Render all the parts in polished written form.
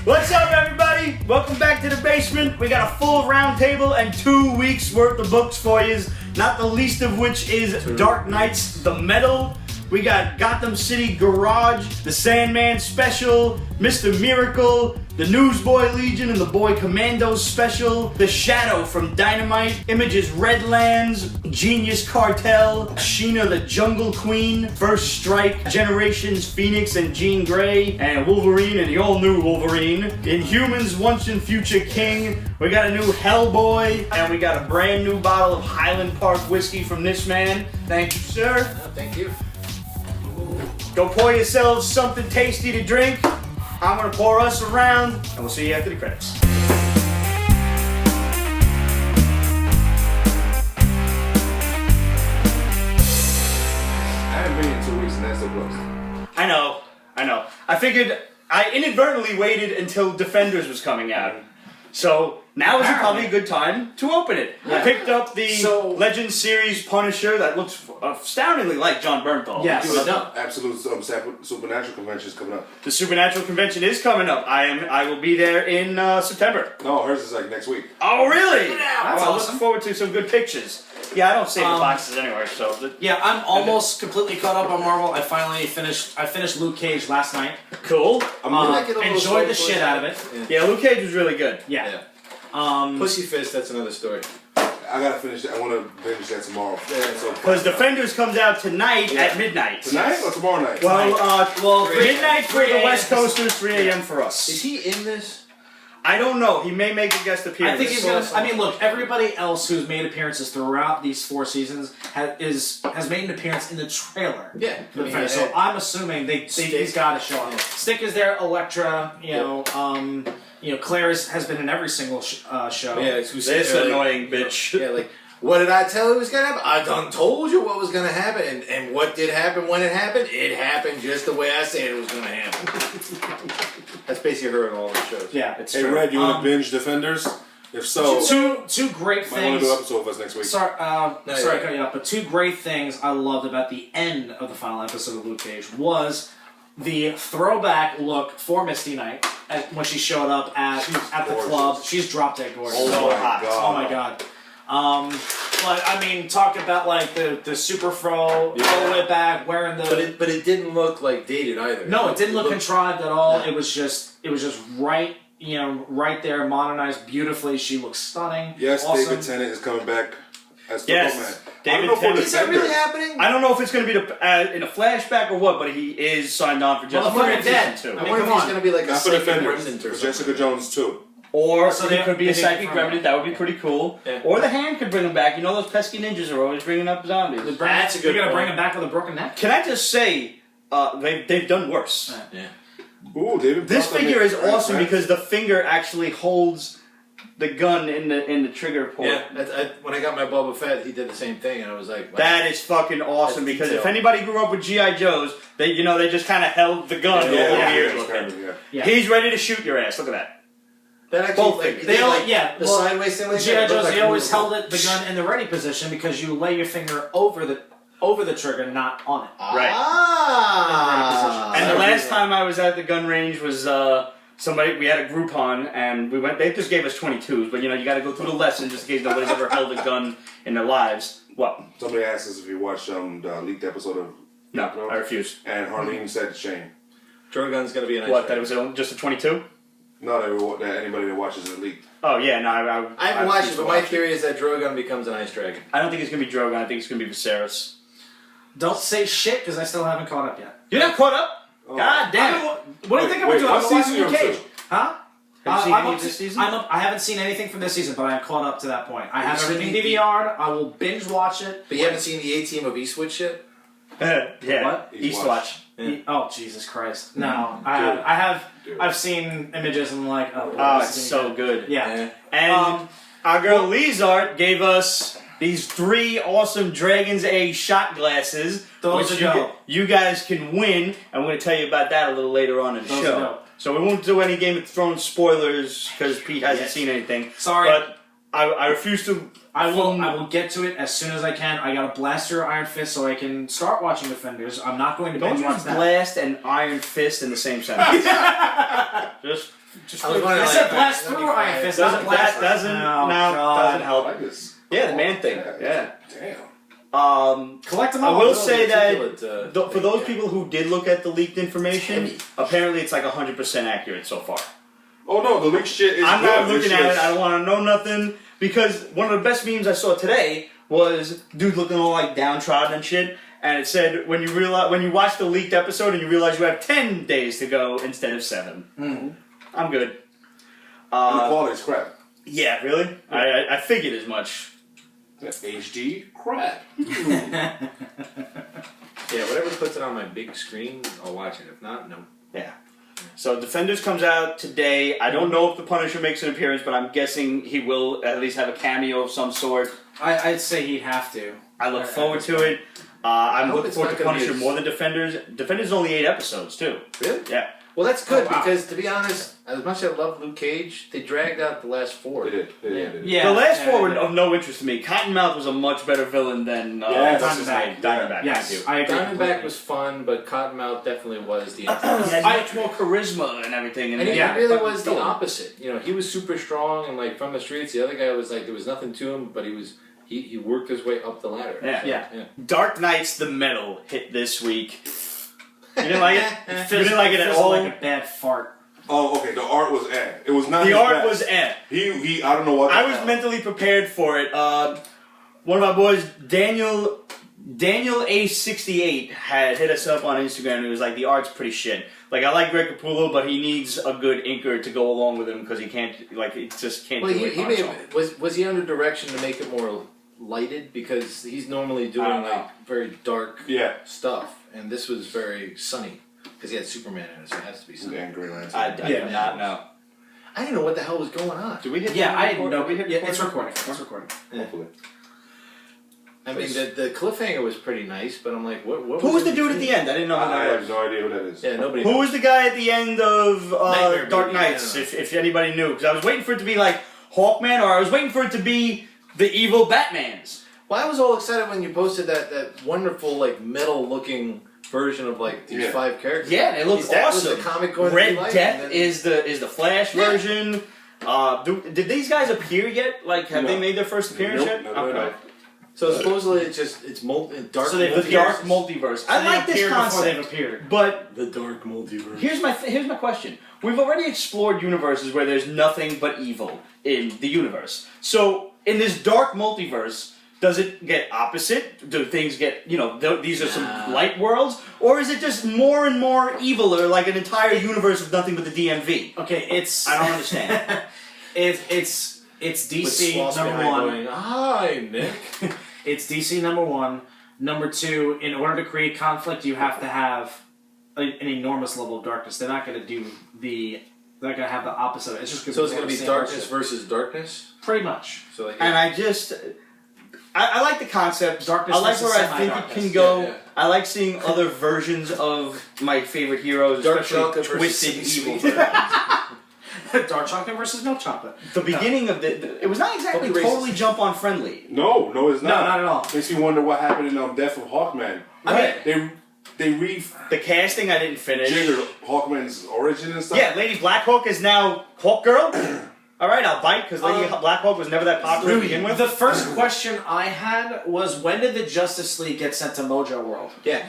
What's up, everybody? Welcome back to the basement. We got a full round table and 2 weeks worth of books for you, not the least of which is Dark Knight's The Metal. We got Gotham City Garage, the Sandman Special, Mr. Miracle, the Newsboy Legion and the Boy Commandos Special, The Shadow from Dynamite, Image's Redlands, Genius Cartel, Sheena the Jungle Queen, First Strike, Generations Phoenix and Jean Grey, and Wolverine and the all-new Wolverine, Inhumans Once and Future King. We got a new Hellboy, and we got a brand new bottle of Highland Park whiskey from this man. Thank you, sir. Thank you. Go pour yourselves something tasty to drink. I'm gonna pour us a round, and we'll see you after the credits. I haven't been in 2 weeks and that's so close. I know. I figured I inadvertently waited until Defenders was coming out. So now is probably a good time to open it. I picked up the Legends series Punisher that looks astoundingly like John Bernthal. Yes. Absolute Supernatural Convention is coming up. The Supernatural Convention is coming up. I will be there in September. No, hers is like next week. Oh, really? That's awesome. awesome. Looking forward to some good pictures. Yeah, I don't save the boxes anywhere, so... Yeah, I'm almost completely caught up on Marvel. I finished Luke Cage last night. Cool. Enjoyed the shit out of it. Yeah, Luke Cage was really good. Yeah. Pussy Fist, that's another story. I gotta finish that. I want to finish that tomorrow. Because Defenders comes out tonight at midnight. Tonight or tomorrow night? Well, midnight for the West Coasters, 3 a.m. for us. Is he in this? I don't know. He may make a guest appearance. I think he's gonna. I mean, look. Everybody else who's made appearances throughout these 4 seasons has made an appearance in the trailer. Yeah. So I'm assuming he's got to show up. Stick is there. Elektra. Claire has been in every single show. Yeah, this annoying bitch. Yeah, like, what did I tell you was gonna happen? I done told you what was gonna happen, and what did happen when it happened? It happened just the way I said it was gonna happen. That's basically her in all the shows. Yeah, it's Hey, true. Red, you want to binge Defenders? If so, two great might want things. to do an episode with us next week. Sorry to cut you off, but 2 great things I loved about the end of the final episode of Luke Cage was the throwback look for Misty Knight when she showed up at the club. She's drop dead gorgeous. Oh my God. But I mean, talk about like the super fro all the way back, wearing the. But it didn't look like dated either. No, it didn't look contrived at all. It was just right, right there, modernized beautifully. She looks stunning. Yes, awesome. David Tennant is coming back as Yes, Football Man. David Tennant. Is that really happening? I don't know if it's going to be in a flashback or what, but he is signed on for just Motherfucker dead. season 2. I wonder if he's going to be like a Not for psychic Defenders. remnant or For something. Jessica Jones too. Or So he could be a psychic from- remnant. That would be pretty cool. Yeah. Or the Hand could bring him back. You know those pesky ninjas are always bringing up zombies. That's a good You're gonna point. bring him back with a broken neck. Can I just say, they've done worse. Yeah. Ooh, David. This Butler figure makes is great awesome friends. because the finger actually holds the gun in the trigger port. Yeah, when I got my Boba Fett, he did the same thing, and I was like, wow. That is fucking awesome That's because detail. if anybody grew up with G.I. Joes, they just kind of held the gun over here. Yeah. He's ready to shoot your ass. Look at that. That actually, Both like, fingers. They all, the sideways thing like G.I. that. Joes, looked they like always a held the gun in the ready position because you lay your finger over the trigger, not on it. Right. Ah. And the last time I was at the gun range was we had a Groupon and we went. They just gave us 22s, but you got to go through the lesson just in case nobody's ever held a gun in their lives. What? Somebody asked us if you watched the leaked episode of. No, I refuse. And Harleen said Shane. Drogon's going to be a nice What? guy. That it was just a 22? No, that anybody that watches it leaked. Oh yeah, no. I haven't watched it, but my theory is that Drogon becomes an ice dragon. I don't think it's gonna be Drogon. I think it's gonna be Viserys. Don't say shit because I still haven't caught up yet. You're not caught up. Oh. God damn it! What do you think I'm doing? what I'm season watching you Luke up to? Cage. Huh? Have you seen I'm any up of this to- season? I haven't seen anything from this season, but I'm caught up to that point. I have Have you everything seen the- DVR'd. I will binge watch it. But you haven't seen the A-Team of Eastwood yet? Yeah. What? Eastwatch. Yeah. Oh Jesus Christ! No, I have. Dude. I've seen images and I'm like, Oh, this it's is so gonna be good. Yeah. And our girl Lizard gave us these 3 awesome Dragon's Age shot glasses, Those which are dope. you guys can win. I'm going to tell you about that a little later on in the Those are show. dope. So we won't do any Game of Thrones spoilers because Pete hasn't Yes. seen anything. Sorry. But I refuse to. I will get to it as soon as I can. I got to blast your Iron Fist so I can start watching Defenders. I'm not going to Don't binge watch use that. blast and Iron Fist in the same sentence. Just Just I was wondering, I like, said blast let me through Iron find- Fist. doesn't not blast that doesn't Oh, no God. doesn't I help. like this. Yeah, the man thing. Yeah. Damn. Collect them I all. will Really say that articulate, for those yeah. people who did look at the leaked information, Heavy. apparently it's like 100% accurate so far. Oh no, the leak shit is I'm good. not looking It's at it. just- I don't want to know nothing because one of the best memes I saw today was dude looking all like downtrodden and shit, and it said when you watch the leaked episode and you realize you have 10 days to go instead of 7. Mm-hmm. I'm good. And the quality's crap. Yeah, really? I figured as much. That's HD crap. Yeah, whatever puts it on my big screen, I'll watch it. If not, no. Yeah. So Defenders comes out today. I don't know if the Punisher makes an appearance, but I'm guessing he will at least have a cameo of some sort. I'd say he'd have to. I look forward to it. I'm hope looking it's forward not to gonna be Punisher as- more than Defenders. Defenders is only 8 episodes too. Really? Yeah. Well, that's good Oh, wow. because, to be honest, as much as I love Luke Cage, they dragged out the last 4. They did. They did. Yeah. The last yeah, 4 were yeah. of no interest to me. Cottonmouth was a much better villain than Yeah, what's his Diamondback. name? Diamondback. Yes, Thank I agree. Diamondback completely. was fun, but Cottonmouth definitely was the you. He had much more charisma and everything. And he Yeah, really fucking was the killed him. opposite. You know, he was super strong and like from the streets. The other guy was like there was nothing to him, but he worked his way up the ladder. Yeah. Yeah. Dark Knights: The Metal hit this week. You didn't like it? You Fizzled- didn't like it at fizzled all? like a bad fart. Oh, okay. The art was It was not. The his art best. was He. I don't know what. I the was hell. mentally prepared for it. One of my boys, Daniel A68, had hit us up on Instagram and he was like, the art's pretty shit. Like, I like Greg Capullo, but he needs a good inker to go along with him because he can't, like, he just can't Well, do he it. may have, was he under direction to make it more lighted because he's normally doing don't know. like very dark Yeah. stuff, and this was very sunny because he had Superman in it, so it has to be sunny. And Green Lantern. I did not know. I didn't know what the hell was going on. Did we hit Yeah, the I record? didn't know. Did we hit Yeah, record? it's recording. It's recording. Hopefully. I mean, the cliffhanger was pretty nice, but I'm like, what Who was in the dude at between? the end? I didn't know who I that have was. no idea who that is. Yeah, nobody. Who knows. was the guy at the end of Nightmare Dark Baby, Knights, I don't know. if anybody knew? Because I was waiting for it to be like Hawkman, or I was waiting for it to be the evil Batmans. Well, I was all excited when you posted that wonderful like metal looking version of like these Yeah. 5 characters. Yeah, it looks Is that awesome. what the comic going to Red be like? Death And then- is the Flash Yeah. version. Did these guys appear yet? Like, have they No. made their first appearance Nope, yet? no, no. So supposedly it's dark. So they've The multiverse. dark multiverse. I They like this appeared before they've concept, appeared. but the dark multiverse. here's my question. We've already explored universes where there's nothing but evil in the universe. So in this dark multiverse, does it get opposite? Do things get, these are some Nah. light worlds? Or is it just more and more evil, or like an entire universe of nothing but the DMV? Okay, it's. I don't understand. It's With DC Sloss number behind 1. going, hi, Nick. It's DC number 1. Number 2, in order to create conflict, you have to have an enormous level of darkness. They're not going to do the. They're not going to have the opposite. It's just going So it's going to be darkness versus darkness. Pretty much. So like, And I like the concept. Darkness I like versus where I think it semi-darkness. can go. Yeah, yeah. I like seeing other versions of my favorite heroes, Dark especially chocolate versus twisted sweet. evil. Dark chocolate versus milk chocolate. The beginning of it was not exactly Don't be totally racist. jump on friendly. No, it's No, not. not at all. Makes me wonder what happened in Death of Hawkman. Right. They The casting I didn't finish. rejiggered Hawkman's origin and stuff. Yeah, Lady Blackhawk is now Hawk Girl. All right, I'll bite because Lady Blackhawk was never that popular to begin with. The first question I had was, when did the Justice League get sent to Mojo World? yeah.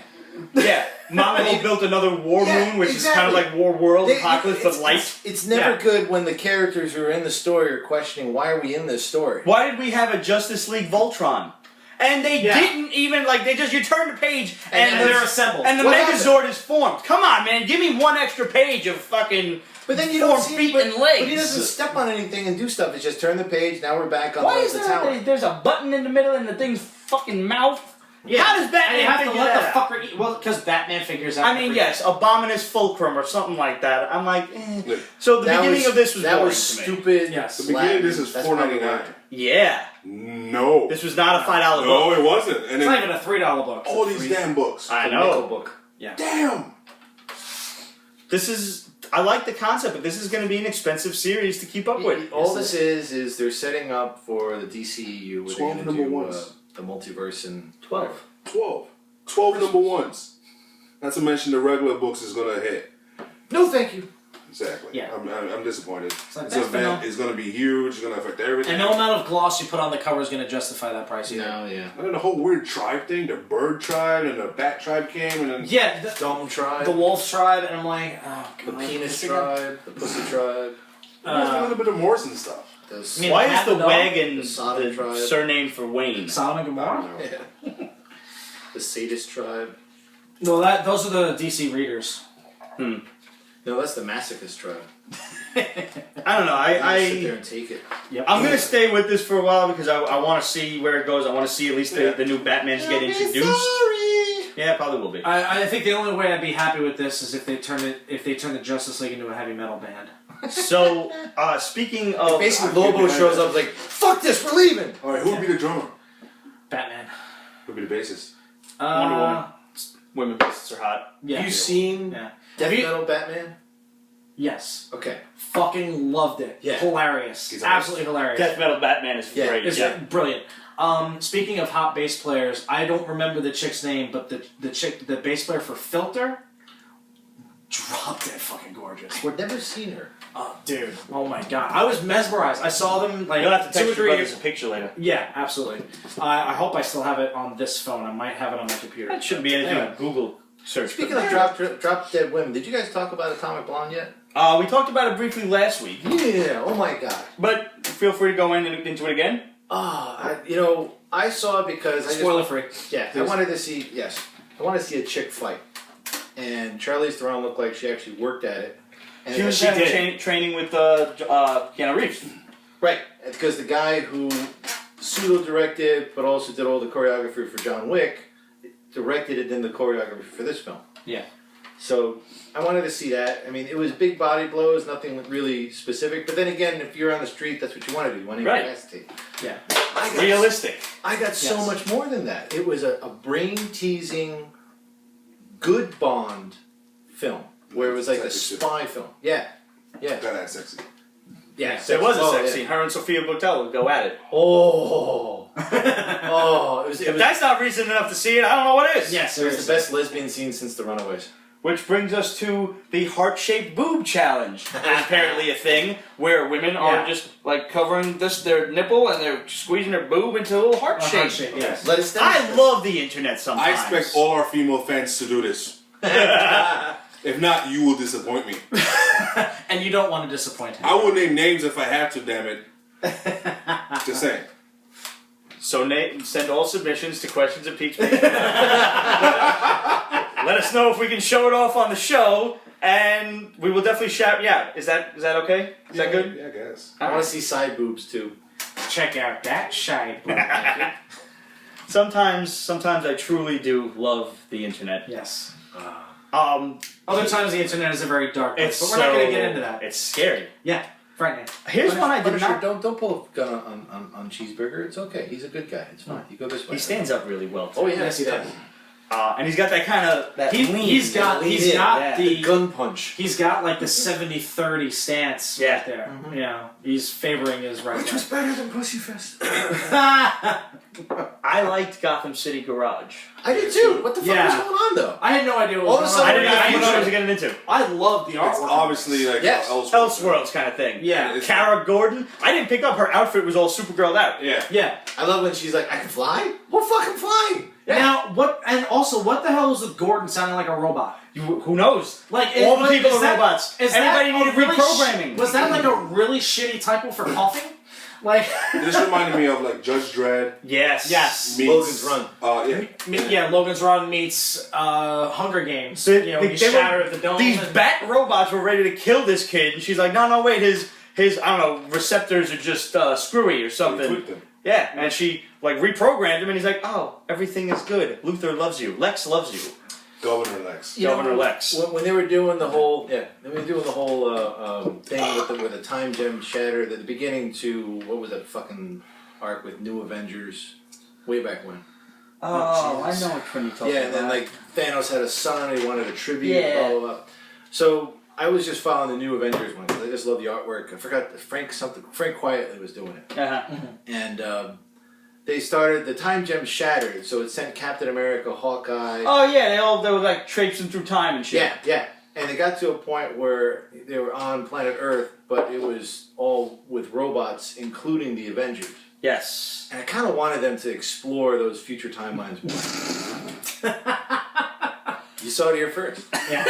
Yeah, Mama built another War Yeah, Moon, which is kind of like War World, Apocalypse, but light. It's never Yeah. good when the characters who are in the story are questioning why are we in this story. Why did we have a Justice League Voltron? And they Yeah. didn't even, you turn the page And and, they're assembled. And the What Megazord is formed. Come on, man, give me one extra page of fucking But then you form don't see feet but, and legs. But he doesn't step on anything and do stuff. It's just turn the page. Now we're back on Why the, is the there tower. there's a button in the middle and the thing's fucking mouth? Yeah. How does Batman And you have to figure let that the out? fucker eat. Well, because Batman figures out. I mean, everything. yes, Abominus Fulcrum or something like that. I'm like, Look, So the beginning of this was that boring was to me. stupid. Yes. The beginning of this is That's $4.99. probably Yeah, No. this was not a $5 No, book. it wasn't. And It's not then even a $3 book. all these damn books. I the Nickel know. book. Damn. I like the concept, but this is going to be an expensive series to keep up with. All this is they're setting up for the DCEU where 12 they're going number to do ones. the multiverse and 12. 12 number ones. Not to mention the regular books is gonna hit. No, thank you. Exactly. Yeah. I'm disappointed. like, This that's event phenomenal. is going to be huge. It's going to affect everything. And no amount of gloss you put on the cover is going to justify that price either. No, yeah. And then the whole weird tribe thing, the bird tribe and the bat tribe came, and then Yeah, Dome tribe. the wolf tribe, and I'm like, oh, The God. penis tribe. The pussy tribe. there's a little bit of Morrison stuff. The I mean, Why Hat is the the dog, wagon the Sodom the tribe. surname for Wayne? Sodom and I Gomorrah. don't know. yeah. The sadist tribe. No, those are the DC readers. No, that's the masochist tribe. I don't know. They sit there and take it. Yep. I'm gonna stay with this for a while because I want to see where it goes. I want to see at least the new Batmans get introduced. Yeah, probably will be. I think the only way I'd be happy with this is if they turn the Justice League into a heavy metal band. So, speaking of Basically, Lobo shows up like, "Fuck this, we're leaving." All right, who would be the drummer? Batman. Who would be the bassist? Wonder Woman. Women bassists are hot. Yeah. Have you seen Yeah. Death Have you- Metal Batman? Yes. Okay. Fucking loved it. Yeah. Hilarious. He's Absolutely hilarious. Death Metal Batman is Yeah, great. It's Yeah. brilliant. Speaking of hot bass players, I don't remember the chick's name, but the bass player for Filter, drop dead fucking gorgeous. We've never seen her. Oh, dude. Oh my god. I was mesmerized. I saw them like You'll have to 2 or text your 3 brothers years. a picture later. Yeah, absolutely. I hope I still have it on this phone. I might have it on my computer. That shouldn't be anything Anyway. on Google search. Speaking of drop dead women, did you guys talk about Atomic Blonde yet? We talked about it briefly last week, Yeah. Oh my god. but feel free to go into it again. I saw it because I just Spoiler free. Yeah, I wanted to see. Yes, I wanted to see a chick fight, and Charlize Theron looked like she actually worked at it. And She was training with Keanu Reeves. right because the guy who pseudo directed, but also did all the choreography for John Wick, directed it, then the choreography for this film. Yeah. So I wanted to see that. I mean, it was big body blows, nothing really specific. But then again, if you're on the street, that's what you want to do. You want to Right. incapacitate. Yeah. Realistic. I got so Yes. much more than that. It was a brain-teasing, good Bond film. Where it was like a spy film. Yeah. Yeah. That's sexy. Yeah. There was a Oh, sex yeah. scene. Her and Sophia Boutella would go at it. Oh. Oh. It was If that's not reason enough to see it, I don't know what is. Yes, it was the best lesbian scene since The Runaways. Which brings us to the heart-shaped boob challenge. There's apparently a thing where women are just like covering their nipple and they're squeezing their boob into a little heart shape. Yes. Let us I love the internet sometimes. I expect all our female fans to do this. If not, you will disappoint me. And you don't want to disappoint him. I will name names if I have to, damn it. Just saying. So Nate, send all submissions to questions at Peaks. Let us know if we can show it off on the show, and we will definitely shout. Yeah, is that okay? Is that good? Yeah, I guess. I want to see side boobs too. Check out that side. Sometimes I truly do love the internet. Yes. Other Other times the internet is a very dark place, it's but we're not going to so- get into that. It's scary. Yeah, frightening. Here's one I did Punisher, not. don't pull a gun on Cheezeburger. It's okay. He's a good guy. It's fine. You go this way. He stands up really well. Too. Oh yeah, Yes, he yeah. does. And he's got that kind of that lean. He's got yeah. the gun punch. he's got like the 70-30 stance Yeah. right there. You know, he's favoring his right. Which was better than Pussyfest? I liked Gotham City Garage. I did too. What the fuck Yeah. was going on though? I had no idea what All was of a going sudden on. I didn't know what I was I getting into. love the It's artwork. obviously like Yes. Elseworlds kind of thing. Yeah. It's- Kara Gordon. I didn't pick up her outfit was all Supergirled out. Yeah. Yeah. I love when she's like, I can fly? We'll fucking fly! Now what? And also, what the hell was with Gordon sounding like a robot? Who knows? Like All the people is are that- robots. is that Everybody a needed really reprogramming. Was that like a really shitty typo for coughing? Like. This reminded me of like Judge Dredd Yes. Yes. meets Logan's Run. Yeah. Yeah, Logan's Run meets Hunger Games. So You know, he shattered the dome. These and- bat robots were ready to kill this kid, and she's like, no, wait, his I don't know, receptors are just screwy or He something. tweaked them. Yeah, and she like reprogrammed him, and he's like, oh, everything is good. Luther loves you. Lex loves you. Governor Lex. You know, Governor Lex. When they were doing the whole, thing with the time gem shattered at the beginning to what was that fucking arc with New Avengers way back when? Oh, I know which one you're talking Yeah, and then about. like Thanos had a son, he wanted a tribute, Yeah. blah blah blah. So I was just following the New Avengers one because I just love the artwork. I forgot Frank Quietly was doing it, Uh-huh. and they started the time gem shattered, so it sent Captain America, Hawkeye. Oh yeah, they were like traipsing through time and shit. Yeah, And they got to a point where they were on planet Earth, but it was all with robots, including the Avengers. Yes. And I kind of wanted them to explore those future timelines more. You saw it here first. Yeah.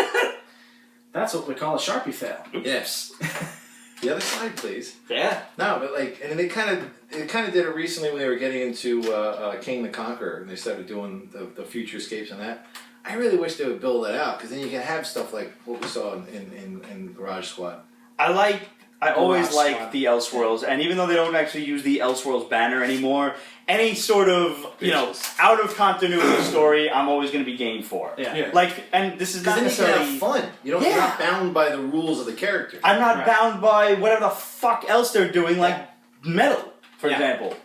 That's what we call a Sharpie fail. Yes. The other side, please. Yeah. No, but like, and they kind of did it recently when they were getting into King the Conqueror, and they started doing the futurescapes and that. I really wish they would build that out, because then you can have stuff like what we saw in Garage Squad. I always like Squad. the Elseworlds, and even though they don't actually use the Elseworlds banner anymore, any sort of, out of continuity story, I'm always going to be game for. Yeah. Like, and this is not Because then you can necessarily... have fun. You're not bound by the rules of the character. I'm not Right. bound by whatever the fuck else they're doing, like Metal, for example.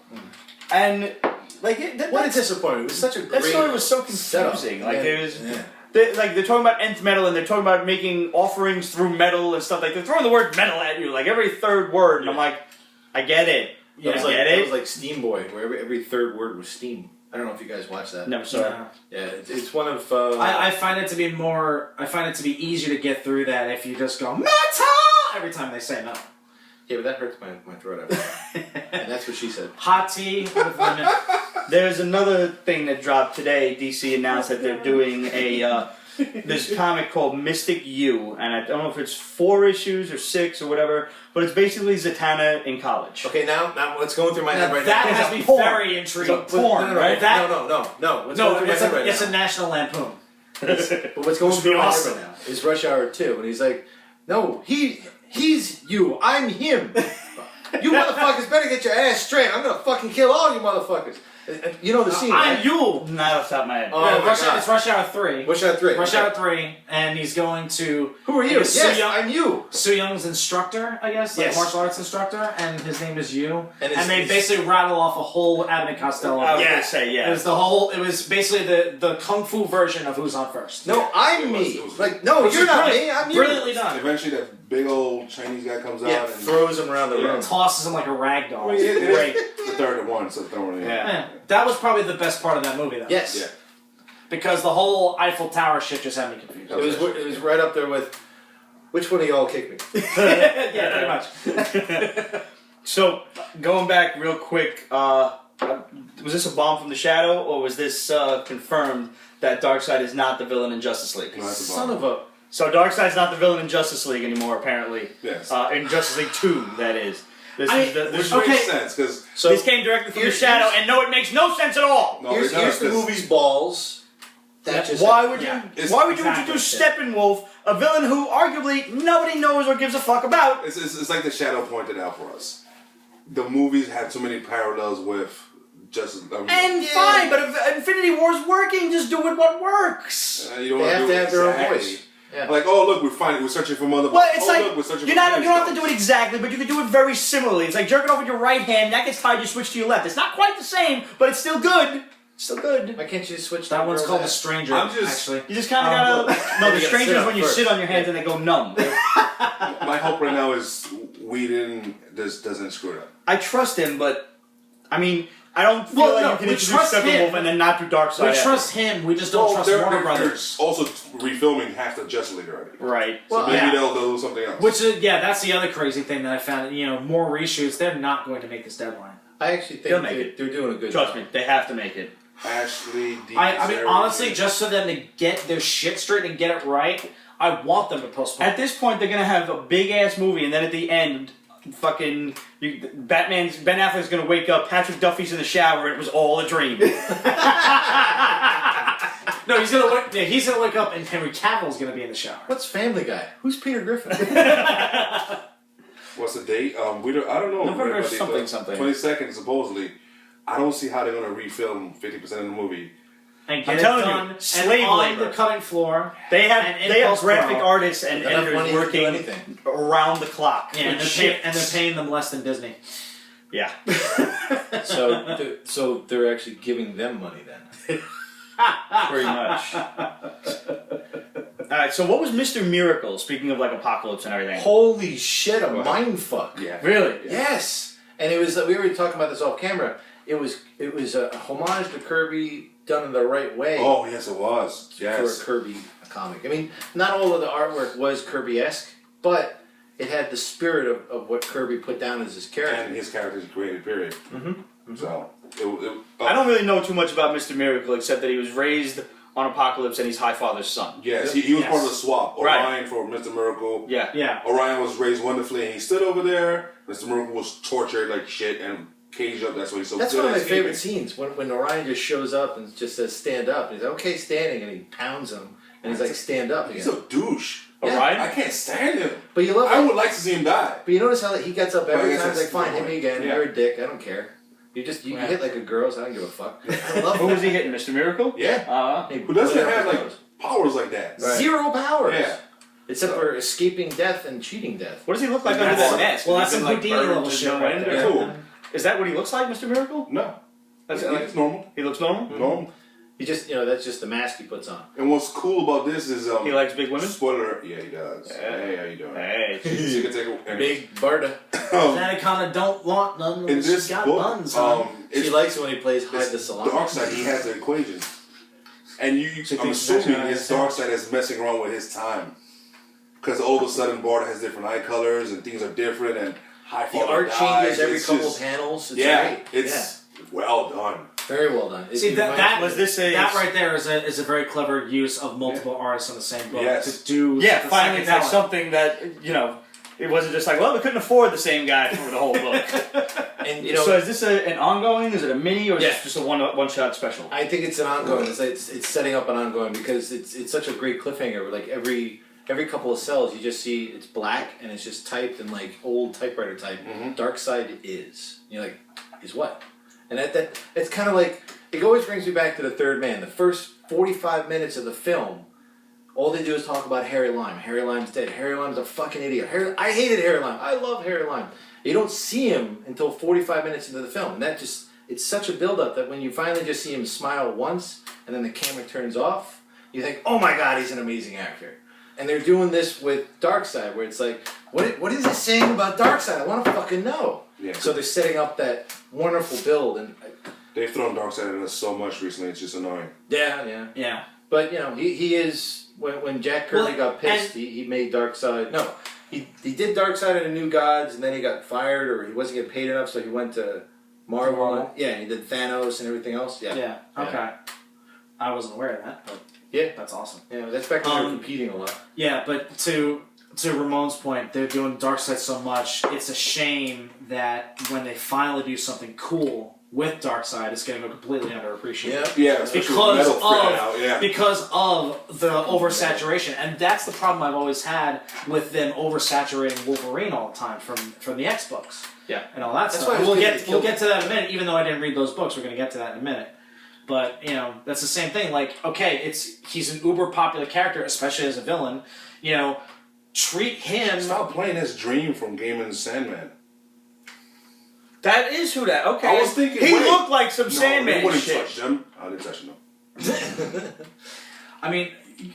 And, like, What a disappointment. It was such a great that story was so setup. confusing. Like, Yeah. it was... Yeah. They're talking about nth metal, and they're talking about making offerings through metal and stuff. Like, they're throwing the word metal at you, like, every third word, and I'm like, I get it. That was I like, get that it. was like Steam Boy, where every third word was steam. I don't know if you guys watched that. Never saw it. No. Yeah, it's one of... I find it to be more. I find it to be easier to get through that if you just go metal every time they say metal. Yeah, but that hurts my throat after. And that's what she said. Hot tea with lemon. There's another thing that dropped today. DC announced that they're doing this comic called Mystic U, and I don't know if it's 4 issues or 6 or whatever, but it's basically Zatanna in college. Okay, now what's going through my head right That now? has me porn. very intrigued. Porn, right? That- No. What's No, going through my head right it's now? a National Lampoon. But what's going Which through would be my awesome. head right now is Rush Hour 2, and he's like, no, he's you, I'm him. You motherfuckers better get your ass straight. I'm gonna fucking kill all you motherfuckers. And you know the scene, I'm right? you. Not off the top of my head. Oh, my God. It's Rush Hour 3. Rush Hour 3. Rush Hour 3, and he's going to... Who are you? Yes, Yes, Soo Young- I'm you. Soo Young's instructor, I guess, like Yes. martial arts instructor, and his name is Yu. And And they basically rattle off a whole Abbott and Costello. I was It gonna say, yeah. was basically the kung fu version of Who's on First. No, I'm It was- me. it was- Like, no, Which you're is not brilliant. me. I'm you. Brilliantly done. Eventually, that big old Chinese guy comes Yeah, out and throws him around the Yeah. room. Tosses him like a rag doll. I mean, it is Great. the third at once, so throwing it. Yeah. Yeah, that was probably the best part of that movie, though. Yes. Yeah. Because the whole Eiffel Tower shit just had me confused. It was right up there with, which one of y'all kicked me? Yeah, pretty much. So, going back real quick, was this a bomb from the shadow, or was this confirmed that Darkseid is not the villain in Justice League? No, that's a Son bomb. of a... So Darkseid's not the villain in Justice League anymore, apparently. Yes. In Justice League 2, that is. This Which Okay. makes sense, because... So, this came directly from the shadow, and no, it makes no sense at all. No, here's it does, the 'cause movie's balls. That just Why would Yeah. you? It's- Why would you Exactly. introduce Steppenwolf, a villain who arguably nobody knows or gives a fuck about? It's like the shadow pointed out for us. The movies had too many parallels with Justice... And fine, but if Infinity War's working, just do it what works. you don't They want have do to it have their own exactly. voice. Yeah. Like, oh look, we're searching for Mother. Well, it's oh, like look, we're searching you for don't have to Phoenix do it exactly, but you can do it very similarly. It's like jerking off with your right hand. That gets tied. You switch to your left. It's not quite the same, but it's still good. It's still good. Why can't you just switch That to one's girl's called The ass? Stranger, I'm just- actually. You just kind of gotta. No, the You gotta stranger sit is up when you first. sit on your hands and they go numb. My hope right now is Whedon doesn't screw it up. I trust him, but I mean, I don't feel Well, like no, you can we introduce trust him. Steppenwolf and then not do Darkseid. We after. trust him, we just don't trust Warner Brothers. also refilming half the Justice League already. Right. So maybe yeah. they'll do something else. Which is, yeah, that's the other crazy thing that I found. You know, more reshoots, they're not going to make this deadline. I actually They'll think make they're doing a good Trust job. me, they have to make it. Ashley D. I mean, Sarah, honestly, just for them to get their shit straight and get it right, I want them to postpone. At this point, they're gonna have a big ass movie, and then at the end, fucking Ben Affleck's gonna wake up. Patrick Duffy's in the shower. And it was all a dream. No, he's gonna wake up and Henry Cavill's gonna be in the shower. What's Family Guy? Who's Peter Griffin? What's the date? I don't know. November Right, but something. 22nd, supposedly. I don't see how they're going to refilm 50% of the movie. And I'm get it telling you, done and slave on labor. the cutting floor. They have And they have Impulse graphic Pro. artists and Enough money editors to do working anything. around the clock. Yeah, and with they're shifts. paying them less than Disney. Yeah. So they're actually giving them money then. Pretty much. Alright, so what was Mr. Miracle, speaking of like apocalypse and everything? Holy shit, a What? mind fuck. Yeah. Really? Yes. And it was we were talking about this off camera. It was a homage to Kirby done in the right way Oh, yes, it was. Yes. for a Kirby comic. I mean, not all of the artwork was Kirby-esque, but it had the spirit of what Kirby put down as his character. And his character's created, period. So, I don't really know too much about Mr. Miracle except that he was raised on Apocalypse and he's Highfather's son. Yes, he was part of the swap. Orion for Mr. Miracle. Yeah. Orion was raised wonderfully and he stood over there. Mr. Miracle was tortured like shit and caged up. That's why he's so That's good one of at my escaping. favorite scenes, when Orion just shows up and just says, stand up. And he's like, okay, standing, and he pounds him. And he's like, stand up again. He's a douche. Yeah. Orion? I can't stand him. But you love I would like to see him die. But you notice how he gets up every time. He's like, fine, hit me again. Yeah. You're a dick. I don't care. You hit like a girl, so I don't give a fuck. I love Who was he hitting, Mr. Miracle? Yeah. He Who doesn't put it have up like his nose. powers like that? Right. Zero powers. Yeah. Except for escaping death and cheating death. What does he look like Well, under that that's- mask? well, Has that's he some been, Houdini burned level to shit no right end? there. Cool. Is that what he looks like, Mr. Miracle? No. That's It's normal. He looks normal? Normal. He just, that's just the mask he puts on. And what's cool about this is He likes big women? spoiler. Yeah, he does. Yeah. Hey, how you doing? Hey. So you can take a Big Berta. That kind of don't want none. In this She's got book, buns, huh? She likes it when he plays hide the salon. Dark side, he has the equations. And I'm assuming his dark side is messing around with his time. Because all of a sudden, Barda has different eye colors and things are different and high The art changes every couple panels. It's great. It's well done. Very well done. See, that was this a... That right there is a very clever use of multiple artists on the same book Yes. to do. Yeah, the finally it's like second something that, it wasn't just like, well, we couldn't afford the same guy for the whole book. And So is this an ongoing? Is it a mini? Or is this just a one-shot special? I think it's an ongoing. It's setting up an ongoing because it's such a great cliffhanger. Like every couple of cells, you just see it's black and it's just typed in like old typewriter type. Dark side is. And you're like, is what? And that it's kind of like it always brings me back to the Third Man. The first 45 minutes of the film, all they do is talk about Harry Lime. Harry Lime's dead. Harry Lime's a fucking idiot. I hated Harry Lime. I love Harry Lime. You don't see him until 45 minutes into the film, and it's such a build-up that when you finally just see him smile once and then the camera turns off, you think, oh my god, he's an amazing actor. And they're doing this with Darkseid, where it's like, what is it saying about Darkseid? I want to fucking know. Yeah. So they're setting up that wonderful build, and They've thrown Darkseid at us so much recently, it's just annoying. Yeah. But he is when Jack Kirby got pissed, he made Darkseid. No, he did Darkseid in the New Gods, and then he got fired, or he wasn't getting paid enough, so he went to Marvel. Yeah, he did Thanos and everything else. Yeah. Okay. I wasn't aware of that, but that's awesome. Yeah, that's back when they were competing a lot. Yeah, but to Ramon's point, they're doing Darkseid so much. It's a shame that when they finally do something cool with Darkseid, it's going to go completely underappreciated. Yeah, especially with metal freaking out, because of the oversaturation, and that's the problem I've always had with them oversaturating Wolverine all the time from the X books. Yeah, and all that That's stuff. why We'll get to that in a minute. Even though I didn't read those books, we're going to get to that in a minute. But that's the same thing. Like, okay, he's an uber popular character, especially as a villain. Treat him. Stop playing his dream from Gaiman's Sandman. that is who that. Okay, I was thinking he looked like some Sandman he wouldn't shit. touch them. I didn't touch them. I mean,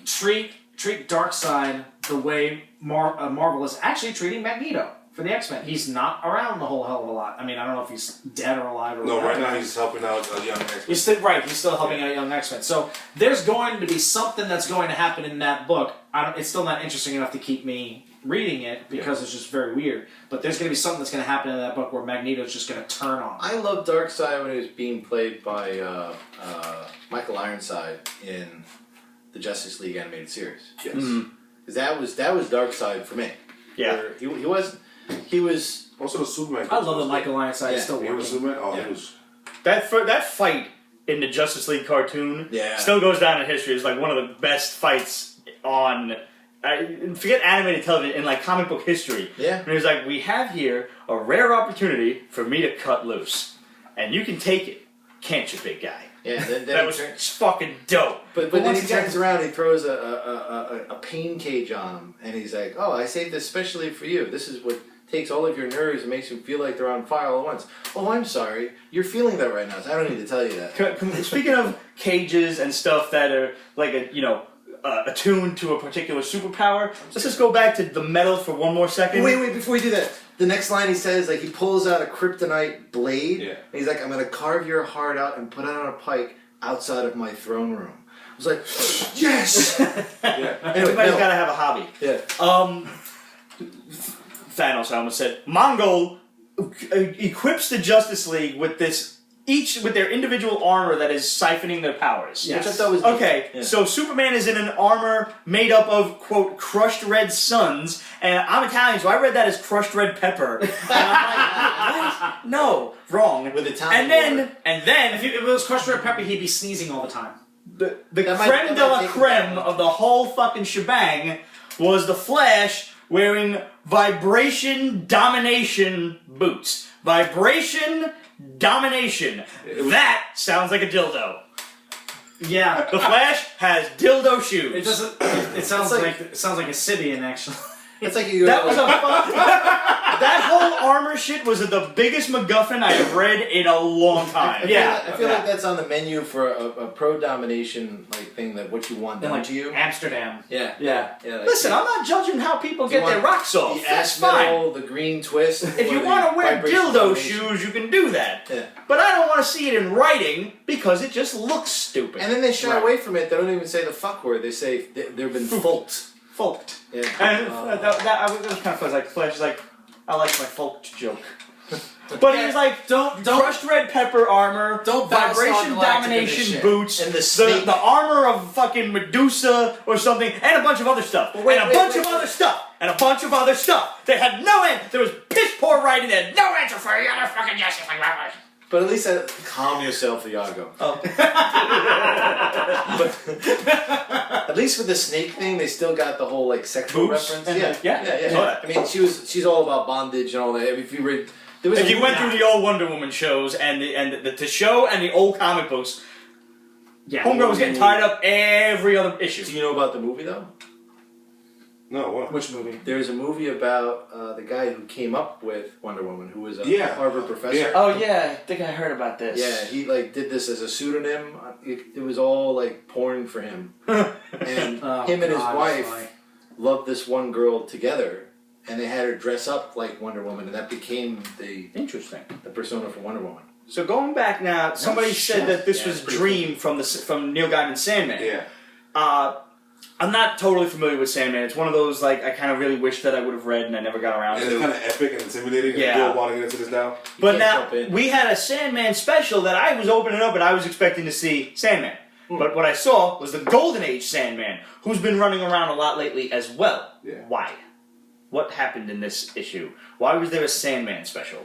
treat Darkseid the way Marvel is actually treating Magneto for the X-Men. He's not around the whole hell of a lot. I mean, I don't know if he's dead or alive or No, whatever. right now he's helping out a young X-Men. He's still helping out young X-Men. So there's going to be something that's going to happen in that book. It's still not interesting enough to keep me reading it because it's just very weird. But there's going to be something that's going to happen in that book where Magneto's just going to turn on. I love Darkseid when he was being played by Michael Ironside in the Justice League animated series. Yes. Because that was Darkseid for me. Yeah. Where he was Also the Superman. I love that Michael Ironside is still He working. was Superman. Oh, Yeah. he was. That fight in the Justice League cartoon still goes down in history as like one of the best fights on. Forget animated television in like comic book history. Yeah. And he's like, we have here a rare opportunity for me to cut loose, and you can take it, can't you, big guy? Yeah. Then That was fucking dope. But then once he again- turns around, he throws a pain cage on him, and he's like, "Oh, I saved this specially for you. This is what takes all of your nerves and makes you feel like they're on fire all at once." Oh, I'm sorry. You're feeling that right now, so I don't need to tell you that. Speaking of cages and stuff that are like attuned to a particular superpower, let's just go back to the metal for one more second. Wait, before we do that, the next line he says, like, he pulls out a kryptonite blade, Yeah. and he's like, "I'm gonna carve your heart out and put it on a pike outside of my throne room." was like, yes. Yeah. Everybody's got to have a hobby. Yeah. Thanos, I almost said. Mongol equips the Justice League with this, each with their individual armor that is siphoning their powers. Yes. Which I thought was Okay, Yeah. so Superman is in an armor made up of, quote, crushed red suns, and I'm Italian, so I read that as crushed red pepper. And I'm like, what? No, wrong. With Italian And then, If it was crushed red pepper, he'd be sneezing all the time. the That might- creme that de might la take it creme down. of the whole fucking shebang was the Flash wearing vibration domination boots. Vibration domination. That sounds like a dildo. Yeah. The Flash has dildo shoes. It doesn't. It sounds It's it sounds like a Sibian actually. It's like you. That was that whole armor shit was the biggest MacGuffin I have read in a long time. I feel like that's on the menu for a pro domination like thing that what you want done to you. Amsterdam. Yeah. Yeah. Like, Listen, I'm not judging how people get want their rocks off. the That's ass fine. metal, the green twist. If you or want the to wear vibration dildo domination. shoes, you can do that. Yeah. But I don't want to see it in writing because it just looks stupid. And then they shy Right. away from it. They don't even say the fuck word. They say they've been folked. Folked. Yeah. And that was kind of fun. Like Flash is like, I like my folked joke. But he was like, Don't crushed red pepper armor, Don't bounce vibration on Galactica domination this shit. boots, And the snake. the armor of fucking Medusa or something, and a bunch of other stuff, and a bunch of other stuff, and a bunch of other stuff. They had no end. There was piss poor writing. They had no answer for any other fucking Justice League members. But at least calm yourself, Iago. Oh. At least with the snake thing, they still got the whole like sexual Boobs reference. and Yeah. saw that. I mean, she's all about bondage and all that. I mean, if you read, there was If a you went movie- through the old Wonder Woman shows and the show and the old comic books, Yeah. Homegirl was getting tied up every other Do issue. you know about the movie though? No, what? Which movie? There's a movie about the guy who came up with Wonder Woman, who was a Yeah. Harvard professor. Yeah. Oh yeah, I think I heard about this. Yeah, he like did this as a pseudonym. It was all like porn for him, and Oh, him and his God, wife like- loved this one girl together, and they had her dress up like Wonder Woman, and that became the Interesting. persona for Wonder Woman. So going back now, somebody shit. said that this Yeah, was it's pretty Dream from Neil Gaiman's Sandman. Yeah. I'm not totally familiar with Sandman. It's one of those like I kind of really wish that I would have read and I never got around And it's to. kind of epic and intimidating. Yeah. And people want to get into this now. But can't now jump in. we had a Sandman special that I was opening up and I was expecting to see Sandman. But what I saw was the Golden Age Sandman, who's been running around a lot lately as well. Yeah. Why? What happened in this issue? Why was there a Sandman special?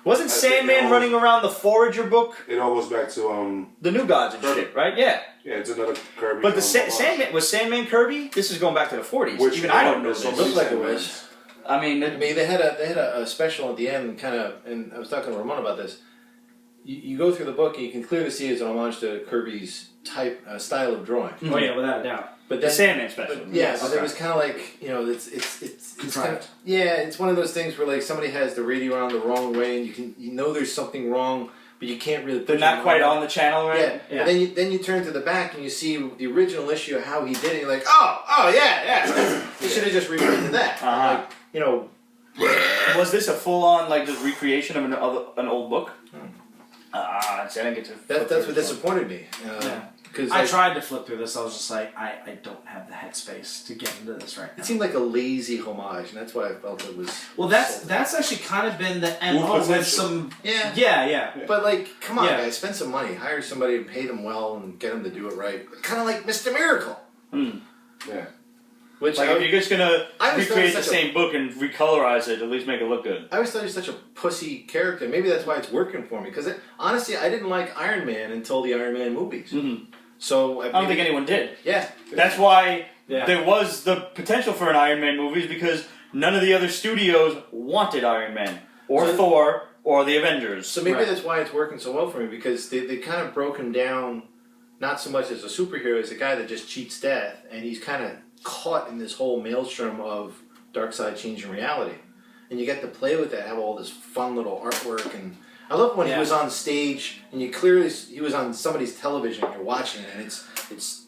Wasn't I think Sandman it all- running around the Forager book? It all goes back to The New Gods and Kirby. shit, right? Yeah. yeah, it's another Kirby. But the homage. Sandman was Sandman Kirby. This is going back to the 40s. Which Even I don't one? know There's so this. many Looked like it Sandmans. was. I mean, I mean, they had a special at the end, kind of, and I was talking to Ramon about this. You go through the book and you can clearly see it's an homage to Kirby's style of drawing. Oh yeah, without a doubt. But the then, Sandman special. but, yeah, but okay. it was kind of like it's kind of, Contrived. yeah, it's one of those things where like somebody has the radio on the wrong way and you know there's something wrong, but you can't really. They're not quite on the channel, Yeah, right? Yeah. But then you turn to the back and you see the original issue of how he did it. You're like, oh yeah. You should have just reprinted that. Uh-huh. Like, you know. Was this a full-on like just recreation of an old book? I didn't get to. That's what disappointed me. Yeah. Because I tried to flip through this. I was just like, I don't have the headspace to get into this right now. It seemed like a lazy homage, and that's why I felt it was. Well, that's actually kind of been the MO with potential. some. Yeah. Yeah. But like, come on, Yeah. guys, spend some money, hire somebody, and pay them well, and get them to do it right. Kind of like Mr. Miracle, Yeah. which Like if you're just gonna I always thought recreate the it was such a- same book and recolorize it, at least make it look good. I always thought he was such a pussy character. Maybe that's why it's working for me. Because honestly, I didn't like Iron Man until the Iron Man movies. Mm-hmm. So I don't think anyone did. Yeah, That's why Yeah. there was the potential for an Iron Man movie because none of the other studios wanted Iron Man or So- Thor or the Avengers. so maybe Right. that's why it's working so well for me because they kind of broke him down, not so much as a superhero as a guy that just cheats death, and he's kind of caught in this whole maelstrom of dark side changing reality, and you get to play with that, have all this fun little artwork, and I love when he Yeah. was on stage and he was on somebody's television. You're watching it, and it's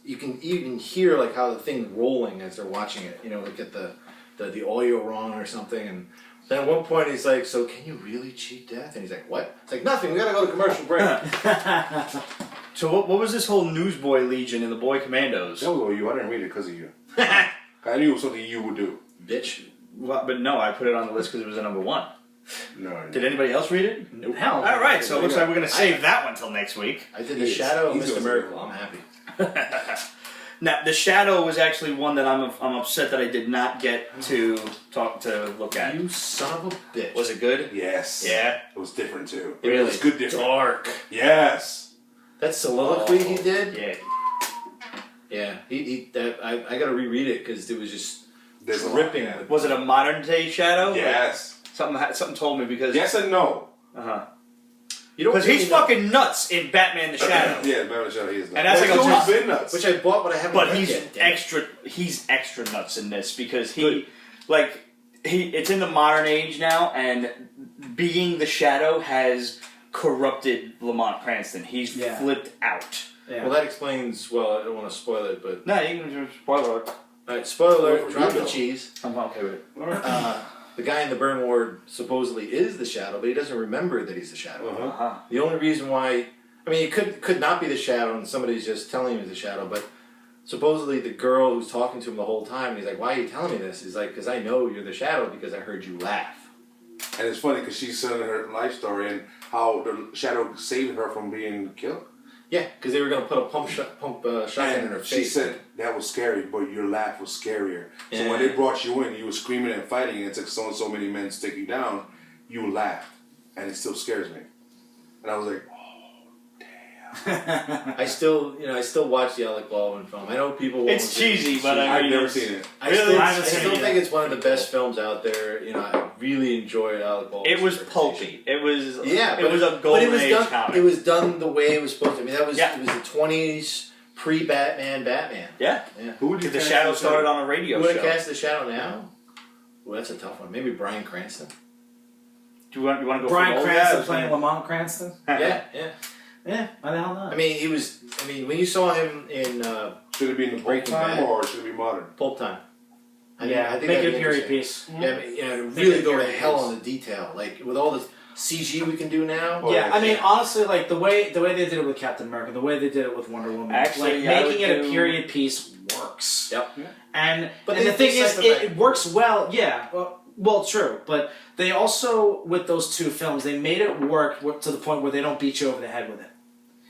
you can hear like how the thing's rolling as they're watching it. You know, like get the audio wrong or something, and then at one point he's like, "So can you really cheat death?" And he's like, "What?" It's like nothing. We gotta go to commercial break. So what was this whole Newsboy Legion and the Boy Commandos? That was all you. I didn't read it because of you. I knew it was something you would do. Bitch. Well, but no, I put it on the list because it was a number 1. No. Did anybody else read it? Nope. Hell. All right, so it looks like we're going to save that one till next week. I did The Shadow of He's Mr. doing Miracle. something. I'm happy. Now, The Shadow was actually one that I'm upset that I did not get to look at. You son of a bitch. Was it good? Yes. Yeah. It was different too. Really? It was good different. Dark. Yes. That soliloquy he did? Yeah. Yeah. I got to reread it because it was just There's a lot, ripping. yeah. Was it a modern day Shadow? Yes. Something told me because. Yes and no. You don't Because really he's know- fucking nuts in Batman the Shadow. Yeah, Batman the Shadow, he is nuts. And that's Well, like a he's top- always been nuts. Which I bought, but I haven't But read he's yet. damn it. he's extra nuts in this because it's in the modern age now, and being the Shadow has corrupted Lamont Cranston. He's Yeah. flipped out. Yeah. Well, that explains. Well, I don't want to spoil it, but No, you can spoiler it. all right. Spoiler alert. Well, Drop you the know. cheese. I'm okay with it. The guy in the burn ward supposedly is the Shadow, but he doesn't remember that he's the Shadow. Uh-huh. The only reason why, I mean, it could not be the Shadow, and somebody's just telling him he's the Shadow. But supposedly the girl who's talking to him the whole time, and he's like, "Why are you telling me this?" He's like, "Because I know you're the Shadow because I heard you laugh." And it's funny because she's telling her life story and how the Shadow saved her from being killed. Yeah, because they were gonna put a shotgun in her And face. she said that was scary, but your laugh was scarier. So Yeah. when they brought you in, you were screaming and fighting, and it took so and so many men to take you down. You laughed, and it still scares me. And I was like, I still watch the Alec Baldwin film. I know people. won't It's agree. cheesy, but I I've mean, never it's- seen it. I Really? still, I I haven't seen still it think either. it's one of the best films out there. I really enjoyed Alec Baldwin. It was pulpy. It was Yeah, It was a golden age done. comic. It was done the way it was supposed to. I mean, it was Yeah. the 20s pre-Batman. Yeah. Who would you The cast Shadow as started on a radio You want show. to cast the Shadow now? Well, that's a tough one. Maybe Bryan Cranston. Do you want to go Brian for old Cranston guys? playing Lamont Cranston? Yeah. Yeah, why the hell not? I mean, when you saw him in Should it be in the pulp Breaking time Bad. or should it be modern? Pulp Time. I yeah, think make that'd it a be period interesting. piece. Yeah, Make really it go to period hell piece. on the detail. Like with all the CG we can do now. Oh, Yeah, yeah. I mean, honestly, like the way they did it with Captain America, the way they did it with Wonder Woman, Actually, like I making would it a do- period piece works. Yep. And But and they the thing is, decipher it works well. Yeah, well, true. But they also, with those two films, they made it work to the point where they don't beat you over the head with it.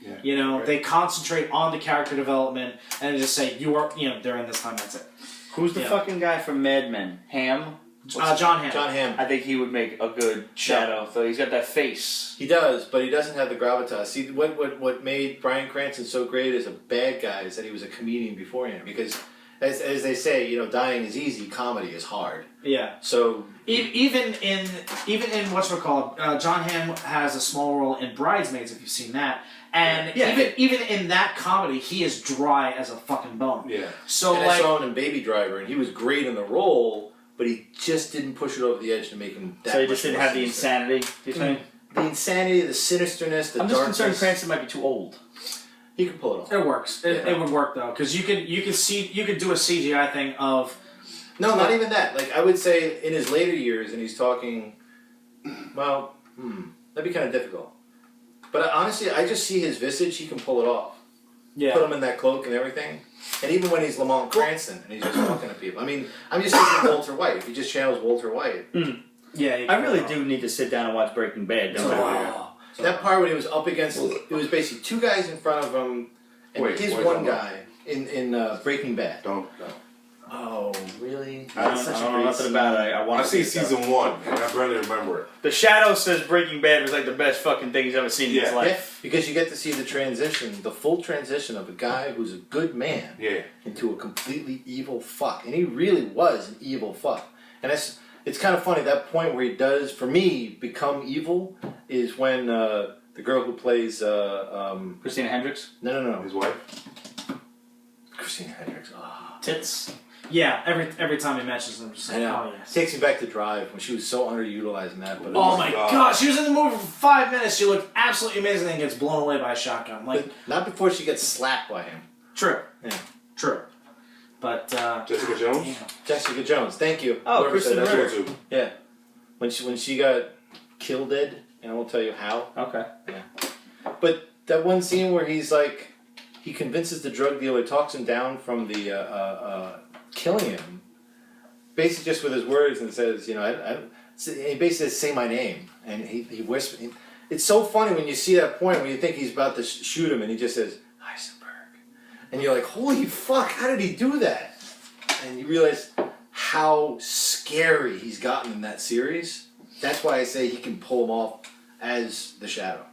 Yeah. You know, Right. they concentrate on the character development and just say during this time, that's it. Who's the Yeah. fucking guy from Mad Men? Ham? John Hamm. John Hamm. I think he would make a good Shadow. So he's got that face. He does, but he doesn't have the gravitas. See, what made Bryan Cranston so great as a bad guy is that he was a comedian beforehand. Because, as they say, dying is easy, comedy is hard. Yeah. So Even in whatchamacallit, John Hamm has a small role in Bridesmaids, if you've seen that. And Yeah. even in that comedy, he is dry as a fucking bone. Yeah. So and I like, saw him in Baby Driver, and he was great in the role, but he just didn't push it over the edge to make him that So he much just didn't more have the sinister. insanity. Do you think? The insanity, the sinisterness, the I'm just darkness. concerned Cranston might be too old. He can pull it off. it works. It would work though, because you could do a CGI thing of No, not even that. Like I would say, in his later years, and he's talking. Well, that'd be kind of difficult. But honestly, I just see his visage. He can pull it off. Put him in that cloak and everything. And even when he's Lamont Cranston and he's just talking to people. I mean, I'm just thinking Walter White. If he just channels Walter White. Yeah, I really do need to sit down and watch Breaking Bad. Don't I? That part when he was up against, it was basically two guys in front of him, and Wait, his wait, one hold on. guy in Breaking Bad. Don't. Oh, really? I don't know nothing about it. I want I've to seen season 1 and I barely remember it. The Shadow says Breaking Bad was like the best fucking thing he's ever seen in his Yeah. Yeah, life. because you get to see the transition, the full transition of a guy who's a good man Yeah. into a completely evil fuck, and he really was an evil fuck. And it's kind of funny, that point where he does, for me, become evil is when the girl who plays Christina Hendricks? no, His wife. Christina Hendricks. Oh. Tits. Yeah, every time he mentions them, I'm just I like, know. oh yes. Takes me back to Drive when she was so underutilized in that. But it Oh was- my God. god, she was in the movie for 5 minutes. She looked absolutely amazing and gets blown away by a shotgun. Like, not before she gets slapped by him. true. Yeah. True. But, Jessica Jones. yeah. Jessica Jones, thank you. Oh, Whoever Kristen said that. Ritter. Too. Yeah, when she got killed dead, and I won't tell you how. Okay. But That one scene where he's like, he convinces the drug dealer, talks him down from the killing him, basically just with his words, and says, he basically says, "Say my name," and he whispers. It's so funny when you see that point when you think he's about to shoot him, and he just says, "Heisenberg," and you're like, "Holy fuck! How did he do that?" And you realize how scary he's gotten in that series. That's why I say he can pull him off as the Shadow.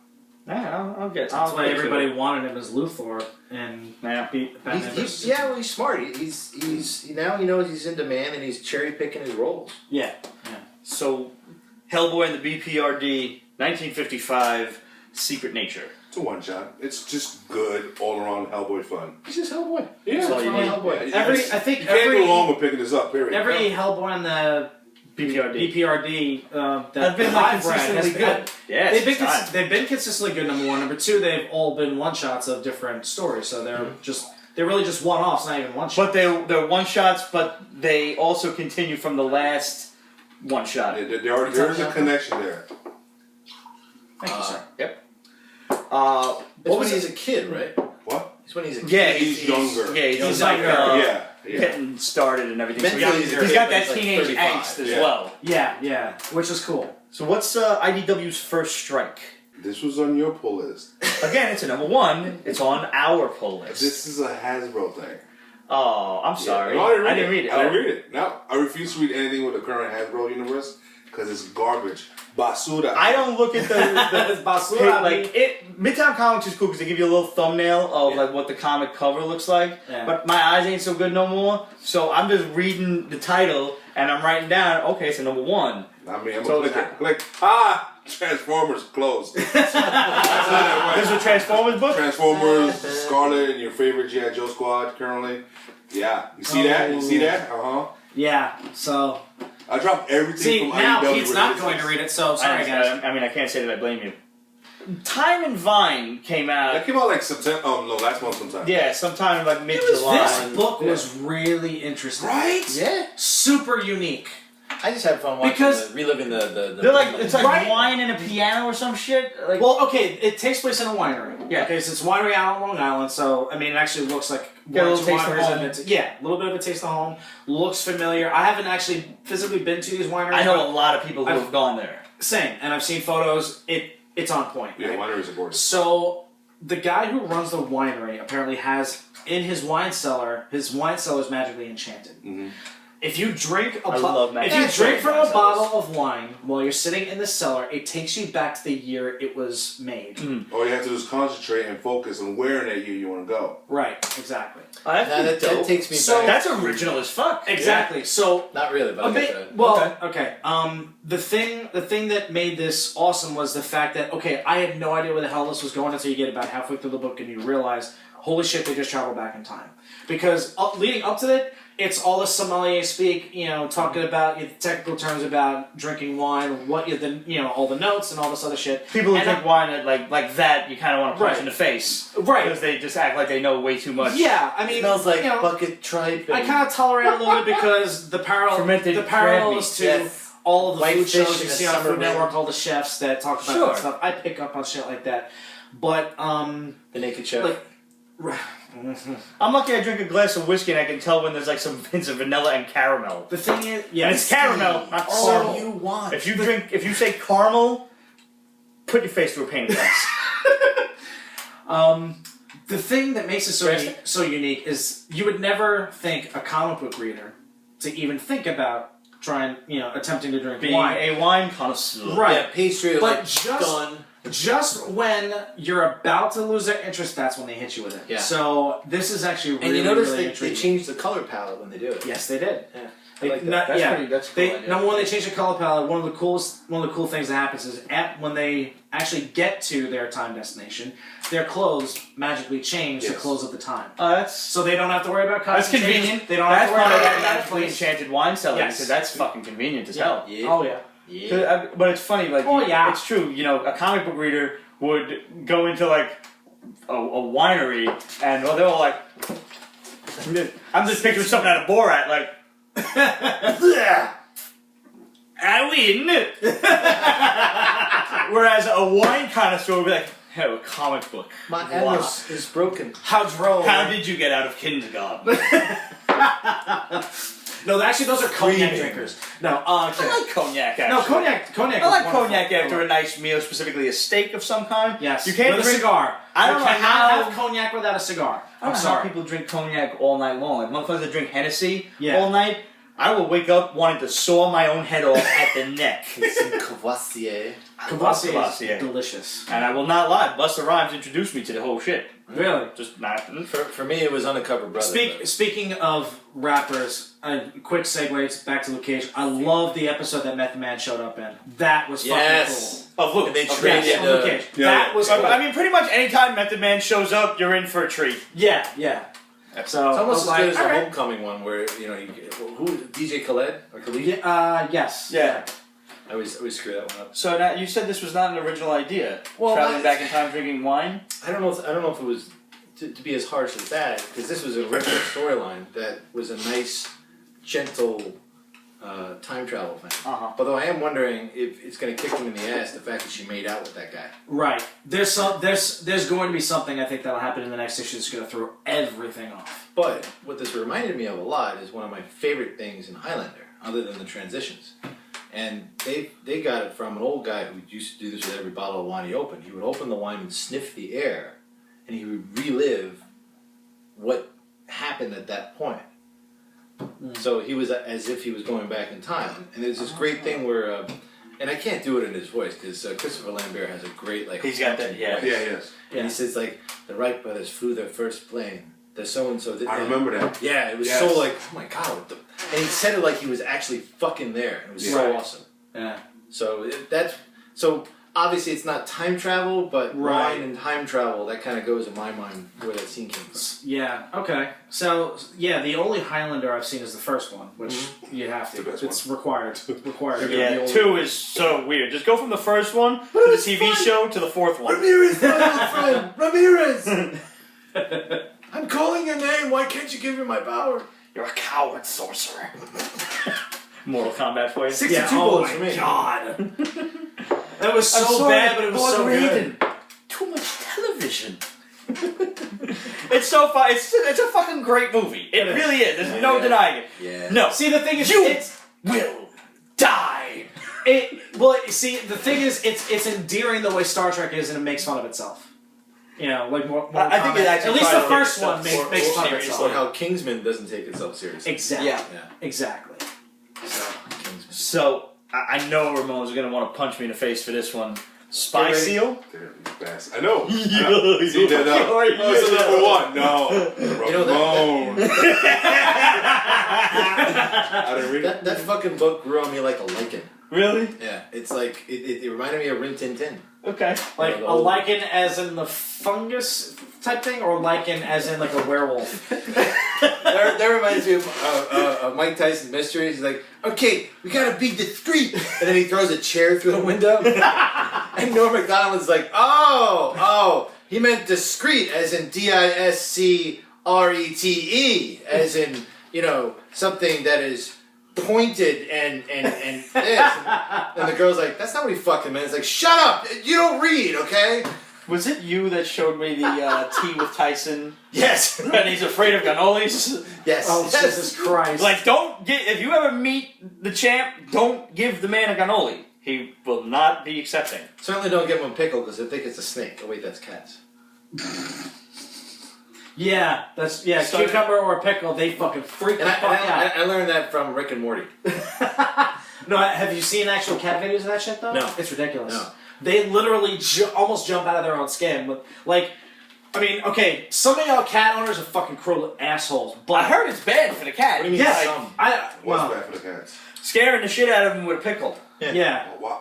Yeah, I'll get. That's why everybody wanted him as Luthor, and he's smart. He's now he knows he's in demand, and he's cherry picking his roles. Yeah. So, Hellboy and the BPRD, 1955, Secret Nature. It's a one shot. It's just good all around Hellboy fun. He's just Hellboy. Yeah, that's all you need. Hellboy. You can't go wrong with picking this up. Period. Every Hellboy on the BPRD that been consistently good. Yeah, they've been consistently good. Number one, number two, they've all been one shots of different stories. So they're really just one offs, not even one shots. But they're one shots, but they also continue from the last one shot. There is a connection there. Thank you, sir. Yep. It's when he's a kid, right? What? It's when he's a kid. Yeah, he's younger. Yeah, he's like getting started and everything. Mentally, So he's got that like teenage 35. angst as well. Yeah, which is cool. So what's IDW's first strike? This was on your pull list. Again, it's a number one. It's on our pull list. This is a Hasbro thing. Oh, I'm sorry. No, I didn't read it. I didn't read it. No, I refuse to read anything with the current Hasbro universe because it's garbage. Basura. I don't look at the Basura. Midtown Comics is cool because they give you a little thumbnail of like what the comic cover looks like. Yeah. But my eyes ain't so good no more. So I'm just reading the title and I'm writing down. Okay, it's a number one. I mean, I'm So gonna click. Transformers closed. That's how There's a Transformers book. Transformers, Scarlet, and your favorite G.I. Joe squad currently. Yeah, you see that? You see that? Yeah. So I dropped everything from now IDW. Pete's not going to read it. So sorry, guys. I mean, I can't say that I blame you. Time and Vine came out. That came out like September. Oh no, last month sometime. Yeah, sometime in like mid-July. This book was really interesting. Right? Yeah. Super unique. I just had fun watching reliving the They're like it's like Right. wine and a piano or some shit. Like, Well, okay, it takes place in a winery. Yeah. Okay, so it's a winery out on Long Island, so, I mean, it actually looks like Get a one little or two taste of wineries home. and it's, yeah, a little bit of a taste of home. Looks familiar. I haven't actually physically been to these wineries. I know a lot of people who have gone there. Same, and I've seen photos. It's on point. Yeah, right? wineries are gorgeous. So, the guy who runs the winery apparently has, in his wine cellar is magically enchanted. Mm-hmm. If you drink I love if you drink from a bottle of wine while you're sitting in the cellar, it takes you back to the year it was made. All you have to do is concentrate and focus on where in that year you want to go. Right, exactly. Oh, that's pretty that dope. takes me So- back. That's original as fuck. Exactly. So Not really, but a I get bit. that. Well, okay. The thing that made this awesome was the fact that I had no idea where the hell this was going until you get about halfway through the book and you realize, holy shit, they just traveled back in time. Because leading up to it, it's all the sommelier speak, talking about the technical terms about drinking wine, all the notes and all this other shit. People who drink wine like that, you kind of want to punch Right. in the face, Right. Because they just act like they know way too much. Yeah, I mean, Smells like bucket tripe. I kind of tolerate it a little bit because the Fermented parallels to crab meat. Yes. all of the White food fish shows you in a see on summer Food rain. Network, all the chefs that talk about Sure. that stuff. I pick up on shit like that, but The Naked Chef. like. I'm lucky I drink a glass of whiskey and I can tell when there's like some hints of vanilla and caramel. The thing is, And it's caramel, not all caramel. you want. If you say caramel, put your face through a paint glass. the thing that makes it so unique is you would never think a comic book reader to even think about trying, attempting to drink Being wine. a wine connoisseur. Right. Yeah, pastry But like just- done. Just when you're about to lose their interest, that's when they hit you with it. Yeah. So this is actually really, And you notice really they intriguing. change the color palette when they do it. Yes, they did. Yeah. They, I like that. not- That's yeah. pretty. That's cool. They, number one, they changed the color palette. One of the cool things that happens is when they actually get to their time destination, their clothes magically change to Yes. clothes of the time. That's So they don't have to worry about that's concentration. convenient. They don't That's have to worry why about that that magically enchanted wine cellar Yes. because that's fucking convenient as hell. Yeah. Oh yeah. Yeah. But it's funny, like Oh, yeah. it's true. A comic book reader would go into like a winery and they're all like, I'm just picturing something out of Borat, like, I win. Whereas a wine connoisseur would be like, Oh, a comic book. My Wow. anus is broken. How's Rome? How did you get out of kindergarten? No, actually, those are cognac Screaming. drinkers. No, I like cognac, actually. no, cognac. I like is cognac wonderful. after a nice meal, specifically a steak of some kind. Yes, You can't with a drink cigar. I don't You know cannot how- have cognac without a cigar. I don't I'm know how sorry. people drink cognac all night long. Like motherfuckers that drink Hennessy Yeah. all night. I will wake up wanting to saw my own head off at the neck. Some Cavassier. Cavassier Cavassier. is delicious. And I will not lie, Busta Rhymes introduced me to the whole shit. Really? Just not. For me, it was Undercover Brother. Speaking of rappers, a quick segue back to Luke Cage. I love the episode that Method Man showed up in. That was fucking Yes. Of Luke. And they of traded, Luke. cool. Luke Cage. yeah. That was cool. I mean, pretty much anytime Method Man shows up, you're in for a treat. Yeah. So It's I almost was as like, good as the alright. Homecoming one, where you get, who DJ Khaled or Khalid. Yes. Yeah. I always screw that one up. So now you said this was not an original idea. Well, Traveling back in time, drinking wine. I don't know if it was to be as harsh as that, because this was a original storyline that was a nice, gentle time travel thing. Uh-huh. Although I am wondering if it's going to kick him in the ass the fact that she made out with that guy. Right. There's going to be something I think that'll happen in the next issue that's going to throw everything off. But what this reminded me of a lot is one of my favorite things in Highlander, other than the transitions. And they got it from an old guy who used to do this with every bottle of wine he opened. He would open the wine and sniff the air, and he would relive what happened at that point. So he was as if he was going back in time. And there's this great thing where, and I can't do it in his voice because Christopher Lambert has a great He's got that, yeah. voice. Yes. And he says like, the Wright brothers flew their first plane. The so and so did. I remember that. Yeah, it was Yes. so like, oh my god, what the, and he said it like he was actually fucking there. And it was so Right. awesome. Yeah. So so obviously it's not time travel, but Right. wine and time travel, that kind of goes in my mind where that scene came from. Yeah. Okay. So yeah, the only Highlander I've seen is the first one, which you have to. The best It's required. Required. Yeah, The only- 2 is so weird. Just go from the first one to the TV show to the 4th one. Ramirez, my old friend! Ramirez! I'm calling your name, why can't you give me my power? You're a coward, sorcerer. Mortal Kombat for you. 62 Yeah, oh bullets my for me. God. That was so I'm sorry, bad, but it was Lord so Raiden. good. Too much television. It's so fun. It's a fucking great movie. It really is. There's no Yeah. denying it. Yeah. No. See, the thing is, You it's will die. See, the thing is, it's endearing the way Star Trek is, and it makes fun of itself. You know, like more. I think it actually at least tries the to take first itself one more makes fun of seriously. Or itself. how Kingsman doesn't take itself seriously. Exactly. Yeah. Yeah. Exactly. So, Kingsman. So I know Ramon's gonna want to punch me in the face for this one. Spy Get ready. Seal. Damn, you bastard. I know. Yeah. See that now? Oh, Oh, it's yeah. number one. No. know Ramon. I didn't read it. That fucking book grew on me like a lichen. Really? Yeah, it's like, it reminded me of Rin Tin Tin. Okay. Like a lichen as in the fungus type thing, or lichen as in like a werewolf. That reminds me of Mike Tyson's Mysteries. He's like, okay, we gotta be discreet. And then he throws a chair through the window. And Norm MacDonald's like, oh, he meant discreet as in discrete, as in, something that is pointed and this. And the girl's like, that's not what he fucking meant. It's like, shut up! You don't read, okay? Was it you that showed me the tea with Tyson? Yes. And he's afraid of cannolis? Yes. Oh, Yes. Jesus Christ. Like, if you ever meet the champ, don't give the man a cannoli. He will not be accepting. Certainly don't give him a pickle because I think it's a snake. Oh wait, that's cats. Yeah, that's So- cucumber or a pickle, they fucking freak the And fuck out. I learned that from Rick and Morty. No, have you seen actual cat videos of that shit though? No. It's ridiculous. No. They literally almost jump out of their own skin. Okay, some of y'all cat owners are fucking cruel assholes, but I heard it's bad for the cat. What do you mean yes, some? What's bad for the cats? Scaring the shit out of him with a pickle. yeah. Why,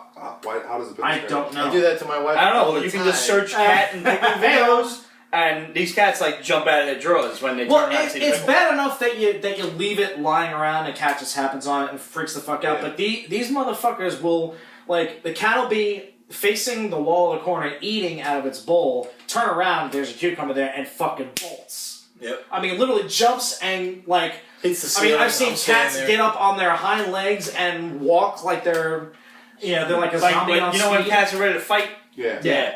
how does the I don't know. I do that to my wife. I don't know, all but the you can time. just search cat and pickle videos, and these cats like jump out of their drawers when they Well, turn around and see the it's pickle. bad enough that you leave it lying around and a cat just happens on it and freaks the fuck out. Yeah. But these motherfuckers will, like, the cat will be facing the wall of the corner, eating out of its bowl, turn around, there's a cucumber there, and fucking bolts. Yep. I mean, literally jumps and, like, Hits the I mean, ceiling, I've seen I'm standing cats there. get up on their hind legs and walk like they're like a Like, zombie on you know when speed. cats are ready to fight? Yeah. Yeah.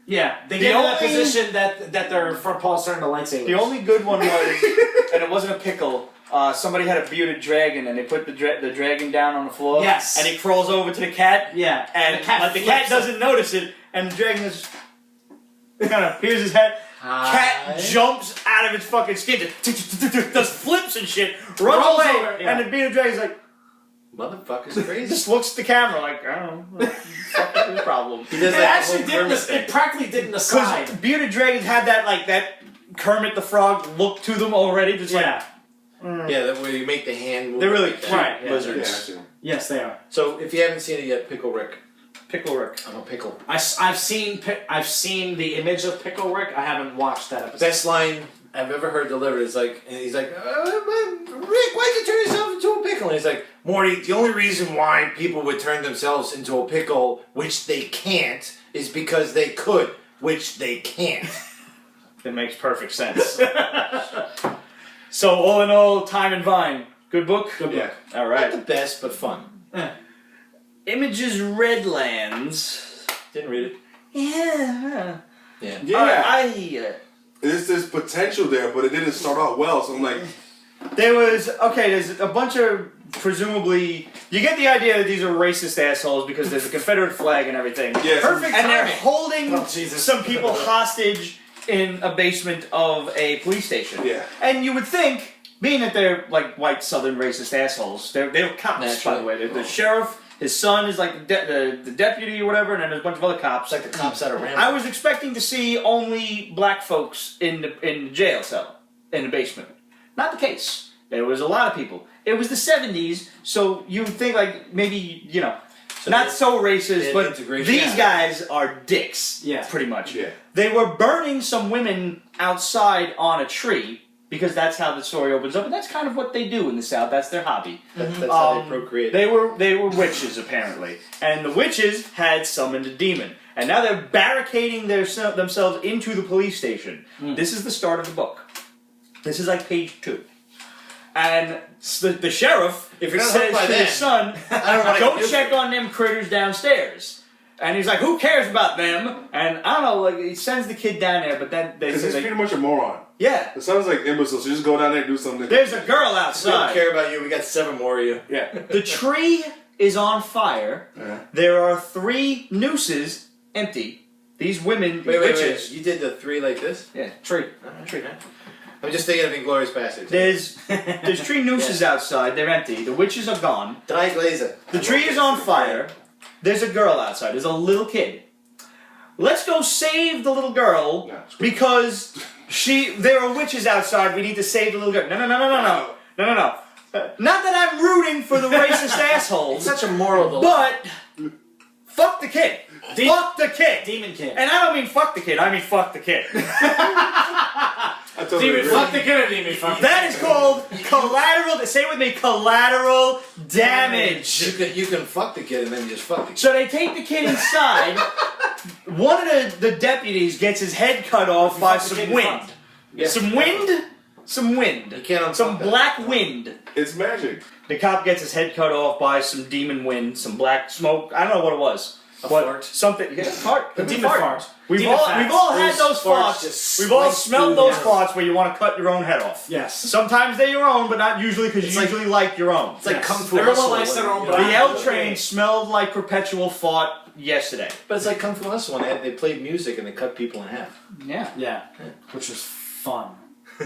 Yeah, they get in that position that their front paws turn into lightsabers. The only good one was, and it wasn't a pickle. Somebody had a bearded dragon, and they put the dragon down on the floor. Yes. And he crawls over to the cat. Yeah. And the cat doesn't notice it, and the dragon is kind of here's his head. Cat jumps out of its fucking skin, does flips and shit, runs Rolls away, over, yeah. and the bearded dragon's like, Motherfucker's crazy. just looks at the camera like, I don't know, fuck his problem. He does It that actually whole did Kermit this. thing. It practically did an aside. Because bearded dragons had that Kermit the Frog look to them already, just Yeah. Yeah, that where you make the hand move. they're really like that. cute Right, yeah. lizards. Yeah, Yes, they are. So if you haven't seen it yet, Pickle Rick. Pickle Rick. I'm a pickle. I've seen the image of Pickle Rick. I haven't watched that episode. Best line I've ever heard delivered is like, and he's like, Rick, why'd you turn yourself into a pickle? And he's like, Morty, the only reason why people would turn themselves into a pickle, which they can't, is because they could, which they can't. That makes perfect sense. So all in all, Time and Vine, good book. Good book. Yeah. All Not right. the best, but fun. Images Redlands. Didn't read it. Yeah. Yeah. Yeah. There's potential there, but it didn't start out well. So I'm like, There's a bunch of presumably you get the idea that these are racist assholes because there's a Confederate flag and everything. Yeah. Perfect And they're timing. holding Oh, Jesus. some people hostage in a basement of a police station. Yeah. And you would think, being that they're like white Southern racist assholes, they're cops, by the way. The sheriff, his son is like the deputy or whatever, and then there's a bunch of other cops. It's like the cops out of Ramon. I was expecting to see only black folks in the jail cell, in the basement. Not the case. There was a lot of people. It was the 70s, so you would think like maybe, So not they- so racist, they had but integration. these Yeah. guys are dicks, Yeah. pretty much. Yeah. They were burning some women outside on a tree, because that's how the story opens up, and that's kind of what they do in the South. That's their hobby. That's how they procreate. They were witches, apparently. And the witches had summoned a demon. And now they're barricading themselves into the police station. This is the start of the book. This is like page 2. And the sheriff If you're not says hooked by to then, his son, I don't know what I go can do check for you." on them critters downstairs. And he's like, who cares about them? And I don't know, like he sends the kid down there, but then they because say, he's like, pretty much a moron. yeah, It sounds like imbecile. So just go down there and do something. there's a girl We don't outside. care about you. We got 7 more of you. Yeah. The tree is on fire. Yeah. There are 3 nooses empty. These women, Wait. witches. You did the 3 like this? Yeah, tree. Tree. I'm just thinking of Inglourious Bastards. There's 3 nooses outside. They're empty. The witches are gone. Die Glazer. The tree is on fire. There's a girl outside. There's a little kid. Let's go save the little girl No. because there are witches outside. We need to save the little girl. No. Not that I'm rooting for the racist assholes, It's such a moral dilemma. but fuck the kid. Fuck the kid. Demon Kid. And I don't mean fuck the kid. I mean fuck the kid. I totally Demon, agree. fuck the kid or demon, fuck That is called collateral. Say it with me. Collateral damage. You can fuck the kid and then you just fuck the kid. So they take the kid inside. One of the deputies gets his head cut off by fuck the some kid in wind. front. Yeah. Some wind. Some wind. You can't unfuck Some that. black wind. It's magic. The cop gets his head cut off by some demon wind. Some black smoke. I don't know what it was. A But fart. something. Yeah, fart. A demon fart. We've Demon all farts. had those Those farts farts. just We've all slice smelled through those the- farts where you want to cut your own head off. Yes. Sometimes they're your own, but not usually because you It's like- usually like your own. It's like Yes. Kung Fu They're a Hustle. little nice, their own, but The I- L train smelled like perpetual fart yesterday. But it's like Kung Fu Hustle when they played music and they cut people in half. Yeah. Yeah. Which was fun.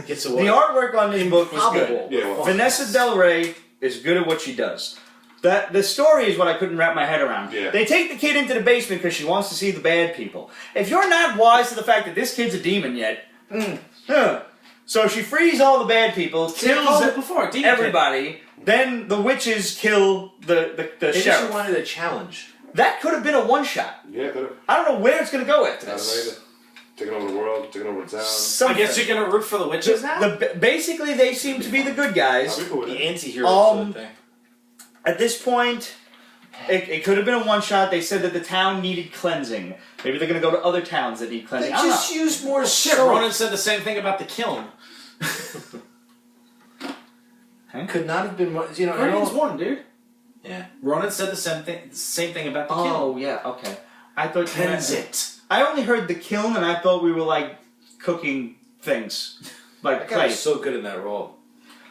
Gets The away. artwork on this book was good. Improbable. Yeah, well, Vanessa Del Rey is good at what she does. The story is what I couldn't wrap my head around. Yeah. They take the kid into the basement because she wants to see the bad people. If you're not wise to the fact that this kid's a demon yet, so she frees all the bad people, I kills called it before. Demon everybody. Then the witches kill the Maybe she sheriff. wanted a challenge. That could have been a one shot. yeah, could have. I don't know where it's going to go after I don't know this. either. Taking over the world, taking over the town. Kid. I Something. guess you're gonna root for the witches now? Basically, they seem to be the good guys. I'll be cool with The it. anti-hero sort of thing. At this point, it could have been a one shot. They said that the town needed cleansing. Maybe they're going to go to other towns that need They cleansing. I don't just know. use more Shit, soap. Ronan said the same thing about the kiln. Could not have been more. You know, I Guardians don't- won, dude. Yeah. Ronan said the same thing about the Oh, kiln. yeah, okay. I thought you meant Cleanse it. I only heard the kiln, and I thought we were like cooking things, like That guy was plates. so good in that role.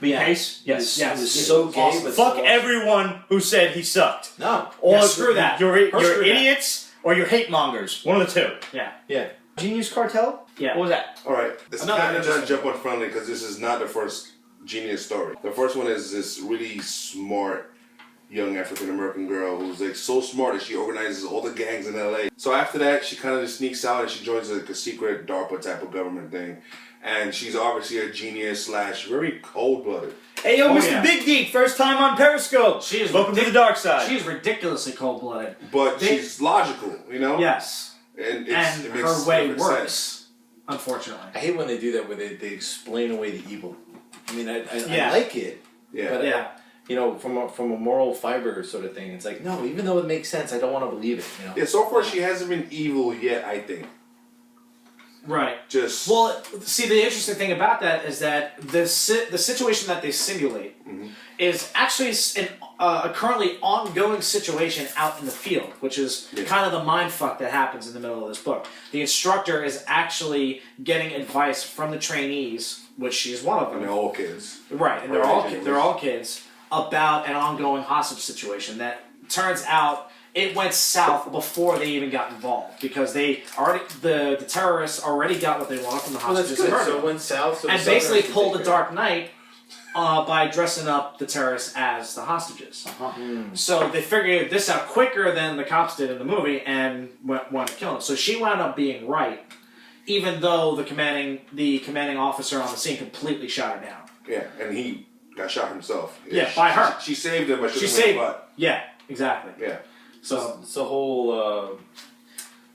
Lee Yeah. Pace? Yes. He was so gay, Awesome. but Fuck so everyone who said he sucked. No. Or Yeah, screw that. You're Screw that. idiots or you're hate mongers. One of the two. Yeah. Yeah. Genius Cartel? Yeah. What was that? All right, it's Another kind of not interesting- jump on friendly because this is not the first Genius story. The first one is this really smart young African American girl who's like so smart that she organizes all the gangs in LA. So after that, she kind of just sneaks out and she joins like a secret DARPA type of government thing. And she's obviously a genius / very cold-blooded. Hey yo, Oh, Mr. yeah. Big Geek, first time on Periscope. She is Welcome to the dark side. She's ridiculously cold-blooded. But she's logical, you know? Yes. And, it And makes her way perfect works. sense. Unfortunately. I hate when they do that, where they explain away the evil. I mean, I Yeah. like it, Yeah. but Yeah. you know, from a moral fiber sort of thing, it's like, no, even though it makes sense, I don't want to believe it. You know. Yeah, so far she hasn't been evil yet, I think. Right. Just... Well, see, the interesting thing about that is that the situation that they simulate is actually a currently ongoing situation out in the field, which is kind of the mind fuck that happens in the middle of this book. The instructor is actually getting advice from the trainees, which she's one of them. And they're all kids. Right, and they're all kids about an ongoing hostage situation that turns out it went south before they even got involved because the terrorists already got what they wanted from the Well, that's hostages good. and murdered So them. it went south. So the And basically Southerners pulled could the take Dark Knight by dressing up the terrorists as the hostages. So they figured this out quicker than the cops did in the movie and wanted to kill him. So she wound up being right, even though the commanding officer on the scene completely shot her down. Yeah, and he got shot himself. Yeah, by her. She saved him, but She she saved. butt. Yeah, exactly. Yeah. So It's a whole.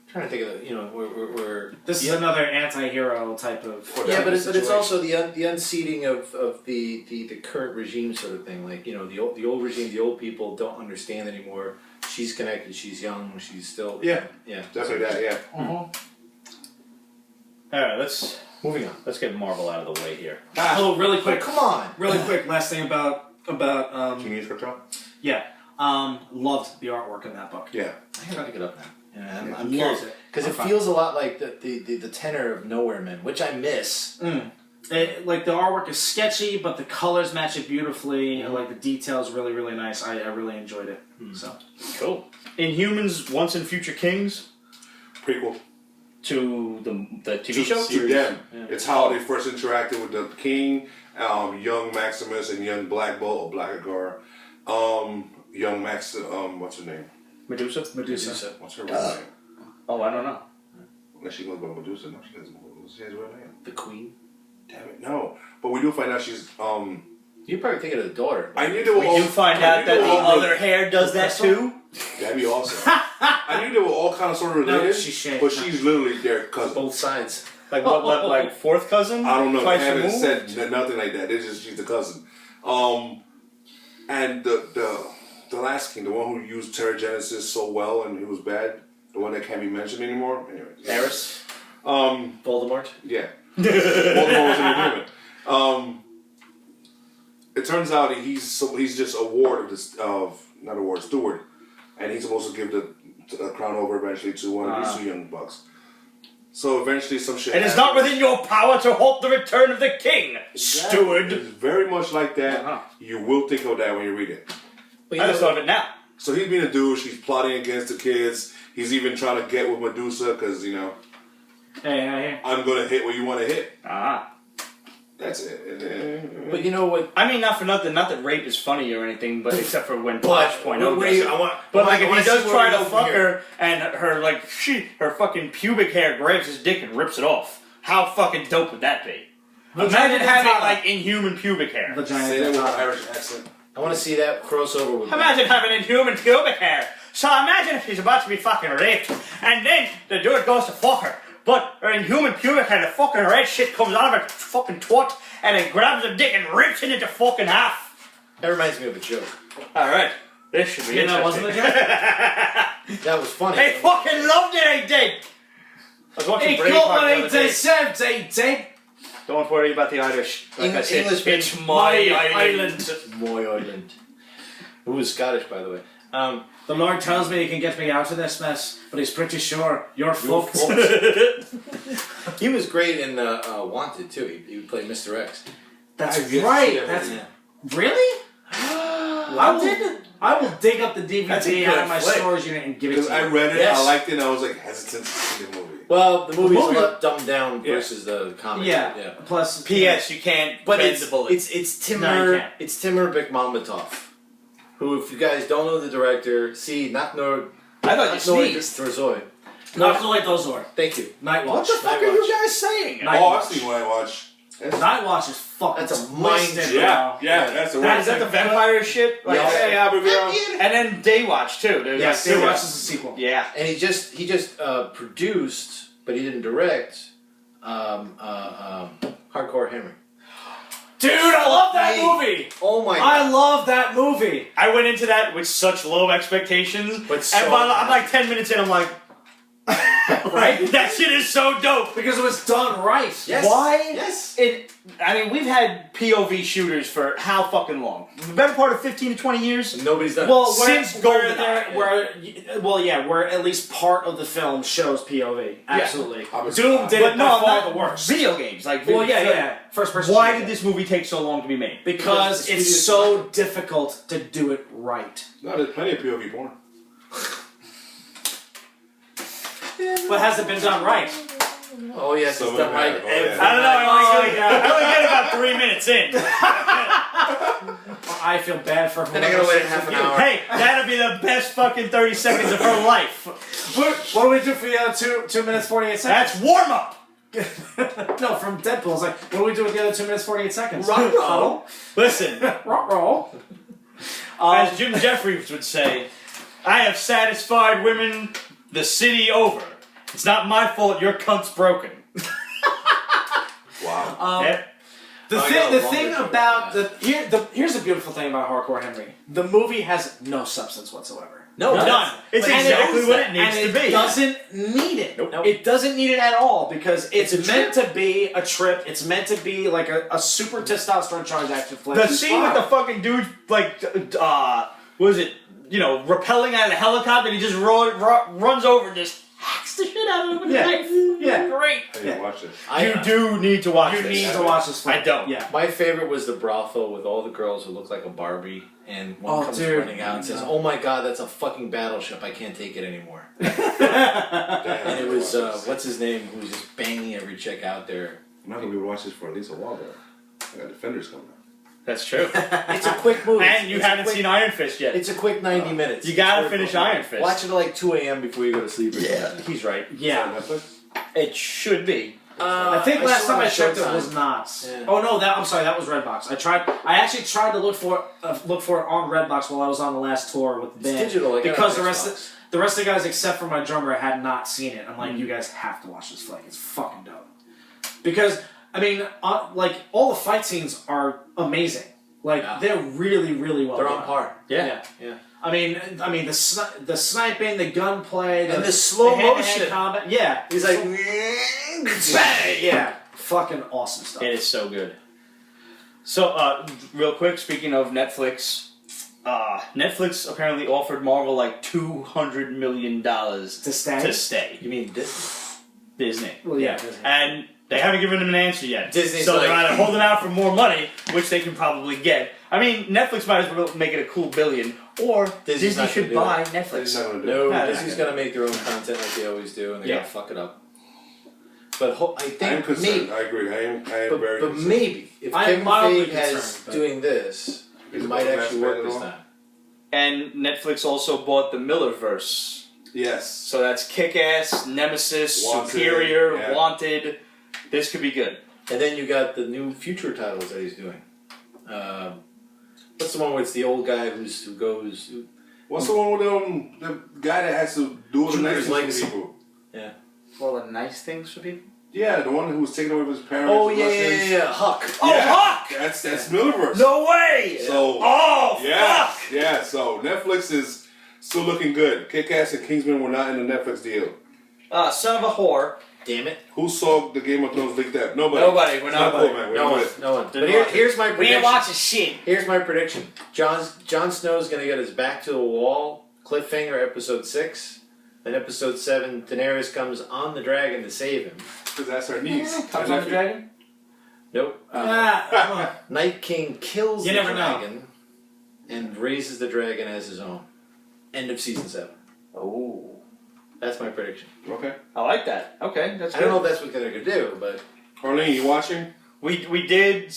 Trying to think of the, you know, where this is another anti-hero type of yeah, but it's situation. also the unseating of the current regime sort of thing. Like, you know, the old regime, the old people don't understand anymore. She's connected. She's young. She's still Yeah. yeah. Definitely that, yeah. Alright, let's Moving on. get Marvel out of the way here. Oh, really quick. Come on. Really quick. Last thing about Genius Cartel? yeah. Loved the artwork in that book. Yeah. I gotta look it up now. Yeah, I'm Loved curious it. because it feels a lot like the tenor of Nowhere Men, which I miss. Like the artwork is sketchy, but the colors match it beautifully, and like the details really, really nice. I really enjoyed it. So Cool. Inhumans, Once and Future Kings, Prequel. to the TV show? To them. Yeah. It's how they first interacted with the King, young Maximus and young Black Bolt or Blackagar. Young Max, what's her name? Medusa? What's her real name? Oh, I don't know. Unless she goes by Medusa. No, she has a real name. The Queen. Damn it, no. But we do find out she's, You're probably thinking of the daughter. I knew they were We all... do find I out knew that they the were all- other hair does that too. That'd be awesome. I knew they were all kind of sort of related, No, she's shaved. but she's literally their cousin. Both sides. Like what? Like fourth cousin? I don't know. They Twice haven't removed? said nothing like that. It's just she's the cousin. And the last king, the one who used Terrigenesis so well and he was bad, the one that can't be mentioned anymore. Anyway, Eris? Voldemort. Yeah. Voldemort was an Inhuman. It turns out he's just a ward of steward, and he's supposed to give the crown over eventually to one of these two young bucks. So eventually some shit It is not within your power to halt the return of the king, steward. It's very much like that. Uh-huh. You will think of that when you read it. But I just thought of it now. So he's being a douche. He's plotting against the kids. He's even trying to get with Medusa because, hey. I'm going to hit what you want to hit. Ah. That's it. And then, But you know what? I mean, not for nothing. Not that rape is funny or anything, but except for when But Flashpoint where does you- it. I want- But I like, if wanna he does see try where to we go fuck from here. her and her fucking pubic hair grabs his dick and rips it off, how fucking dope would that be? Imagine having like inhuman pubic hair. say that with an Irish accent. I want to see that crossover with. Imagine having inhuman pubic hair. So imagine if she's about to be fucking raped, and then the dude goes to fuck her, but her inhuman pubic hair, the fucking red shit comes out of her fucking twat, and it grabs her dick and rips it into fucking half. That reminds me of a joke. Alright, this should be That wasn't interesting. a joke. That was funny. They fucking loved it, I did! I was watching He Braveheart got the what other day. he deserved, he did. Don't worry about the Irish. Like I said, English it's my my island. island. Moy Island. Who was Scottish, by the way. The Lord tells me he can get me out of this mess, but he's pretty sure you're fucked. He was great in Wanted too. He played Mr. X. That's I've yet to right. see that That's movie. really. I will dig up the That's a DVD good out of my flick. storage unit and give it Because to I you. read it, Yes. I liked it, and I was like hesitant to see the movie. Well, the movie's movie- a lot dumbed down versus the comic. Yeah. Plus, P.S. You can't But bend it's the bullet. it's No, you Timur can't. it's Timur Bekmambetov, who, if you guys don't know the director, see not know I thought you sneezed. Trzoy. Not the Light Dozor. Thank you. Night What Watch. the fuck are you guys saying? Night Oh, Watch. I've seen Night Watch. Night Watch is fucking That's a twisted, mind- bro. Yeah, that's the That one. Is that the vampire shit? Like, Yeah. hey, Abigail. And then Daywatch too. There's Yes, like Night two- Watch is a sequel. Yeah. And he just produced, but he didn't direct. Hardcore Henry. Dude, I love that movie. Oh my I god! love that movie. I went into that with such low expectations, But so and I'm like 10 minutes in, I'm like, Right? that shit is so dope. Because it was done right. Yes. Why? Yes. I mean, we've had POV shooters for how fucking long? The better part of 15 to 20 years? Nobody's done. Well, Since where GoldenEye. where at least part of the film shows POV. Absolutely. Obviously. Doom did But it no, by far not the worst. video games. Like, Well, yeah, so- yeah. First person. Why shooter. did this movie take so long to be made? Because the it's studio's so difficult to do it right. No, there's plenty of POV porn. But has it been done right? Oh yes, Some it's done of right. it, oh, every yeah. I don't know. Oh, I only get about 3 minutes in. I feel bad for Then I gotta wait half an hour. Hey, that'll be the best fucking 30 seconds of her life. What do we do for the other 2 minutes 48 seconds? That's warm up. No, from Deadpool. It's like, what do we do with the other 2 minutes 48 seconds? Rock roll. Listen, Rock roll. as Jim Jeffries would say, I have satisfied women the city over. It's not my fault your cunt's broken. Wow. Yeah. The I thing, got the a thing longer about shot here's the beautiful thing about Hardcore Henry. The movie has no substance whatsoever. No, None. It's And exactly knows what that, it needs and to be. It doesn't need it. Nope. It doesn't need it at all because it's It's a meant to be a trip. It's meant to be like a super testosterone charged action flick. The scene with the fucking dude, like, what was it? You know, rappelling out of the helicopter, and he just runs over and just hacks the shit out of him with a knife. Yeah. Great. I didn't watch it. You do need to watch You this. need to watch this flick. I don't. Yeah. My favorite was the brothel with all the girls who look like a Barbie, and one Oh, comes dude. running out and says, "Oh my god, that's a fucking battleship! I can't take it anymore." Damn, And it was I watched this. what's his name, who was just banging every chick out there. I'm not gonna be able to watch this for at least a while though. I got Defenders coming up. That's true. It's a quick movie, And you It's a haven't quick- seen Iron Fist yet. It's a quick 90 minutes. You gotta It's finish worth it. Iron Fist. Watch it at like 2 a.m. before you go to sleep. He's right. Yeah. Is that on Netflix? It should be. I think last saw time I it on checked, it Showtime. was not. Yeah. Oh no, I'm sorry, that was Redbox. I actually tried to look for it on Redbox while I was on the last tour with the It's band. digital. I got it Because on the rest Xbox. the rest of the guys except for my drummer had not seen it. I'm like, you guys have to watch this flick. It's fucking dope. Because I mean, like all the fight scenes are amazing. Like Yeah. they're really, really well They're done. on par. Yeah. Yeah. I mean the sniping, the gunplay, And the slow hand-to-hand motion. combat. Yeah, He's like, bang. Yeah, fucking awesome stuff. It is so good. So, real quick, speaking of Netflix, Netflix apparently offered Marvel like $200 million To stay. to stay. you mean Disney? Disney. Well, yeah. Disney. And they haven't given them an answer yet. Disney's so they're like- either holding out for more money, which they can probably get. I mean, Netflix might as well make it a cool billion, or Disney's Disney not should gonna do buy It's Netflix. not gonna do No, it. No, Disney's no. gonna make their own content like they always do, and they're Yeah. gonna fuck it up. But I I am think concerned. maybe, I agree. I am very but concerned. maybe if I'm Kevin mildly Feige has concerned, but- doing this, it Is it might about actually Master work Band this at all? time. And Netflix also bought the Millerverse. Yes. So that's Kick-Ass, Nemesis, Wanted, Superior, yeah. Wanted. This could be good. And then you got the new future titles that he's doing. What's the one where it's the old guy who goes? What's the one with the guy that has to do all the Junior's nice things Legacy. for people? All the nice things for people? Yeah, the one who was taken away from his parents. Oh the yeah, Russians. yeah, Huck. Oh, Huck! That's Millerverse. No way! So Oh, yeah, fuck! yeah. So Netflix is still looking good. Kick-Ass and Kingsman were not in the Netflix deal. Son of a whore. Damn it. Who saw the Game of Thrones leaked out? Nobody. Nobody. We're It's not. cool, man. No We're one. good. No one. Didn't But watch it. here's my We prediction. ain't watching shit. Here's my prediction. Jon Snow's gonna get his back to the wall, Cliffhanger, episode 6. Then episode 7, Daenerys comes on the dragon to save him. Because that's her niece. Comes on the dragon? Nope. Come on. Night King kills You the never know. dragon and raises the dragon as his own. End of season 7. Oh. That's my prediction. Okay. I like that. Okay, that's I good. don't know if that's what they're going to do, but... Harleen, you watching? We did,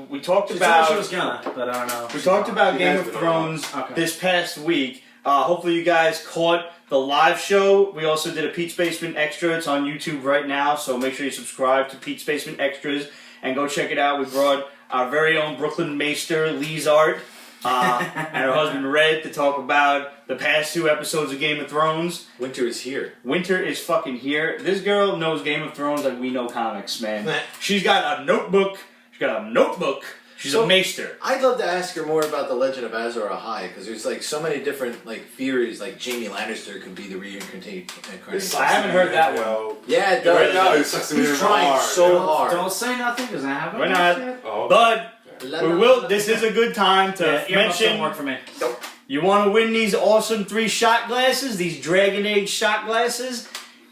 we talked She about... told me she was gonna, but I don't know. We talked about She Game has of been Thrones Okay. this past week. Hopefully you guys caught the live show. We also did a Pete's Basement Extra. It's on YouTube right now, so make sure you subscribe to Pete's Basement Extras and go check it out. We brought our very own Brooklyn Maester, Lee's Art, and her husband Red to talk about the past 2 episodes of Game of Thrones. Winter is here. Winter is fucking here. This girl knows Game of Thrones like we know comics, man. She's got a notebook. She's a maester. I'd love to ask her more about the Legend of Azor Ahai, because there's like so many different like theories. Like Jaime Lannister could be the reincarnation. I haven't heard that one. Yeah, it Right does. now, it sucks to be He's trying hard. so hard. Don't say nothing, because I haven't. We're watched not. it. Oh, But La, we la, will. la, This la. is a good time to Yeah, earmuffs don't work mention. for me. You want to win these awesome 3 shot glasses, these Dragon Age shot glasses?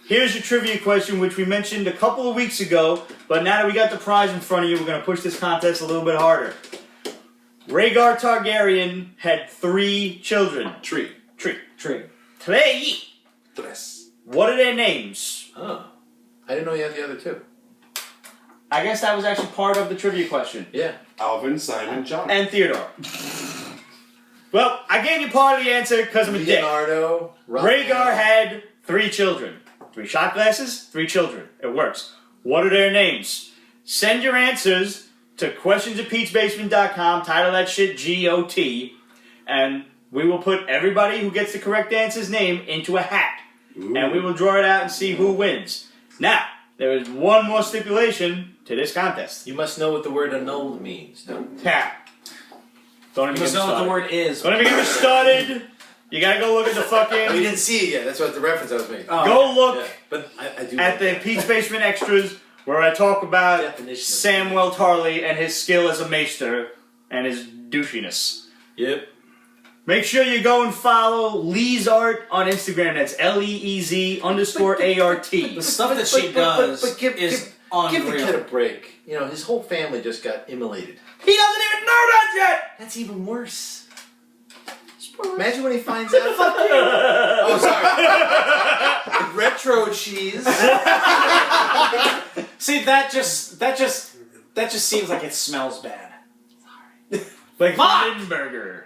Here's your trivia question, which we mentioned a couple of weeks ago, but now that we got the prize in front of you, we're going to push this contest a little bit harder. Rhaegar Targaryen had 3 children. Tree. Tree. Tree. Trey. Tres. What are their names? Oh. I didn't know you had the other 2. I guess that was actually part of the trivia question. Yeah. Alvin, Simon, John. And Theodore. Well, I gave you part of the answer because I'm a dick. Leonardo. Rhaegar had 3 children. 3 shot glasses, 3 children. It works. What are their names? Send your answers to questions@petesbasement.com. Title that shit GOT. And we will put everybody who gets the correct answer's name into a hat. Ooh. And we will draw it out and see who wins. Now, there is one more stipulation to this contest. You must know what the word annulled means. No? Yeah. Don't even You get must me know what started. the word is. Don't even get me started. You gotta go look at the fucking... We didn't see it yet. That's what the reference I was making. Oh. Go look Yeah. But I do. at the Pete's Basement Extras, where I talk about Definition of- Samwell Tarly and his skill as a maester and his douchiness. Yep. Make sure you go and follow Lee's Art on Instagram. That's LEEZ_ART. The stuff that she does give is Give the unreal. kid a break. You know, his whole family just got immolated. He doesn't even know that yet! That's even worse. Imagine when he finds out. Oh, sorry. Retro cheese. See, that just seems like it smells bad. Like Fuck! Lindbergher.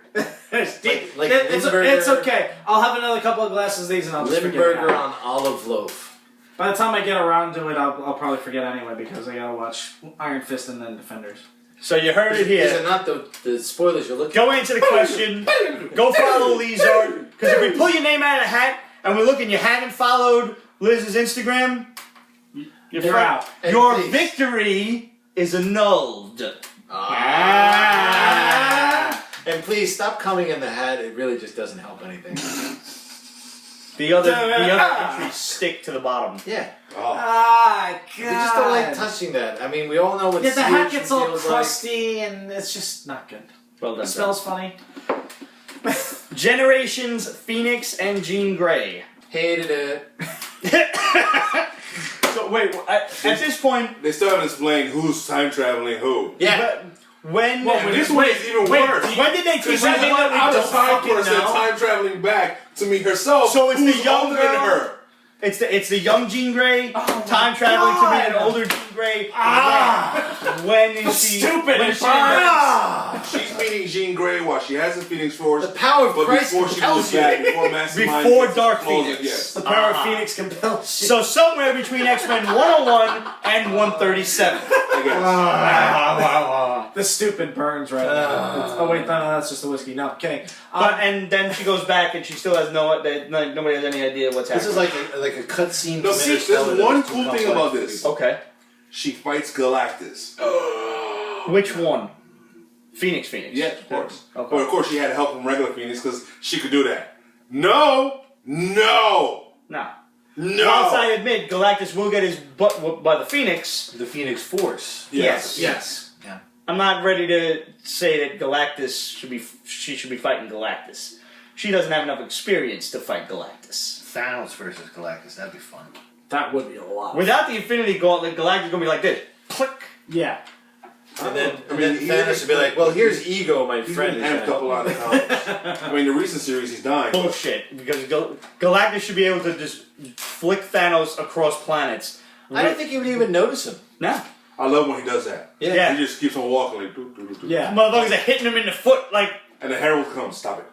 It's, Limburger. it's okay. I'll have another couple of glasses of these and I'll just forget Limburger it. on olive loaf. By the time I get around to it, I'll probably forget anyway because I gotta watch Iron Fist and then Defenders. So you heard it These are here. not the spoilers you're looking Go answer the question. Go follow Lee's Art. Because if we pull your name out of the hat and we look and you haven't followed Liz's Instagram, You're out. And Your please. victory is annulled. And please stop coming in the hat. It really just doesn't help anything. The other entries stick to the bottom. Yeah. Oh. Ah, God. We just don't like touching that. I mean, we all know what Yeah, the hat sewage gets all feels like. crusty and it's just not good. Well It done. smells funny. Generations Phoenix and Jean Grey. Hated it. So wait, at this point, They still haven't explained who's time traveling who. Yeah. when And this one is even worse. when did they teach She's you one what we out of don't time fucking person know? time traveling back to meet herself. So it's who's the young older than girl? her. It's the young Jean Grey Oh my time traveling to meet an God. older Jean Grey. Ah! When is she? Stupid. When It is she? burns. She's meeting Jean Grey while she has the Phoenix Force. The power of But Christ before she compels moves you. back, before Mastermind Before gets Dark closer, Phoenix. yes. The power of Phoenix compels you. So somewhere between X-Men 101 and 137. I guess. The stupid burns right now. Oh wait, no, that's just the whiskey. No, kidding. But and then she goes back and she still has nobody has any idea what's This happening. is like a cutscene. No, see, there's one cool thing about this. Okay. She fights Galactus. Which one? Phoenix. Yeah, of course. Okay. But of course, she had help from regular Phoenix because she could do that. No. Nah. Whilst I admit Galactus will get his butt whooped by the Phoenix, The Phoenix Force. Yes. Yes. I'm not ready to say that Galactus should be fighting Galactus. she doesn't have enough experience to fight Galactus. Thanos versus Galactus, that'd be fun. That would be a lot. Without the Infinity Gauntlet, Galactus is gonna be like this. Click. Yeah. And then, I mean, Thanos would be like, well, here's Ego, my friend. He's been amped up a lot of times. I mean, the recent series, he's dying. Bullshit. Because Galactus should be able to just flick Thanos across planets. I don't think you would even notice him. No. I love when he does that. Yeah. He just keeps on walking like, doo, doo, doo, doo. Yeah. Motherfuckers are hitting him in the foot like And the Herald comes, stop it.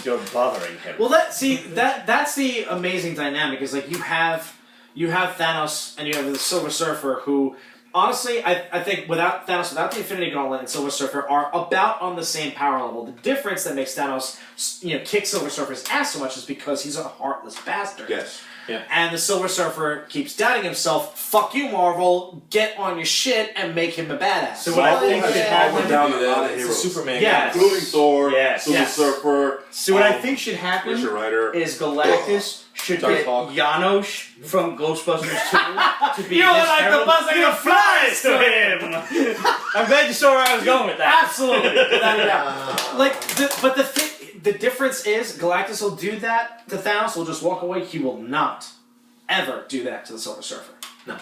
you're bothering him. Well, that's the amazing dynamic. Is like you have Thanos and you have the Silver Surfer, who honestly I think without Thanos, without the Infinity Gauntlet and Silver Surfer are about on the same power level. The difference that makes Thanos kick Silver Surfer's ass so much is because he's a heartless bastard. Yes. Yeah. And the Silver Surfer keeps doubting himself. Fuck you, Marvel. Get on your shit and make him a badass. So what I think should happen down a lot of It's a heroes. Superman. Yeah. Including Thor, Yes. Silver Yes. Surfer. So what I think should happen Richard Rider. is Galactus should Dark get Hawk. Janosch from Ghostbusters 2 to be You're his like the herald. buzzing He of flies to him. I'm glad you saw where I was going with that. Absolutely. The difference is Galactus will do that to Thanos. Will just walk away. He will not ever do that to the Silver Surfer. No.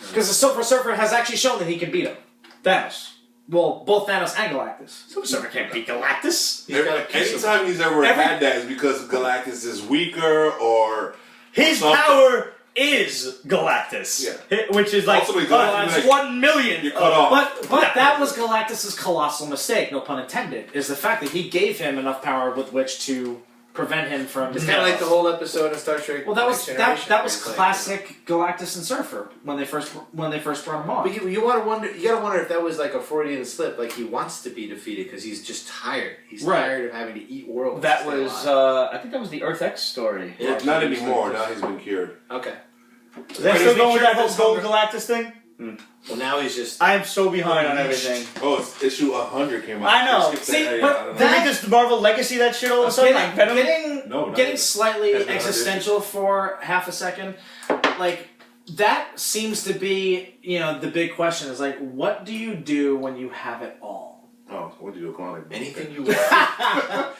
Because the Silver Surfer has actually shown that he can beat him. Thanos. Well, both Thanos and Galactus. Silver Surfer can't beat Galactus. He's got a piece of- Anytime he's ever had that is because Galactus is weaker or His something. power is Galactus. Yeah. Which is like, Ultimately, Galactus is like, 1 million. you're cut off. But that was Galactus' colossal mistake, no pun intended, is the fact that he gave him enough power with which to prevent him from... It's kind of like the whole episode of Star Trek. Well, that was Next that Generation, was where it's like, classic Galactus and Surfer when they first brought him on. But you want to wonder. You gotta wonder if that was like a Freudian slip. Like he wants to be defeated because he's just tired. He's Right. tired of having to eat worlds. That to stay was, alive. I think that was the Earth X story. Yeah. Not anymore. Now he's been cured. Okay. They're still going with that whole Golden Galactus thing? Well, now he's just. I am so behind on everything. Oh, it's issue 100 came out. I know. They skipped See, that. but I don't know. Did we just Marvel Legacy that shit all of a sudden? Like Venom? No, not getting yet. slightly That's not existential for half a second, like that seems to be the big question is like, what do you do when you have it all? Oh, what do you do? Clone it? Anything you want.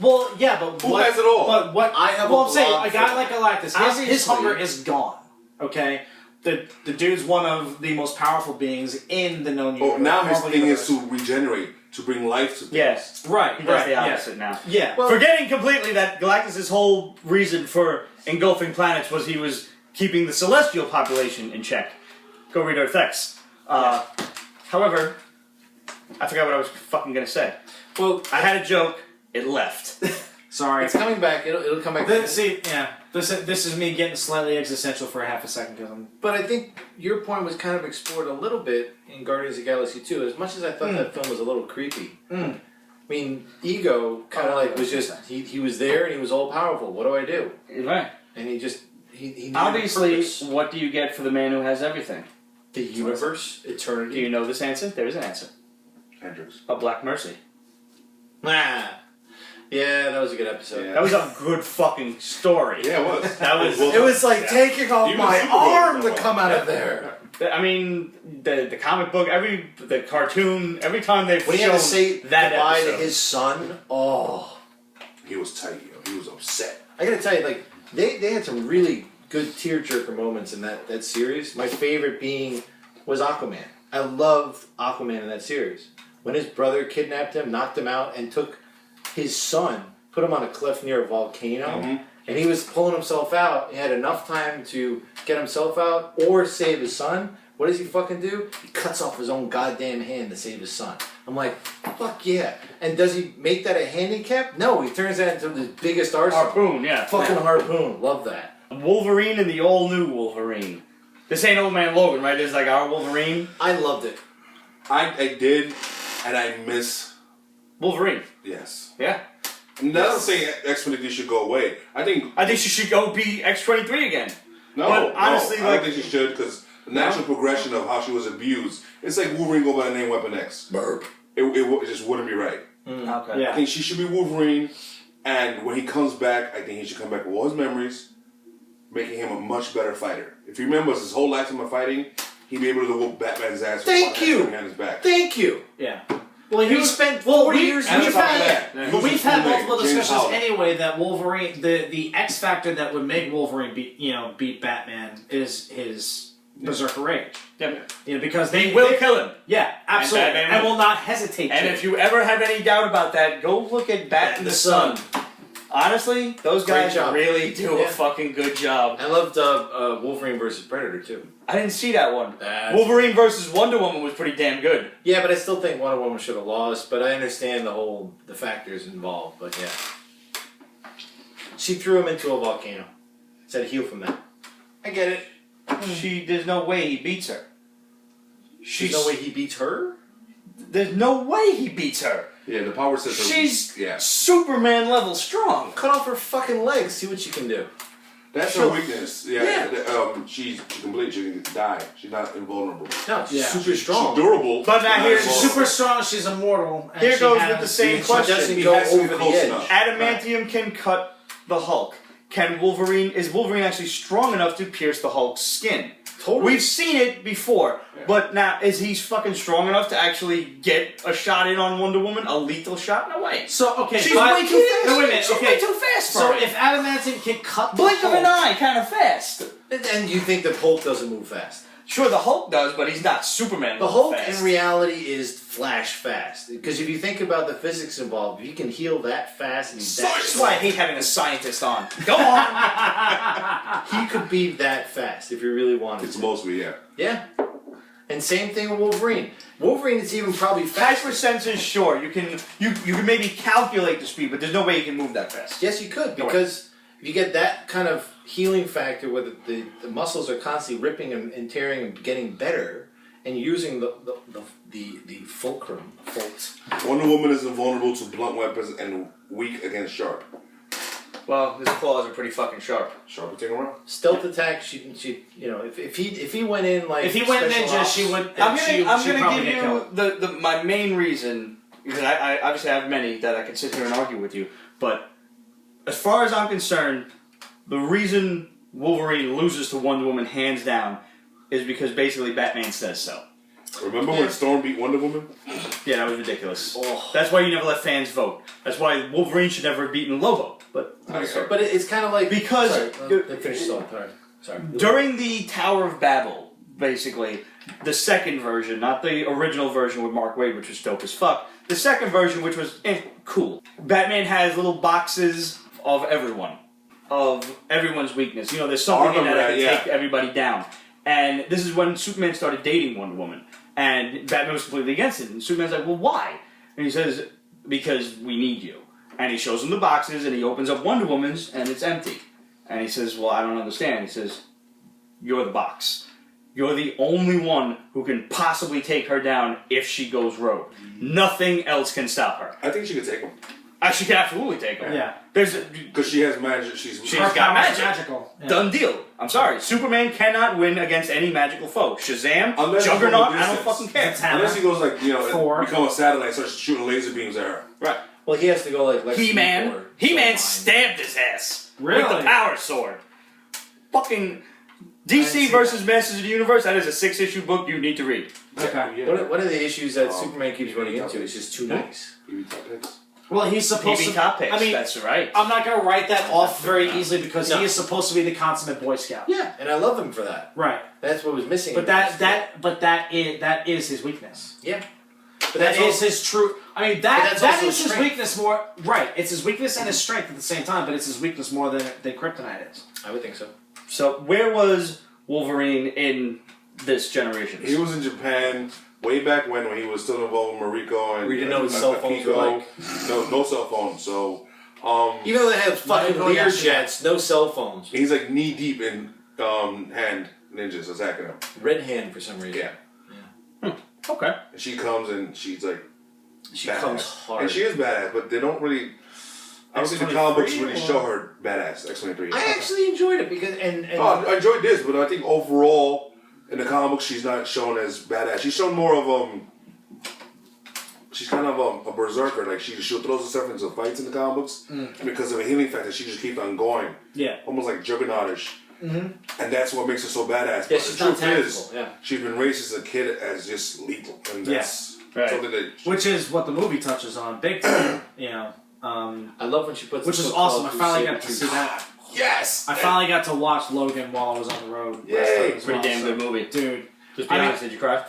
Well, yeah, but Who has it all? But what I have well, a I'm saying blog a guy for- like Galactus, his Obviously. hunger is gone. Okay, the dude's one of the most powerful beings in the known universe. Oh, now his Marvel thing universe. is to regenerate, to bring life to things. Yes. right, He does right, the opposite now. Yeah. Well- Forgetting completely that Galactus' whole reason for engulfing planets was he was keeping the celestial population in check. Go read Earth X. However, I forgot what I was fucking gonna say. Well, I had a joke, it left. Sorry. it's coming back. It'll come back. This is me getting slightly existential for a half a second because I'm. But I think your point was kind of explored a little bit in Guardians of the Galaxy 2. As much as I thought that film was a little creepy. I mean, Ego kind of like was just he was there and he was all powerful. What do I do? Right. And he just he needed Obviously, purpose. what do you get for the man who has everything? The universe, Do eternity. you know this answer? There is an answer. Hendrix. A Black Mercy. Nah. Yeah, that was a good episode. Yeah. That was a good fucking story. Yeah, it was. That was- Well It was like yeah. taking off Even my Cheezeburger arm was to that come one. out of there. I mean, the comic book, the cartoon, every time they've When he shown had to say that goodbye episode. to his son, oh. He was tight, yo. He was upset. I gotta tell you, like, they had some really good tearjerker moments in that series. My favorite was Aquaman. I loved Aquaman in that series. When his brother kidnapped him, knocked him out, and took his son, put him on a cliff near a volcano, and he was pulling himself out. He had enough time to get himself out or save his son. What does he fucking do? He cuts off his own goddamn hand to save his son. I'm like, fuck yeah. And does he make that a handicap? No, he turns that into the biggest arsenal. Harpoon, yeah. Fucking harpoon. Love that. Wolverine and the all-new Wolverine. This ain't Old Man Logan, right? This is like our Wolverine. I loved it. I did, and I miss. Wolverine. Yes. Yeah. Not saying X-23 should go away. I think she should go be X-23 again. no. But honestly, I like- don't think she should because the natural progression of how she was abused. It's like Wolverine go by the name Weapon X. Burp. It just wouldn't be right. Okay. I think she should be Wolverine, and when he comes back, I think he should come back with all his memories, making him a much better fighter. If he remembers his whole lifetime of fighting, he'd be able to whoop Batman's ass. Thank with you. one hand behind his back. Thank you. Yeah. Well, he spent 40 years. We've Who's had his multiple teammate? James discussions Howard. anyway that Wolverine, the X factor that would make Wolverine beat Batman is his berserker rage. Yep. Because They will kill him. Yeah, absolutely, Batman and will. will not hesitate. And to. if you ever have any doubt about that, go look at Bat in the Sun. Honestly, those Great guys job. really do Yeah. a fucking good job. I loved Wolverine versus Predator too. I didn't see that one. That's- Wolverine versus Wonder Woman was pretty damn good. Yeah, but I still think Wonder Woman should have lost. But I understand the factors involved. But yeah, she threw him into a volcano. Said heal from that. I get it. There's no way he beats her. There's no way he beats her. There's no way he beats her. Yeah, the power system. She's yeah. Superman level strong. Cut off her fucking legs. See what she can do. That's her weakness. Yeah. She can die. She's not invulnerable. No, she's Yeah. super strong. She's durable. But now not here's invulnerable. super strong, she's immortal. And Here she goes has, with the same She question. doesn't He go has to be over the close edge. enough. Adamantium can cut the Hulk. Is Wolverine actually strong enough to pierce the Hulk's skin? Totally. We've seen it before, but now is he fucking strong enough to actually get a shot in on Wonder Woman? A lethal shot? No way. So okay, She's but- way too fast. No, wait a minute. She's Okay, way too fast for so it. if Adamantium can cut the Blink of an Hulk- eye, kind of fast. And you think the Hulk doesn't move fast? Sure, the Hulk does, but he's not Superman The level Hulk fast. in reality is flash fast. Because if you think about the physics involved, if he can heal that fast and he's that That's why I hate having a scientist on. Go on. he could be that fast if he really wanted It's to. supposed to be, yeah. Yeah. And same thing with Wolverine. Wolverine is even probably faster. Hypersense is sure. You can maybe calculate the speed, but there's no way you can move that fast. Yes, you could, No way. because if you get that kind of healing factor where the muscles are constantly ripping and tearing and getting better, and using the fulcrum, Wonder Woman is invulnerable to blunt weapons and weak against sharp. Well, his claws are pretty fucking sharp. Sharp thing around? stealth attack. She if he went in like If he went special ninja, ops- she would. I'm she'd gonna probably give get you killed. my main reason, because I obviously have many that I can sit here and argue with you, but As far as I'm concerned, the reason Wolverine loses to Wonder Woman hands down is because basically Batman says so. Remember when Storm beat Wonder Woman? Yeah, that was ridiculous. Oh. That's why you never let fans vote. That's why Wolverine should never have beaten Lobo. But But it's kind of like Because- sorry, finish the thought. Sorry. during the Tower of Babel, basically, the second version, not the original version with Mark Waid, which was dope as fuck. The second version, which was cool. Batman has little boxes of everyone's weakness. You know, there's something in that can take everybody down. And this is when Superman started dating Wonder Woman. And Batman was completely against it. And Superman's like, well, why? And he says, because we need you. And he shows him the boxes, and he opens up Wonder Woman's, and it's empty. And he says, well, I don't understand. He says, you're the box. You're the only one who can possibly take her down if she goes rogue. Nothing else can stop her. I think she could take him. She can absolutely take her. Yeah. Because she has magic. She's Her got power's magic. magical. Yeah. Done deal. I'm sorry. Superman cannot win against any magical foe. Shazam, Unless Juggernaut, from a I don't distance. fucking care. That's how- Unless he goes like, Thor. and become a satellite and starts shooting laser beams at her. Right. Well, he has to go like Lex He-Man. Luthor. He-Man Fine. stabbed his ass. Really? With the power sword. Fucking DC see versus Masters of the Universe, that is a 6-issue book you need to read. Okay. Yeah. One of the issues that Oh, Superman keeps running top into is picks. just too nice. He top picks. Well, he's supposed PB to. top picks, I mean, that's right. I'm not gonna write that off very easily because No. he is supposed to be the consummate Boy Scout. Yeah, and I love him for that. Right. That's what was missing. But that is his weakness. yeah. But That that's is also, his true. I mean, But that that's that also is his strength. weakness more. Right. It's his weakness and his strength at the same time, but it's his weakness more than Kryptonite is. I would think so. So, where was Wolverine in this generation? He was in Japan way back when he was still involved with Mariko and We didn't know what cell phones were like. No cell phones. So Even though they have fucking going Lear after jets, no cell phones. he's like knee deep in hand ninjas attacking him. Red hand for some reason. Yeah. Okay. And she comes and she's like She badass. comes hard. And she is badass, but they don't really. I don't think the comic books really X-23 show her badass. X-23. I actually enjoyed it because Oh, I enjoyed this, but I think overall in the comic books she's not shown as badass. She's shown more of she's kind of a berserker. Like she'll throw herself into fights in the comic books, and because of a healing factor, she just keeps on going, Yeah. almost like Juggernautish. And that's what makes her so badass. Yeah, But she's the not truth is, tactical. Yeah. she's been raised as a kid as just lethal, and that's Right. Something that which is what the movie touches on big time. I love when she puts. Which the is foot awesome. I through finally saber got to tooth. see that. yes. I finally got to watch Logan while I was on the road. Yay! last time as Pretty well, damn so- good movie. dude. Just be I mean- honest, did you cry?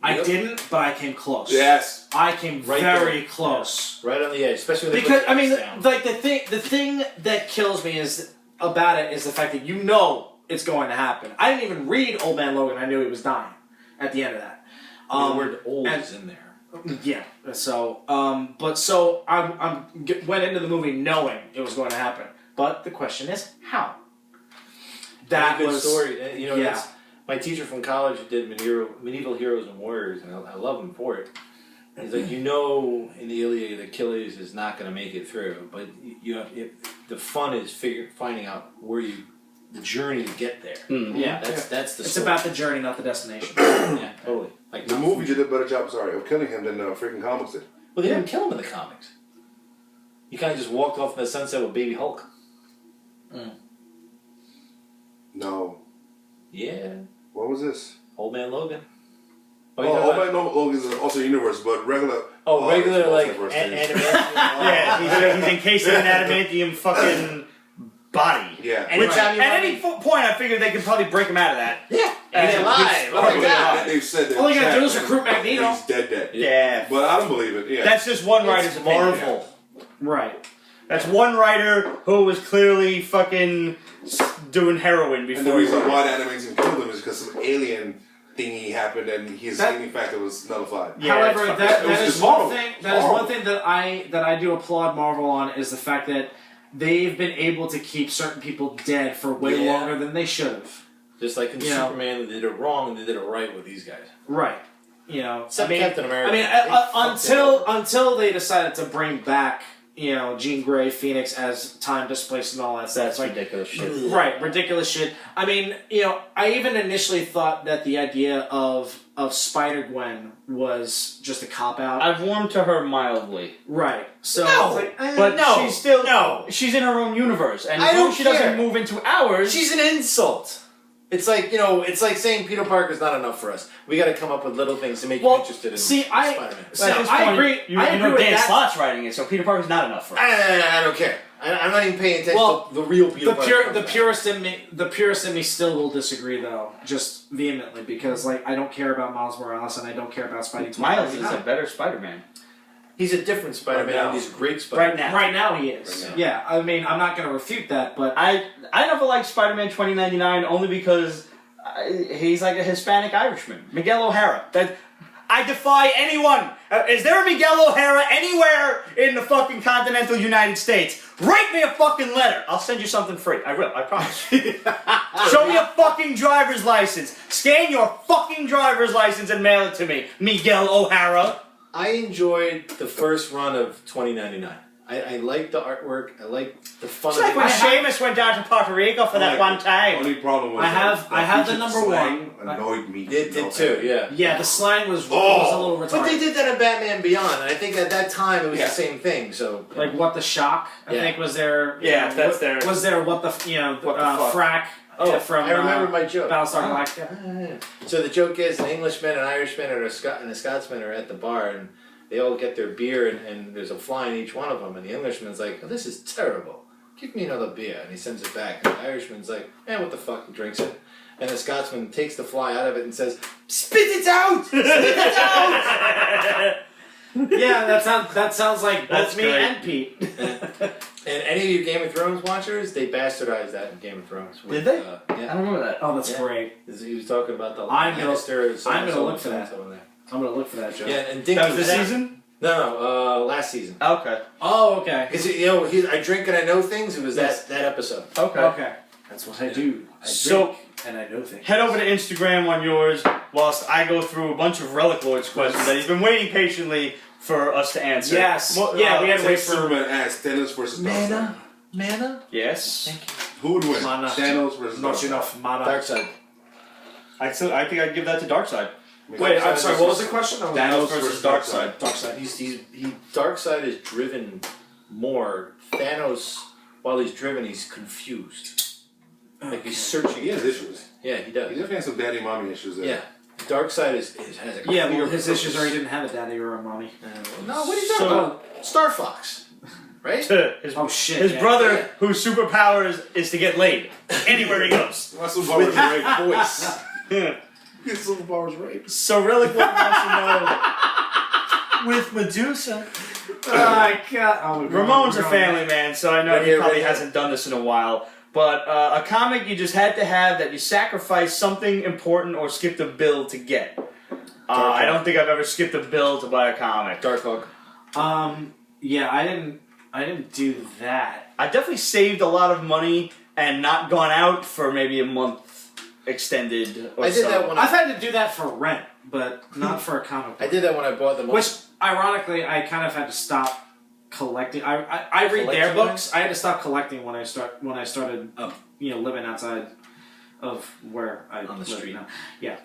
I Yep. didn't, but I came close. Yes. I came Right very there. close. Right on the edge, especially when they Because put I mean, the down. like the thing that kills me is about it is the fact that you know it's going to happen. I didn't even read Old Man Logan. I knew he was dying at the end of that. the word "old" and- is in there. Yeah. So, I went into the movie knowing it was going to happen. But the question is, how? That Good was story. And, you know, yeah. that's my teacher from college did medieval heroes and warriors, and I love him for it. He's like, you know, in the Iliad, Achilles is not going to make it through, but the fun is finding out the journey to get there. Yeah. That's the. It's story. about the journey, not the destination. Yeah, totally. Like The movie did a better job, of killing him than freaking comics did. Well, they didn't kill him in the comics. He kind of just walked off in the sunset with Baby Hulk. No. Yeah, What was this? Old Man Logan. Oh, Man Logan is also universe, but regular. regular it's like multiverse things. animation. Yeah, he's encased in an adamantium fucking body. Yeah. Which Anytime you at want- any point, I figured they could probably break him out of that. Yeah, and they're alive. Oh my god. They've said that. All you gotta do Chad- is recruit Magneto. He's dead. Yeah. But I don't believe it. Yeah. That's just one writer's It's opinion. Marvel. Right. That's one writer who was clearly fucking doing heroin and the before. reason why the animation killed him is because some alien thingy happened and his alien factor was nullified. Yeah, However, it's that it was is just one horrible. thing. That is Horrible. one thing that I do applaud Marvel on is the fact that they've been able to keep certain people dead for way Yeah. longer than they should have. Just like in You know. Superman, they did it wrong and they did it right with these guys. Right. You know. Except I mean, Captain America. I mean, They fucked it over. until they decided to bring back Jean Grey, Phoenix as time displaced and all that stuff. That's Like, ridiculous shit. right, ridiculous shit. I mean, I even initially thought that the idea of Spider-Gwen was just a cop-out. I've warmed to her mildly. Right. So, No, it's like, But no, she's still no. she's in her own universe, and I as long don't as she care. doesn't move into ours, She's an insult. It's like, it's like saying Peter Parker's not enough for us. We got to come up with little things to make you Well, interested in see, Spider-Man. at this I point, agree. You, I you agree know with Dan that. Slott's writing it, so Peter Parker's not enough for us. I don't care. I'm not even paying attention Well, to the real Peter Parker. The purist in me still will disagree though, just vehemently, because I don't care about Miles Morales and I don't care about Spidey. Miles is a better Spider-Man. He's a different Spider-Man. Right now. And he's a great Spider-Man. Right now. Right now he is. Right now. Yeah, I mean, I'm not going to refute that, but I never liked Spider-Man 2099 only because he's like a Hispanic Irishman. Miguel O'Hara. I defy anyone. Is there a Miguel O'Hara anywhere in the fucking continental United States? Write me a fucking letter. I'll send you something free. I will. I promise. Show me a fucking driver's license. Scan your fucking driver's license and mail it to me, Miguel O'Hara. I enjoyed the first run of 2099. I liked the artwork. I liked the fun It's of like it. when Seamus went down to Puerto Rico for that one time. Only problem was I have the future number slang one. annoyed me. It did too, yeah. yeah, the slang was a little retarded. But they did that in Batman Beyond, and I think at that time it was Yeah. the same thing. So Like What the Shock, I Yeah. think was there. Yeah, that's their- Was there What the What the fuck? Frack? from I remember my joke. Battlestar Galactica. So the joke is an Englishman, an Irishman, and a Scotsman are at the bar, and they all get their beer, and there's a fly in each one of them, and the Englishman's like, oh, this is terrible. Give me another beer. And he sends it back. And the Irishman's like, what the fuck? He drinks it. And the Scotsman takes the fly out of it and says, spit it out! Spit it out! Yeah, that sounds like both That's me great. and Pete. And any of you Game of Thrones watchers, they bastardized that in Game of Thrones. Did they? Yeah. I don't remember that. Oh, that's Yeah. great. He was talking about the I'm gonna- Lannister. I'm gonna look for that. so-and-so in there. I'm gonna look for that joke. Yeah, and Dink That was this season? No, last season. Okay. Oh, okay. Because I drink and I know things. It was that episode. Okay. Okay. That's what I do. I So- drink and I know things. Head over to Instagram on yours whilst I go through a bunch of Relic Lords questions that he's been waiting patiently for us to answer. Yes. Well, Yeah, we had to Say wait for Superman asked Thanos versus Darkseid. Mana? Yes. Who would win? Mana. Thanos versus not Darkseid. enough mana. Darkseid. I think I'd give that to Darkseid. Wait, I'm sorry. What was the question? Thanos versus Darkseid. Darkseid. Darkseid is driven more. Thanos, while he's driven, he's confused. Like he's searching. He has issues. Yeah, he He does. definitely has some daddy mommy issues there. Yeah. Darkseid has a clear Yeah, well, his purpose. issues are he didn't have a daddy or a mommy. No, what are you talking about? Star Fox, right? His, Oh shit! his yeah. brother, whose superpowers is to get laid anywhere he goes. My superpower is rape. Voice. His superpower is rape. So Relic wants to know with Medusa. Oh my god! Oh, Ramon's a family man, so I know Right he here, probably right here. hasn't done this in a while. But a comic you just had to have that you sacrificed something important or skipped a bill to get. I don't think I've ever skipped a bill to buy a comic. Darkhawk. Yeah, I didn't do that. I definitely saved a lot of money and not gone out for maybe a month extended or I did so. that when I've had to do that for rent, but not for a comic I book. did that when I bought the Which, ironically, I kind of had to stop collecting. I read their Collecting books. I had to stop collecting when I started living outside of where I On the live street. now. Yeah.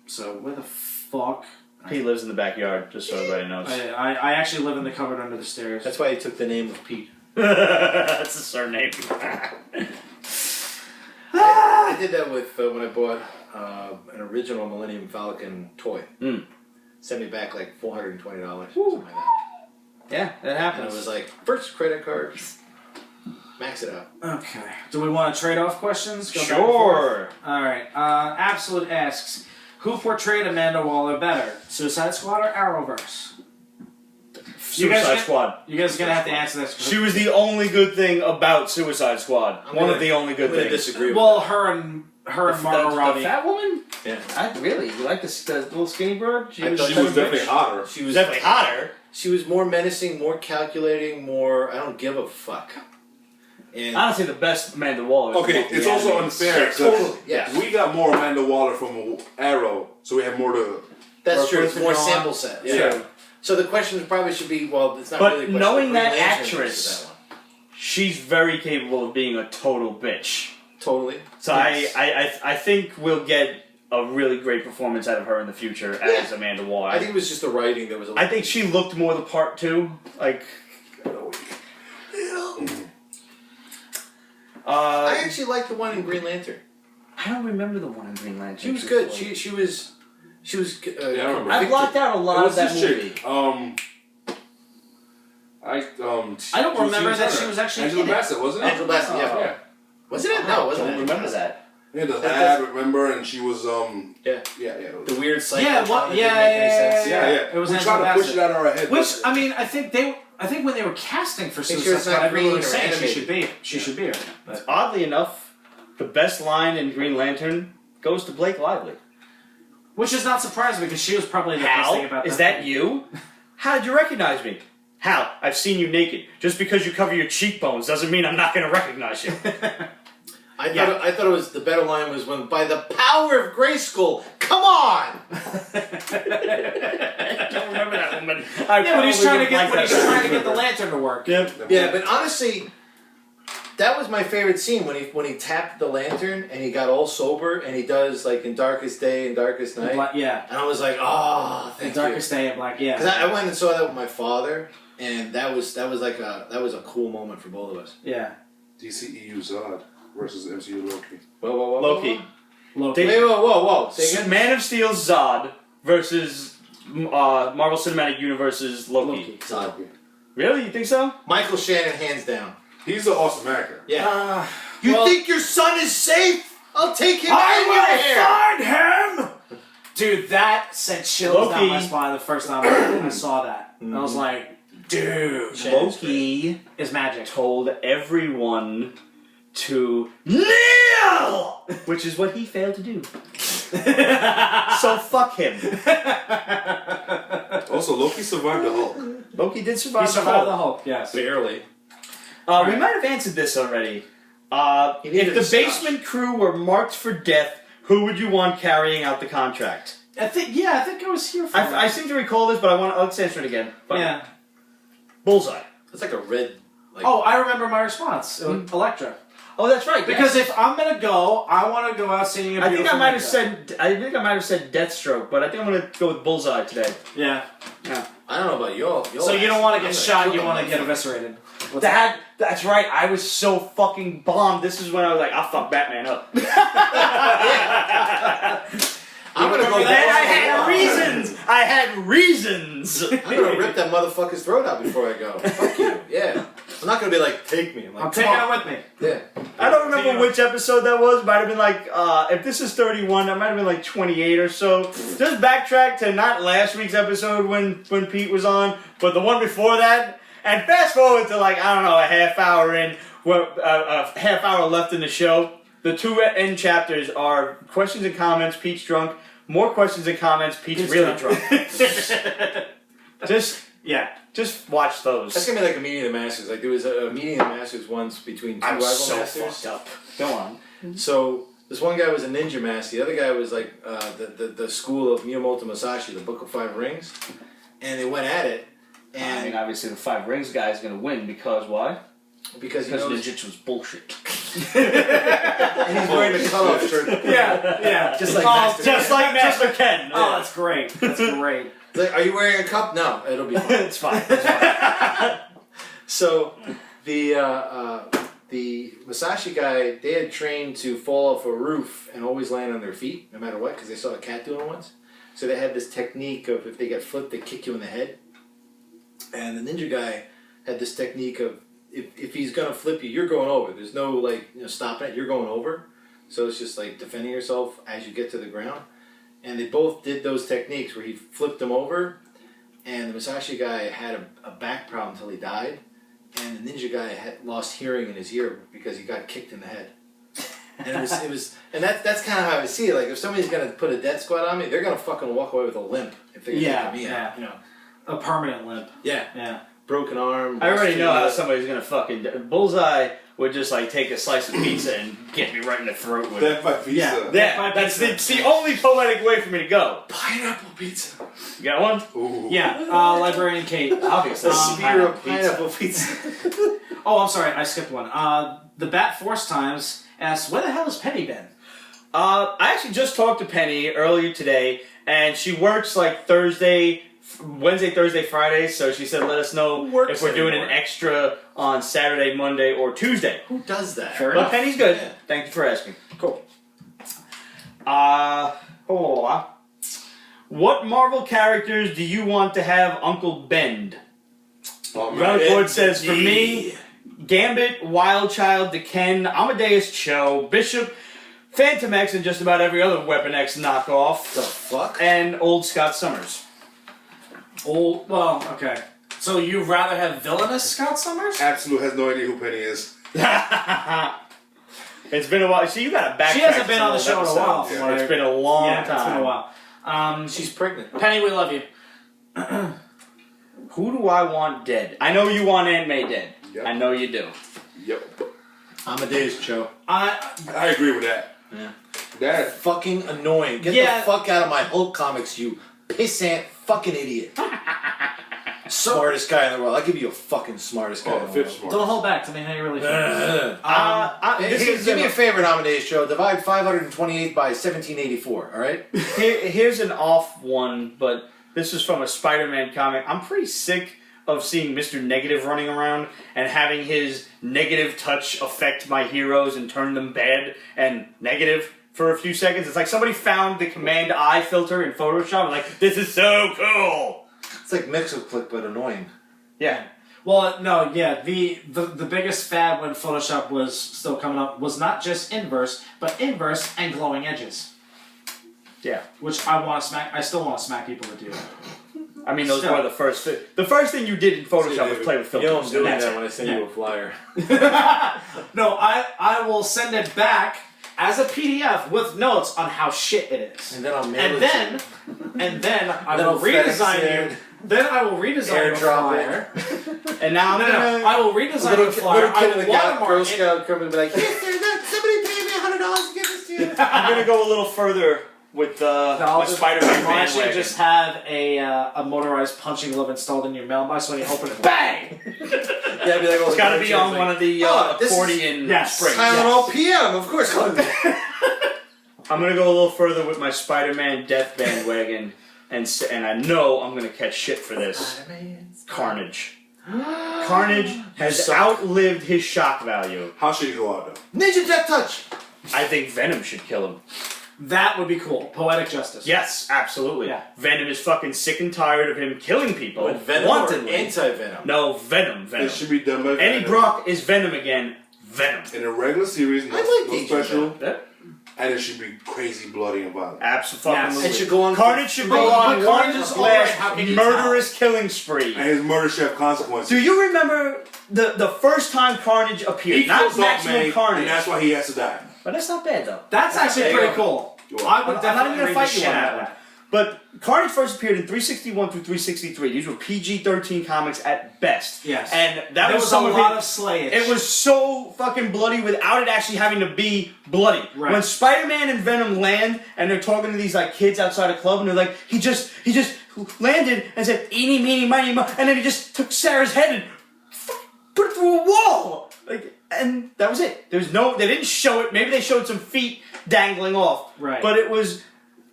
So where the fuck? He lives in the backyard, just so everybody knows. I actually live in the cupboard under the stairs. That's why he took the name of Pete. That's a surname. I did that with when I bought an original Millennium Falcon toy. Sent me back like $420, something like that. Yeah, that And happens. it was like, first credit card, max it out. Okay. Do we want to trade off questions? Go back and forth? Sure. All right. Absolute asks, who portrayed Amanda Waller better, Suicide Squad or Arrowverse? Suicide Squad. You guys are gonna have to answer this. She was the only good thing about Suicide Squad. One of the only good I'm going to things. disagree with Well, that. her and Margot Robbie. The fat woman? Yeah. Really? You like the little skinny bird? I thought She was definitely hotter. She was definitely hotter. She was more menacing, more calculating, more I don't give a fuck. And Honestly, the best Amanda Waller. Okay, it's also unfair. totally, yeah. We got more Amanda Waller from Arrow, so we have more to. That's true. It's reference more to go on. sample set. Yeah. Yeah. So the question probably should be, well, it's not But really a question. knowing Green that Lantern actress- versus that one. She's very capable of being a total bitch. Totally. So Yes. I think we'll get a really great performance out of her in the future as Amanda Waller. I think it was just the writing that was. I think she looked more the part too. Like, I actually liked the one in Green Lantern. I don't remember the one in Green Lantern. She was good. She was. I remember. I blocked out a lot of What's that this movie. chick? I don't remember that she was actually Angela in it. Bassett, wasn't it? Angela Bassett. Yeah. Yeah. Wasn't it? No, it I wasn't. don't remember that. Yeah, the That ad, remember, and she was Yeah. yeah. The weird psycho. Yeah, what- that didn't yeah, make any yeah, sense. Yeah. It was we Angela try to push Bassett. it out of our head. Which I mean, I think when they were casting for Make sure Suicide it's Squad, not everyone green was or saying she animated. should be her. But Oddly enough, the best line in Green Lantern goes to Blake Lively. which is not surprising because she was probably the best thing Hal, about is that. that you? How did you recognize me? Hal, I've seen you naked. Just because you cover your cheekbones doesn't mean I'm not going to recognize you. I thought it was the better line was when by the power of Grayskull, come on! I don't remember that woman. Yeah, but he's trying to get the lantern to work. Yep. Yeah, but honestly, that was my favorite scene when he tapped the lantern and he got all sober and he does like in Darkest Day and Darkest Night. Yeah, And I was like, oh, the thank Darkest Day of Black. Yeah, Because I went and saw that with my father, and that was a cool moment for both of us. yeah. DCEU Zod versus MCU Loki. Whoa. Loki. Loki. Wait, whoa. Say again? Man of Steel's Zod versus Marvel Cinematic Universe's Loki. Zod. Really? You think so? Michael Shannon, hands down. He's an awesome actor. Yeah. Well- think your son is safe? I'll take him and your hair. find him. Dude, that sent chills down Loki. my spine the first time I saw that. And I was like, dude, Loki is magic. told everyone to kneel! Which is what he failed to do. So fuck him. Also, Loki survived the Hulk. Loki did survive He the survived Hulk. the Hulk, yes. Barely. We might have answered this already. He needed If the a scotch. basement crew were marked for death, who would you want carrying out the contract? I think I was here for I seem to recall this, but let's answer it again. Fuck it. Yeah. Bullseye. It's like a red. Like, Oh, I remember my response. It was Elektra. Oh, that's right. Because if I'm gonna go, I want to go out singing a I think beautiful I might have Elektra. said Deathstroke, but I think I'm gonna go with Bullseye today. Yeah. I don't know about y'all. So you don't want to I'm get gonna shot, kill you them want to get motherfuckers. eviscerated. That's right. I was so fucking bombed. This is when I was like, I'll fuck Batman up. I I'm gonna go. And I had reasons. I had reasons. I'm gonna rip that motherfucker's throat out before I go. Fuck you. Yeah. I'm not gonna be like, take me. I'm like, I'm taking it with me. Yeah. I don't remember which episode that was. Might have been like, if this is 31, that might have been like 28 or so. Just backtrack to not last week's episode when Pete was on, but the one before that. And fast forward to like, I don't know, a half hour in, a half hour left in the show. The two end chapters are questions and comments, Pete's drunk. More questions and comments, Pete's really drunk. Just watch those. That's gonna be like a meeting of the masters. Like there was a meeting of the masters once between two rival masters. Fucked up. Go on. So this one guy was a ninja master. The other guy was like the school of Miyamoto Musashi, the Book of Five Rings, and they went at it. And I mean, obviously the Five Rings guy is going to win because why? Because ninjutsu's bullshit. And he's wearing a cutoff shirt. Yeah. Just like Master Just like Master Ken. Oh, that's great. That's great. Like, are you wearing a cup? No, it'll be fine. It's fine. It's fine. So the Musashi guy, they had trained to fall off a roof and always land on their feet, no matter what, because they saw a cat doing it once. So they had this technique of if they get flipped, they kick you in the head. And the ninja guy had this technique of if he's gonna flip you, you're going over. There's no like stopping it. You're going over. So it's just like defending yourself as you get to the ground. And they both did those techniques where he flipped them over, and the Musashi guy had a back problem until he died, and the ninja guy had lost hearing in his ear because he got kicked in the head. And it was, and that's kind of how I see it. Like if somebody's gonna put a death squat on me, they're gonna fucking walk away with a limp if they get me out. A permanent limp. Yeah. Broken arm. I already know how somebody's going to fucking... Bullseye would just like take a slice of pizza and get me right in the throat with it. Death by pizza. That's the only poetic way for me to go. Pineapple pizza. You got one? Ooh. Yeah, Librarian Kate, obviously. A spear of pineapple pizza. Oh, I'm sorry, I skipped one. The Bat Force Times asks, where the hell has Penny been? I actually just talked to Penny earlier today, and she works like Wednesday, Thursday, Friday, so she said let us know if we're doing an extra on Saturday, Monday, or Tuesday. Who does that? Fair enough. But Penny's good. Yeah. Thank you for asking. Cool. What Marvel characters do you want to have Uncle Bend? Roundboard says, for me, Gambit, Wild Child, Deken, Amadeus Cho, Bishop, Phantom X, and just about every other Weapon X knockoff. The fuck? And old Scott Summers. Well, okay. So you'd rather have villainous Scott Summers? Absolute has no idea who Penny is. It's been a while. See, you got to backtrack. She hasn't been on the show in a while. Yeah. It's been a long time. It's been a while. She's pregnant. Penny, we love you. Who do I want dead? I know you want Aunt May dead. Yep. I know you do. Yep. Amadeus Cho. I agree with that. Yeah. That Fucking annoying. Get the fuck out of my Hulk comics, you pissant fucking idiot. Smartest guy in the world. I'll give you a fucking smartest guy in the world. fifth smart. Don't hold back. Tell me how you really feel. Give me a favor, Amadeus Show. Divide 528 by 1784, alright? Here's an off one, but this is from a Spider-Man comic. I'm pretty sick of seeing Mr. Negative running around and having his negative touch affect my heroes and turn them bad and negative for a few seconds. It's like somebody found the Command I filter in Photoshop. Like, this is so cool. It's like Mixo-Click, but annoying. Yeah. Well, no, yeah. The biggest fad when Photoshop was still coming up was not just inverse, but inverse and glowing edges. Yeah. Which I still want to smack people that do that. I mean, those were the first. The first thing you did in Photoshop was play with filters. You know I'm doing That's that it. when I send you a flyer. No, I will send it back as a PDF with notes on how shit it is. And then I'll mail it to you. And then I Then will I'll FedEx redesign it. you. Then I will redesign your flyer. And now I'm gonna. I will redesign your flyer. Little kid in the Girl watermark it. Scout come and be like, yes, sir, somebody pay me $100 to get this to you. I'm gonna go a little further with my Spider-Man I'll actually bandwagon. just have a motorized punching glove installed in your mailbox, so when you open it, bang! Yeah, be like, It's got to be on one of the this is- accordion Yes. springs. Tylenol PM, of course. I'm gonna go a little further with my Spider-Man death bandwagon, and I know I'm gonna catch shit for this. Carnage. Carnage has outlived his shock value. How should he go out though? Ninja Death Touch. I think Venom should kill him. That would be cool. Poetic justice. Yes, absolutely. Yeah. Venom is fucking sick and tired of him killing people. But Venom wantonly. or anti-Venom? No, Venom. It should be done by Eddie Venom. Brock is Venom again. Venom. In a regular series, no, I like no Agent special, Venom. and it should be crazy, bloody, and violent. Absolutely. Yes. It should go on. Carnage should go But on Carnage one is alright, last how can you murderous killing spree. And his murder should have consequences. Do you remember the first time Carnage appeared? He Not kills Maximum Hawkman, Carnage. and that's why he has to die. But that's not bad though. That's actually okay. pretty cool. You I are. would I'm not definitely even read gonna the fight you shit on out that of one. that. But Carnage first appeared in 361 through 363. These were PG-13 comics at best. Yes. And that There was was some a of lot it. of slayage. It was so fucking bloody without it actually having to be bloody. Right. When Spider-Man and Venom land and they're talking to these like kids outside a club and they're like, he just landed and said, eeny, meeny, miny, mo, and then he just took Sarah's head and put it through a wall. Like, and that was it. There was no, they didn't show it. Maybe they showed some feet dangling off. Right. But it was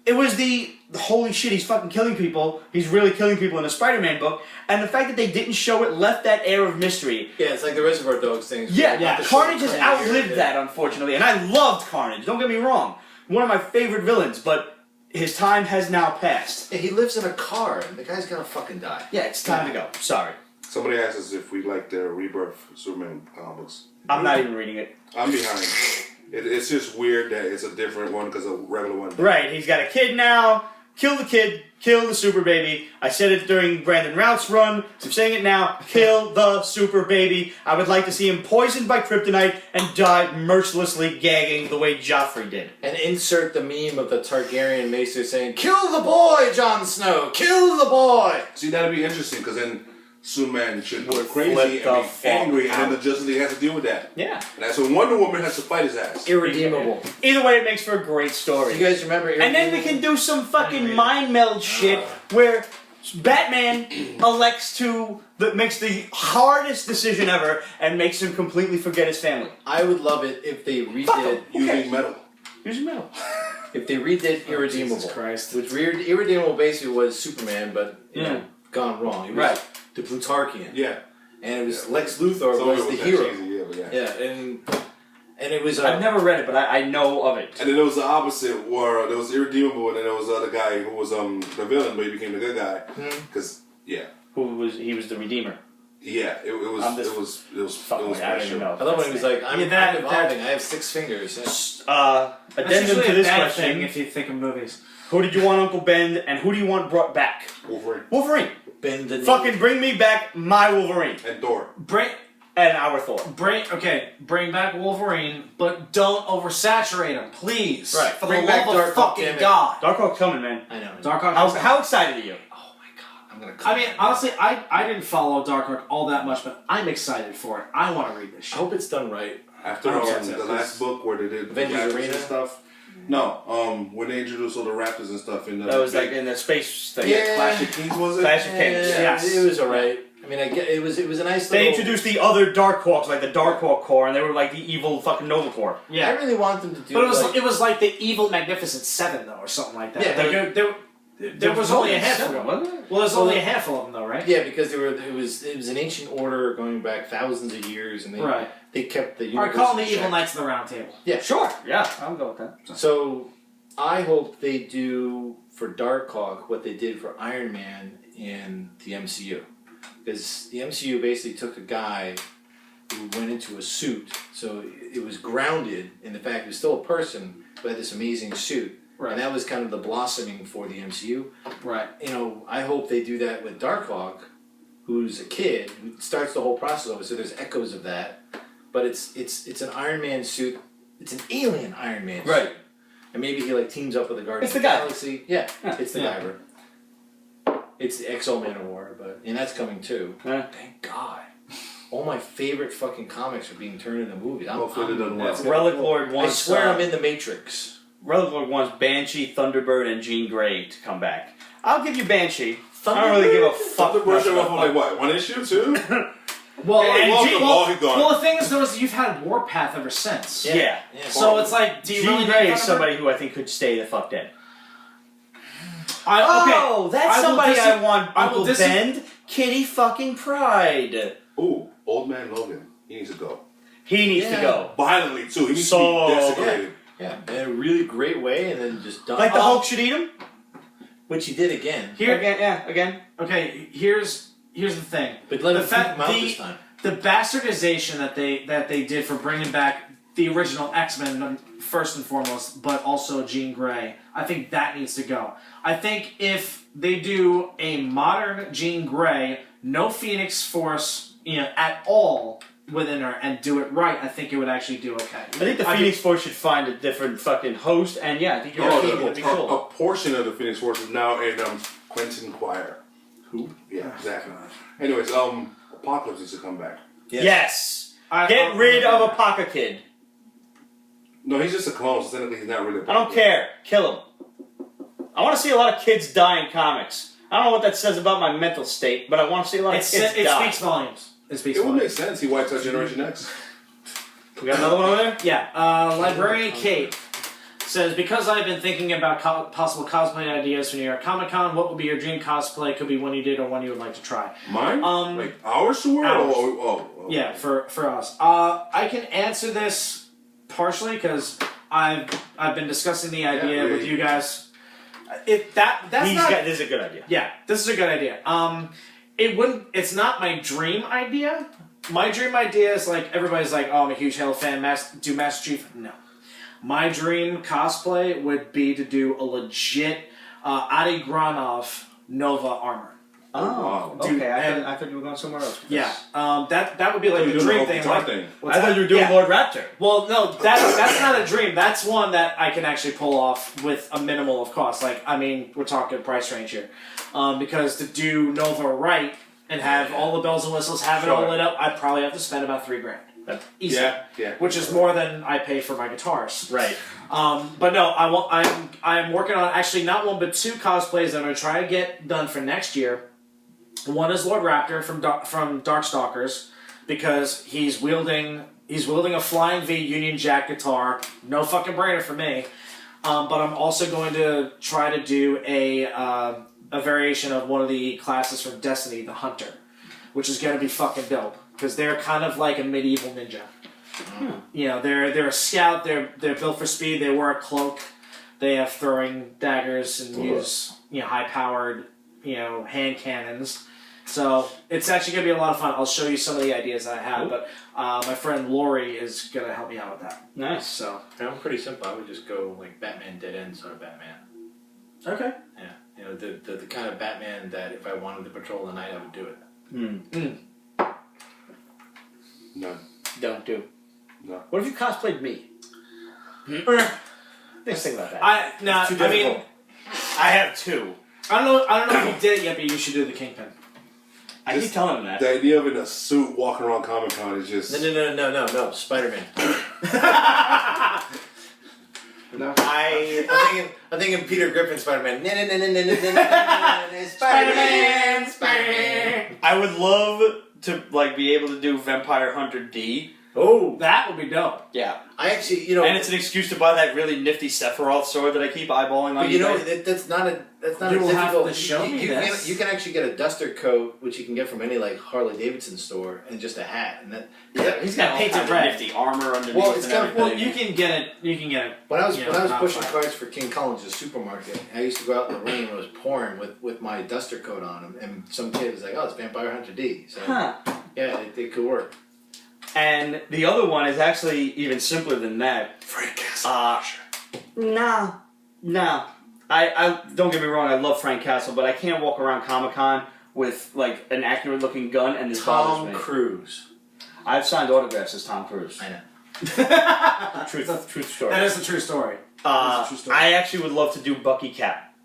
the holy shit, he's fucking killing people. He's really killing people in a Spider-Man book. And the fact that they didn't show it left that air of mystery. Yeah, it's like the Reservoir Dogs things. Yeah, Yeah. Carnage has Carnage. outlived that, unfortunately. And I loved Carnage, don't get me wrong. One of my favorite villains, but his time has now passed. Yeah, he lives in a car, and the guy's gonna fucking die. Yeah, it's time to go. Sorry. Somebody asked us if we like the Rebirth Superman comics. I'm not even reading it. I'm behind. It's just weird that it's a different one because a regular one. Right, he's got a kid now. Kill the kid, kill the super baby. I said it during Brandon Routh's run, so I'm saying it now. Kill the super baby. I would like to see him poisoned by kryptonite and die mercilessly gagging the way Joffrey did. And insert the meme of the Targaryen maester saying, "Kill the boy, Jon Snow! Kill the boy!" See, that'd be interesting because then Superman should go Flip crazy the and be fuck angry, and then out. the Justice League has to deal with that. Yeah. And that's when Wonder Woman has to fight his ass. Irredeemable. Either way, it makes for a great story. You guys remember? And then we can do some fucking mind meld shit where Batman elects to makes the hardest decision ever and makes him completely forget his family. I would love it if they Fuck redid. him. Using metal. Using metal. If they redid Irredeemable. Jesus Christ. Which Irredeemable basically was Superman, but you know, gone wrong. It was Right. the Plutarchian. Yeah. And it was Lex Luthor Some of was it the that hero. cheesy, yeah, but yeah. Yeah, and it was. I've never read it, but I know of it. And then there was the opposite, where there was Irredeemable, and then there was the other guy who was the villain, but he became the good guy. Because he was the Redeemer. Yeah, it was Fuck, I don't even special. know. I love when he was like, I'm that- evolving, I have 6 fingers. That's Addendum usually to a this bad question. thing if you think of movies. Who did you want Uncle Ben and who do you want brought back? Wolverine. Wolverine. Bend the knee. Fucking bring me back my Wolverine. And Thor. Bring And our Thor. bring back Wolverine, but don't oversaturate him, please. Right. For Bring the back love of Dark fucking Damn it. God. Darkhawk's coming, man. I know. Darkhawk. How excited are you? Oh my god, I'm gonna. I mean, honestly, I didn't follow Darkhawk all that much, but I'm excited for it. I want to read this I shit. hope it's done right. After I don't know. the last book where they did Avengers Raptors Arena? and stuff. No, when they introduced all the Raptors and stuff in the That was like in the space thing. Yeah. Clash of Kings, was it? Clash of Kings. Yes. It was alright. I mean, I get it was a nice. They little, introduced the other Darkhawks, like the Darkhawk Corps, and they were like the evil fucking Nova Corps. I Yeah. really want them to do. But it like, was like the evil Magnificent Seven, though, or something like that. Yeah, Like, there was only a handful of them. wasn't it? Well, there's only a handful of them, though, right? Yeah, because it was an ancient order going back thousands of years, and they kept the Or universe. call them the in Evil check. Knights of the Round Table. Yeah, Sure. Yeah, I'll go with that. So, I hope they do for Darkhawk what they did for Iron Man in the MCU. Because the MCU basically took a guy who went into a suit, so it was grounded in the fact he was still a person, but had this amazing suit. Right. And that was kind of the blossoming for the MCU. Right. You know, I hope they do that with Darkhawk, who's a kid, who starts the whole process over, so there's echoes of that. But it's an Iron Man suit, it's an alien Iron Man suit. Right. And maybe he like teams up with the Guardians It's of the the guy. Galaxy. Yeah, Yeah. it's the Yeah. Guyver. It's the Exo-Man of War, and that's coming too. Yeah. Thank God. All my favorite fucking comics are being turned into movies. Hopefully they don't that's work. gonna- Relic Lord I wants. swear I'm in the Matrix. Relic Lord wants Banshee, Thunderbird, and Jean Grey to come back. I'll give you Banshee. I don't really give a fuck. Thunderbird showed up on like what? 1 issue, 2? Well, Hey, and welcome, all he gone. well, the thing is, though, is you've had Warpath ever since. Yeah. Yeah. So it's like, do you Jean really Grey need is Thunderbird? somebody who I think could stay the fuck dead. Okay. that's I will somebody dis- I want. I will Uncle dis- Ben, Kitty fucking Pride. Ooh, Old Man Logan. He needs to go. He needs to Yeah. go. Violently, too. He needs So- to be desecrated. Yeah, in a really great way, and then just done. Like the Hulk should eat him? Which he did again. Again. Okay, here's the thing. But let him keep him out this time. The bastardization that they did for bringing back the original X-Men first and foremost, but also Jean Grey, I think that needs to go. I think if they do a modern Jean Grey, no Phoenix Force, at all within her, and do it right, I think it would actually do okay. I think the Phoenix Force should find a different fucking host, and I think you're right. That'd be cool. A portion of the Phoenix Force is now in Quentin Quire. Who? Yeah, exactly. Anyways, Apocalypse needs to come back. Yes. Get rid of Apoca Kid. No, he's just a clone, so technically he's not really I don't care. Kill him. I want to see a lot of kids die in comics. I don't know what that says about my mental state, but I want to see a lot of kids die. It speaks volumes. It would make sense. He wipes out Generation X. We got another one over there? Yeah. Librarian Kate says, because I've been thinking about possible cosplay ideas for New York Comic Con, what would be your dream cosplay? Could be one you did or one you would like to try. Mine? Like ours to wear? Ours. Yeah, for us. I can answer this partially because I've been discussing the idea with you guys. This is a good idea. Yeah, this is a good idea. It's not my dream idea. My dream idea is like everybody's like, oh, I'm a huge Halo fan. Do Master Chief? No. My dream cosplay would be to do a legit Adi Granov Nova armor. Oh, wow. Okay. I thought you were going somewhere else. Yeah, that would be like the dream thing. I thought you were doing Lord Raptor. Well, no, that's not a dream. That's one that I can actually pull off with a minimal of cost. Like, I mean, we're talking price range here, because to do Nova right and have all the bells and whistles, have it all lit up, I'd probably have to spend about $3,000. Easy. Yeah. Which is more than I pay for my guitars. Right. But no, I'm working on actually not one but two cosplays that I'm gonna try to get done for next year. One is Lord Raptor from Darkstalkers, because he's wielding a Flying V Union Jack guitar. No fucking brainer for me. But I'm also going to try to do a variation of one of the classes from Destiny, the Hunter, which is going to be fucking dope because they're kind of like a medieval ninja. They're a scout. They're built for speed. They wear a cloak. They have throwing daggers and use high powered hand cannons. So it's actually going to be a lot of fun. I'll show you some of the ideas that I have, but my friend Lori is going to help me out with that. Nice. So I'm pretty simple. I would just go like Batman Dead End sort of Batman. Okay. Yeah, the kind of Batman that if I wanted to patrol the night, I would do it. None. Don't do. No. What if you cosplayed me? Let's think about that. I have two. I don't know if you did it yet, but you should do the Kingpin. I keep telling him that. The idea of in a suit walking around Comic Con is just No, Spider-Man. No. I'm thinking Peter Griffin Spider-Man. Spider-Man. I would love to be able to do Vampire Hunter D. Oh, that would be dope. Yeah. I actually, and it's an excuse to buy that really nifty Sephiroth sword that I keep eyeballing on. But that's not a You will have difficult. to show me this. You can actually get a duster coat, which you can get from any Harley Davidson store, and just a hat, and that. He's got painted nifty armor underneath. Well, it's kind of well. You can get it. When I was pushing cards for King Collins' supermarket, I used to go out in the rain when it was pouring with my duster coat on, and some kid was like, "Oh, it's Vampire Hunter D." So yeah, it could work. And the other one is actually even simpler than that. Frank Castle. No. I don't get me wrong, I love Frank Castle, but I can't walk around Comic-Con with an accurate looking gun and this bothers me. Tom Cruise. I've signed autographs as Tom Cruise. I know. Truth story. That is a true story. I actually would love to do Bucky Cap.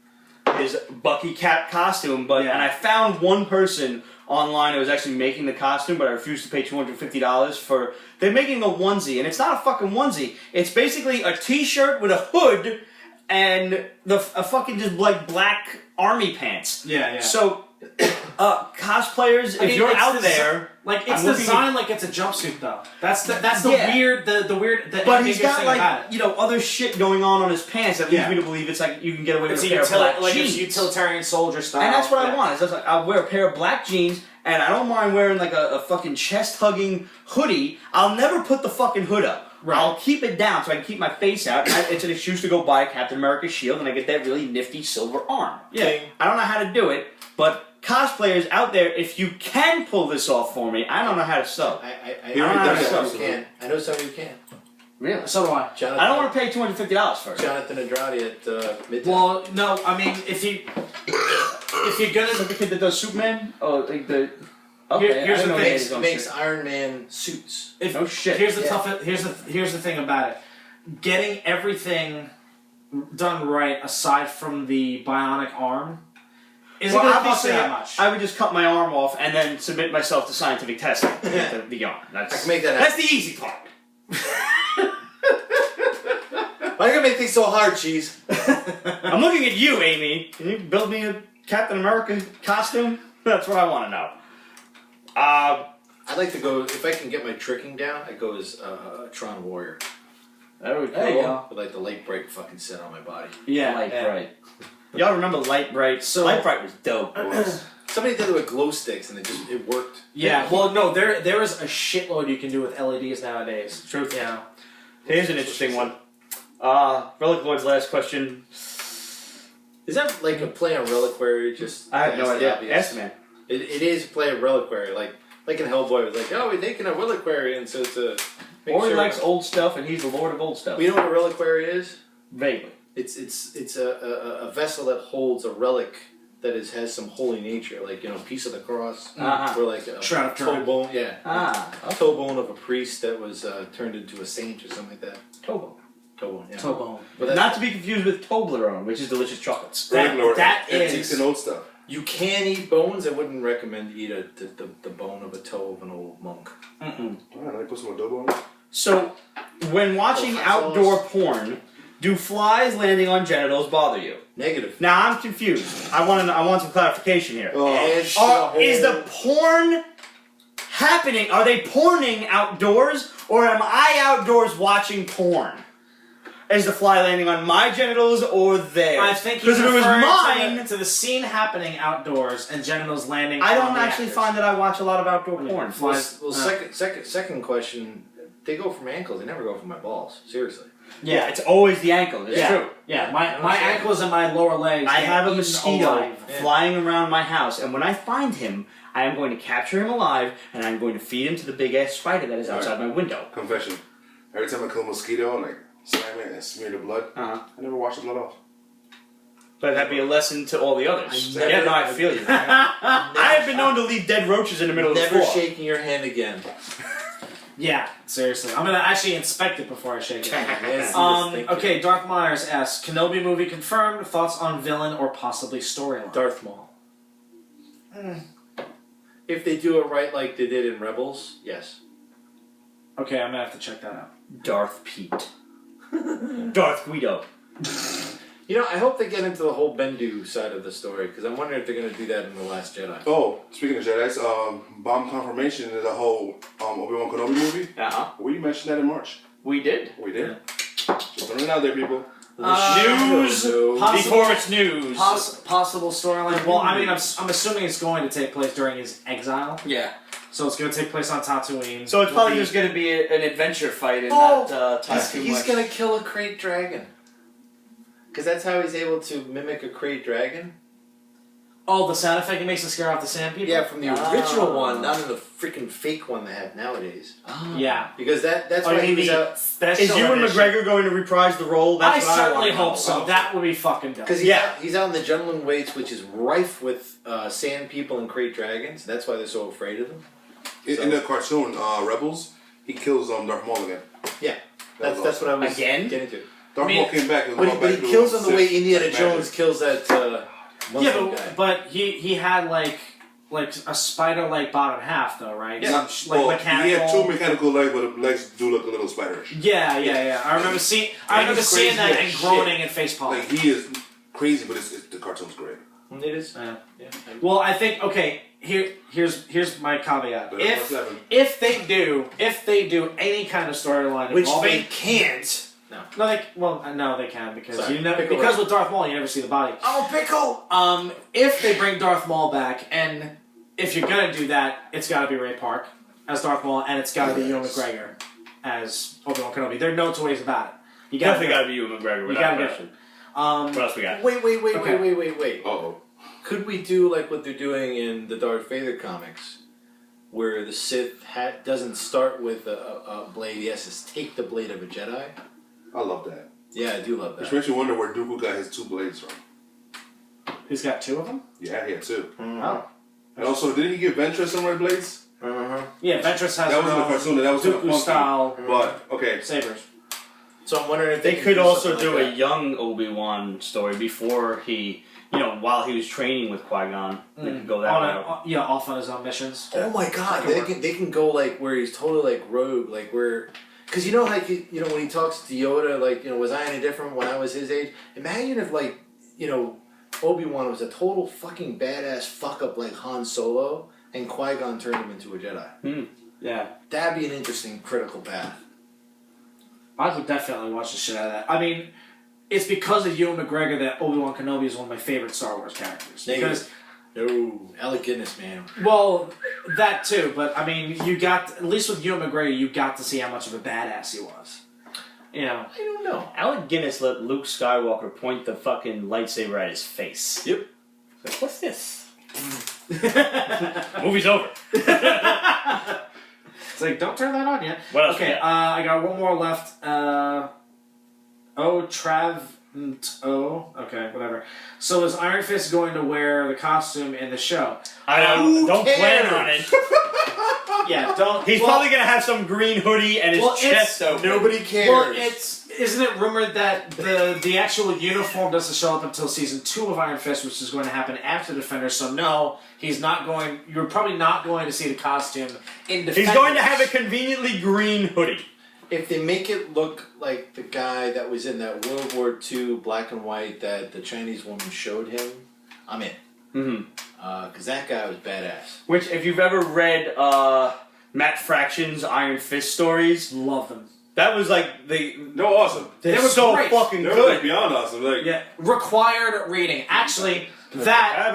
His Bucky Cap costume, and I found one person online who was actually making the costume, but I refused to pay $250 for... They're making a onesie, and it's not a fucking onesie. It's basically a t-shirt with a hood and a fucking just black army pants. Yeah. So, cosplayers, if you're out there... it's designed like it's a jumpsuit, though. That's the weird... But he's got, other shit going on his pants that leads me to believe it's you can get away with a pair of black jeans. It's utilitarian soldier style. And that's what I want. It's just I'll wear a pair of black jeans, and I don't mind wearing a fucking chest-hugging hoodie. I'll never put the fucking hood up. Right. I'll keep it down so I can keep my face out. And it's an excuse to go buy Captain America's shield, and I get that really nifty silver arm. Yeah. I don't know how to do it, but cosplayers out there, if you can pull this off for me, I don't know how to sew. I He already know does somebody it. who can. I know somebody who can. Really? So do I. Jonathan, I don't want to pay $250 for it. Jonathan Andrade at Midtown. Well, no, I mean, if you're Is that gonna, the kid that does Superman? Oh, like the... Okay, Here's I the didn't know thing, he had his own makes shit. Iron Man suits. if Oh, shit. here's the Yeah. here's the thing about it, getting everything done right aside from the bionic arm isn't Well, gonna cost obviously, you that much. I would just cut my arm off and then submit myself to scientific testing to get the arm. I can make that happen. That's the easy part. Why are you gonna make things so hard, Cheese? I'm looking at you, Amy. Can you build me a Captain America costume? That's what I want to know. I'd like to go, if I can get my tricking down, I'd go as Tron Warrior. There we go. There you go. With like the light bright fucking set on my body. Yeah, Light Bright. Y'all remember Light Bright? So- Light Bright was dope. Somebody did it with glow sticks and it worked. Yeah, well, no, there is a shitload you can do with LEDs nowadays. Truth. Yeah. Here's an interesting one. Relic Lord's last question. Is that like a play on Reliquary? Just I have no the idea. obvious? Ask the man. It is a play on Reliquary. Like in Hellboy, it was like, oh, we're taking a Reliquary, and so to make Or he sure. likes old stuff, and he's the Lord of old stuff. Well, you know what a Reliquary is? Vaguely. It's a vessel that holds a relic that has some holy nature, like piece of the cross, Uh-huh. or like a Shroud of toe Turin. bone, a toe bone of a priest that was turned into a saint or something like that. Tobo. Toe bone, yeah. Toe bone. But that's, Not to be confused with Toblerone, which is delicious chocolates. That antiques is- and old stuff. you can eat bones. I wouldn't recommend you eat the bone of a toe of an old monk. Mm-mm. Alright, let me put some adobo on it. So, when watching Oh, hot outdoor sauce. porn, do flies landing on genitals bother you? Negative. Now I'm confused. I want some clarification here. Edge to the Is hole. the porn happening? Are they porning outdoors, or am I outdoors watching porn? Is the fly landing on my genitals or theirs? I think he's because if it was referring mine, to the scene happening outdoors and genitals landing. I on don't the actually actors. find that I watch a lot of outdoor porn. Well, second question. They go for my ankles. They never go for my balls. Seriously. Yeah, it's always the ankle. It's Yeah. true. Yeah, my understand. ankles and my lower legs. I get have a eaten mosquito alive. Yeah. flying around my house, and when I find him, I am going to capture him alive, and I'm going to feed him to the big ass spider that is outside my window. Confession. Every time I kill a mosquito and slam it and smear the blood, Uh-huh. I never wash the blood off. But that'd be a lesson to all the others. I Yeah, never- no, I feel you. I have been known to leave dead roaches in the middle of the Never floor. shaking your hand again. Yeah, seriously. I'm gonna actually inspect it before I shake it. Yes, thank you. Okay, Darth Myers asks, Kenobi movie confirmed, thoughts on villain or possibly storyline? Darth Maul. If they do it right like they did in Rebels, yes. Okay, I'm gonna have to check that out. Darth Pete. Darth Guido. I hope they get into the whole Bendu side of the story, because I'm wondering if they're going to do that in The Last Jedi. Oh, speaking of Jedi's, Bomb Confirmation is a whole Obi-Wan Kenobi movie. Uh-huh. We mentioned that in March. We did. We did. Just throwing it out there, people. News No. before it's news. Possible storyline. Well, I mean, I'm assuming it's going to take place during his exile, Yeah. so it's going to take place on Tatooine. So it's probably Will be- just going to be an adventure fight and Oh, not tie too He's much. going to kill a crate dragon. Because that's how he's able to mimic a crate dragon. Oh, the sound effect it makes to scare off the sand people. Yeah, from the original one, not in the freaking fake one they have nowadays. Yeah. Because that's Oh, why you he mean was the out. special Is Ewan edition? McGregor going to reprise the role? I That's what certainly I want hope so. That would be fucking dope. Because Yeah. he's out in the Gentleman Waits, which is rife with sand people and crate dragons. That's why they're so afraid of them. In the cartoon, Rebels, he kills Darth Maul again. Yeah, That was that's what I was Again? getting to. Darth Maul came back. And But went he back to kills on the way Sith, Indiana like Jones magic. kills that Muslim guy. but he had like a spider-like bottom half though, right? Yeah. Some, Well, mechanical. he had two mechanical legs, but the legs do look a little spiderish. Yeah. I remember seeing he's seeing that crazy and as groaning and face palming. Like, he is crazy, but the cartoon's great. It is. Yeah. Yeah. Well, I think here's my caveat. But If they do any kind of storyline, Which involving- they can't. no, they can because Sorry. because Pickle with Darth Maul you never see the body. Oh, pickle! If they bring Darth Maul back, and if you're gonna do that, it's got to be Ray Park as Darth Maul, and it's got to be Ewan McGregor as Obi-Wan Kenobi. There are no two ways about it. You Definitely got to be Ewan McGregor You without gotta get question. it. What else we got? Wait. Okay. Uh-oh. Could we do like what they're doing in the Darth Vader comics, where the Sith doesn't start with a blade, he has to take the blade of a Jedi? I love that. Yeah, I do love Which that. makes you wonder where Dooku got his 2 blades from. He's got 2 of them? Yeah, he had 2. Oh. And also, didn't he give Ventress some red blades? Yeah, Ventress has That was in the cartoon. That was kind of Dooku funky. style But, okay. sabers. So I'm wondering if They could also something do like a that. young Obi-Wan story before he, while he was training with Qui-Gon. They could go that route. Off on his own missions. Oh my God! They can go like where he's totally like rogue, like where, because like when he talks to Yoda, like was I any different when I was his age? Imagine if like Obi-Wan was a total fucking badass fuck up like Han Solo, and Qui-Gon turned him into a Jedi. Yeah. That'd be an interesting critical path. I would definitely watch the shit out of that. I mean, it's because of Ewan McGregor that Obi-Wan Kenobi is one of my favorite Star Wars characters. Because, no, Alec Guinness, man. well, that too, but I mean, you got, at least with Ewan McGregor, you got to see how much of a badass he was. I don't know. Alec Guinness let Luke Skywalker point the fucking lightsaber at his face. Yep. Like, what's this? Movie's over. It's like, don't turn that on yet. What else? Okay, I got one more left. Okay, whatever. So is Iron Fist going to wear the costume in the show? I don't plan on it. Yeah, don't. He's probably gonna have some green hoodie and his chest open. Nobody cares. Well, isn't it rumored that the actual uniform doesn't show up until season 2 of Iron Fist, which is going to happen after Defenders? So no, he's not going. You're probably not going to see the costume in Defenders. He's going to have a conveniently green hoodie. If they make it look like the guy that was in that World War II black and white that the Chinese woman showed him, I'm in. Because that guy was badass. Which, if you've ever read Matt Fraction's Iron Fist stories, Love them. that was like They were awesome. they were were so great. fucking They were good. beyond awesome. Like, Yeah, required reading. Actually, that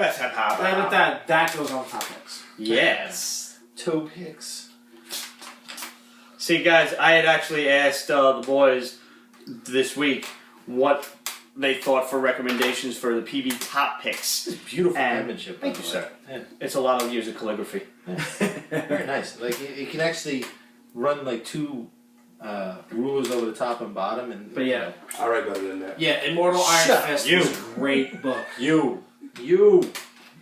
goes on topics. Yes. Toe picks. See, guys, I had actually asked the boys this week what they thought for recommendations for the PB top picks. It's beautiful And- penmanship. Thank you, sir. It's a lot of years of calligraphy. Very nice. Like it can actually run like 2 rulers over the top and bottom, and But yeah. I write better than that. Yeah, Immortal Iron Shut Fist you. was a great book. you.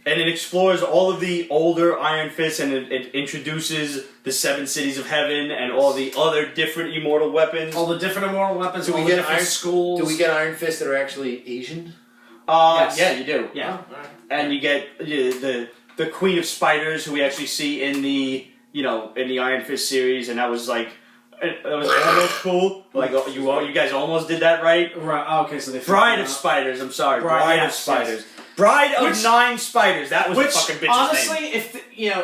And it explores all of the older Iron Fists, and it introduces the 7 cities of heaven and all the other different immortal weapons. All the different immortal weapons, Do we all the get different Iron schools. Do we get Iron Fists that are actually Asian? Yes. Yeah, you do. Yeah. Oh, all right. And you get the Queen of Spiders, who we actually see in the in the Iron Fist series, and that was like that was almost cool. Like you guys almost did that right. Right. Okay, so they Bride of Spiders. I'm sorry, Bride of yes, Spiders. yes. Bride of Which- 9 Spiders. That was the fucking bitch's honestly, name.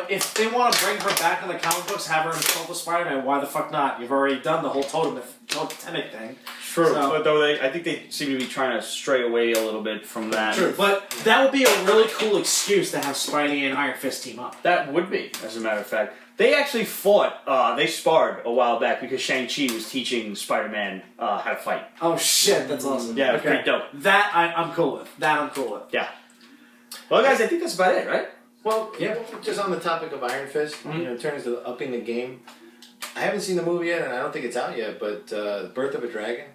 if they want to bring her back in the comic books, have her in Cult of Spider-Man, why the fuck not? You've already done the whole totemic thing. True, So- but though I think they seem to be trying to stray away a little bit from that. True, but that would be a really cool excuse to have Spidey and Iron Fist team up. That would be, as a matter of fact. They actually fought, they sparred a while back because Shang-Chi was teaching Spider-Man how to fight. Oh shit, that's awesome. Yeah, it was pretty dope. That I'm cool with. That I'm cool with. Yeah. Well, guys, I think that's about it, right? Well, Yeah. just on the topic of Iron Fist, in terms of upping the game, I haven't seen the movie yet, and I don't think it's out yet, but Birth of a Dragon.